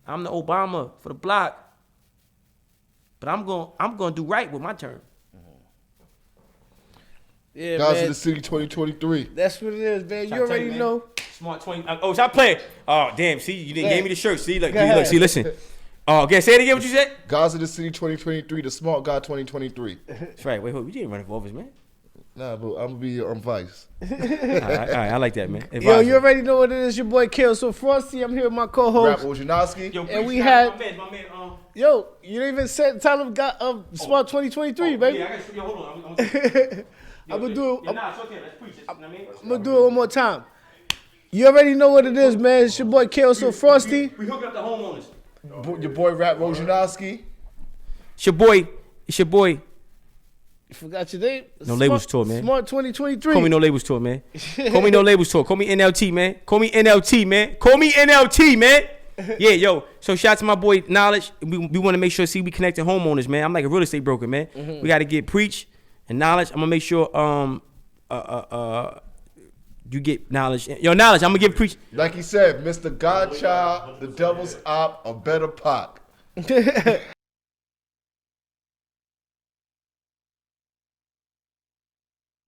I'm the Obama for the block. But I'm gonna do right with my term. Yeah, Guys man. of the City 2023. That's what it is, man. You already know. Smart 20. Stop playing. Oh, damn. See, you didn't give me the shirt. See, look, ahead. see, listen. Oh, okay, say it again. What you said? Guys of the City 2023. The Smart Guy 2023. That's right. Wait, hold. We didn't run for office, man. Nah, but I'm gonna be on Vice. All right, I like that, man. Yo, Advisor. you already know what it is. Your boy Kale. So Frosty, I'm here with my Rap co-host. Ojanowski. Yo, and we preach, had- my man, Yo, you didn't even say tell him got Smart 2023, baby. Yeah, I got. Yo, hold on. I'm gonna do it. Nah, it's okay. Let's preach it. You know what I mean? I'm gonna do it one more time. You already know what it is, man. It's your boy Kale. So Frosty. We hooking up the homeowners. Your boy Rap Ojanowski. It's your boy. You forgot your name? No Labels Tour, man. Smart 2023. Call me No Labels Tour, man. Call me No Labels Tour. Call me NLT, man. Call me NLT, man. Call me NLT, man. Yeah, yo. So shout out to my boy Knowledge. We want to make sure, we connecting homeowners, man. I'm like a real estate broker, man. We got to get Preach and Knowledge. I'm gonna make sure you get Knowledge. Yo, Knowledge. I'm gonna give Preach. Like he said, Mr. Godchild, the Devil's Op, a better Pac.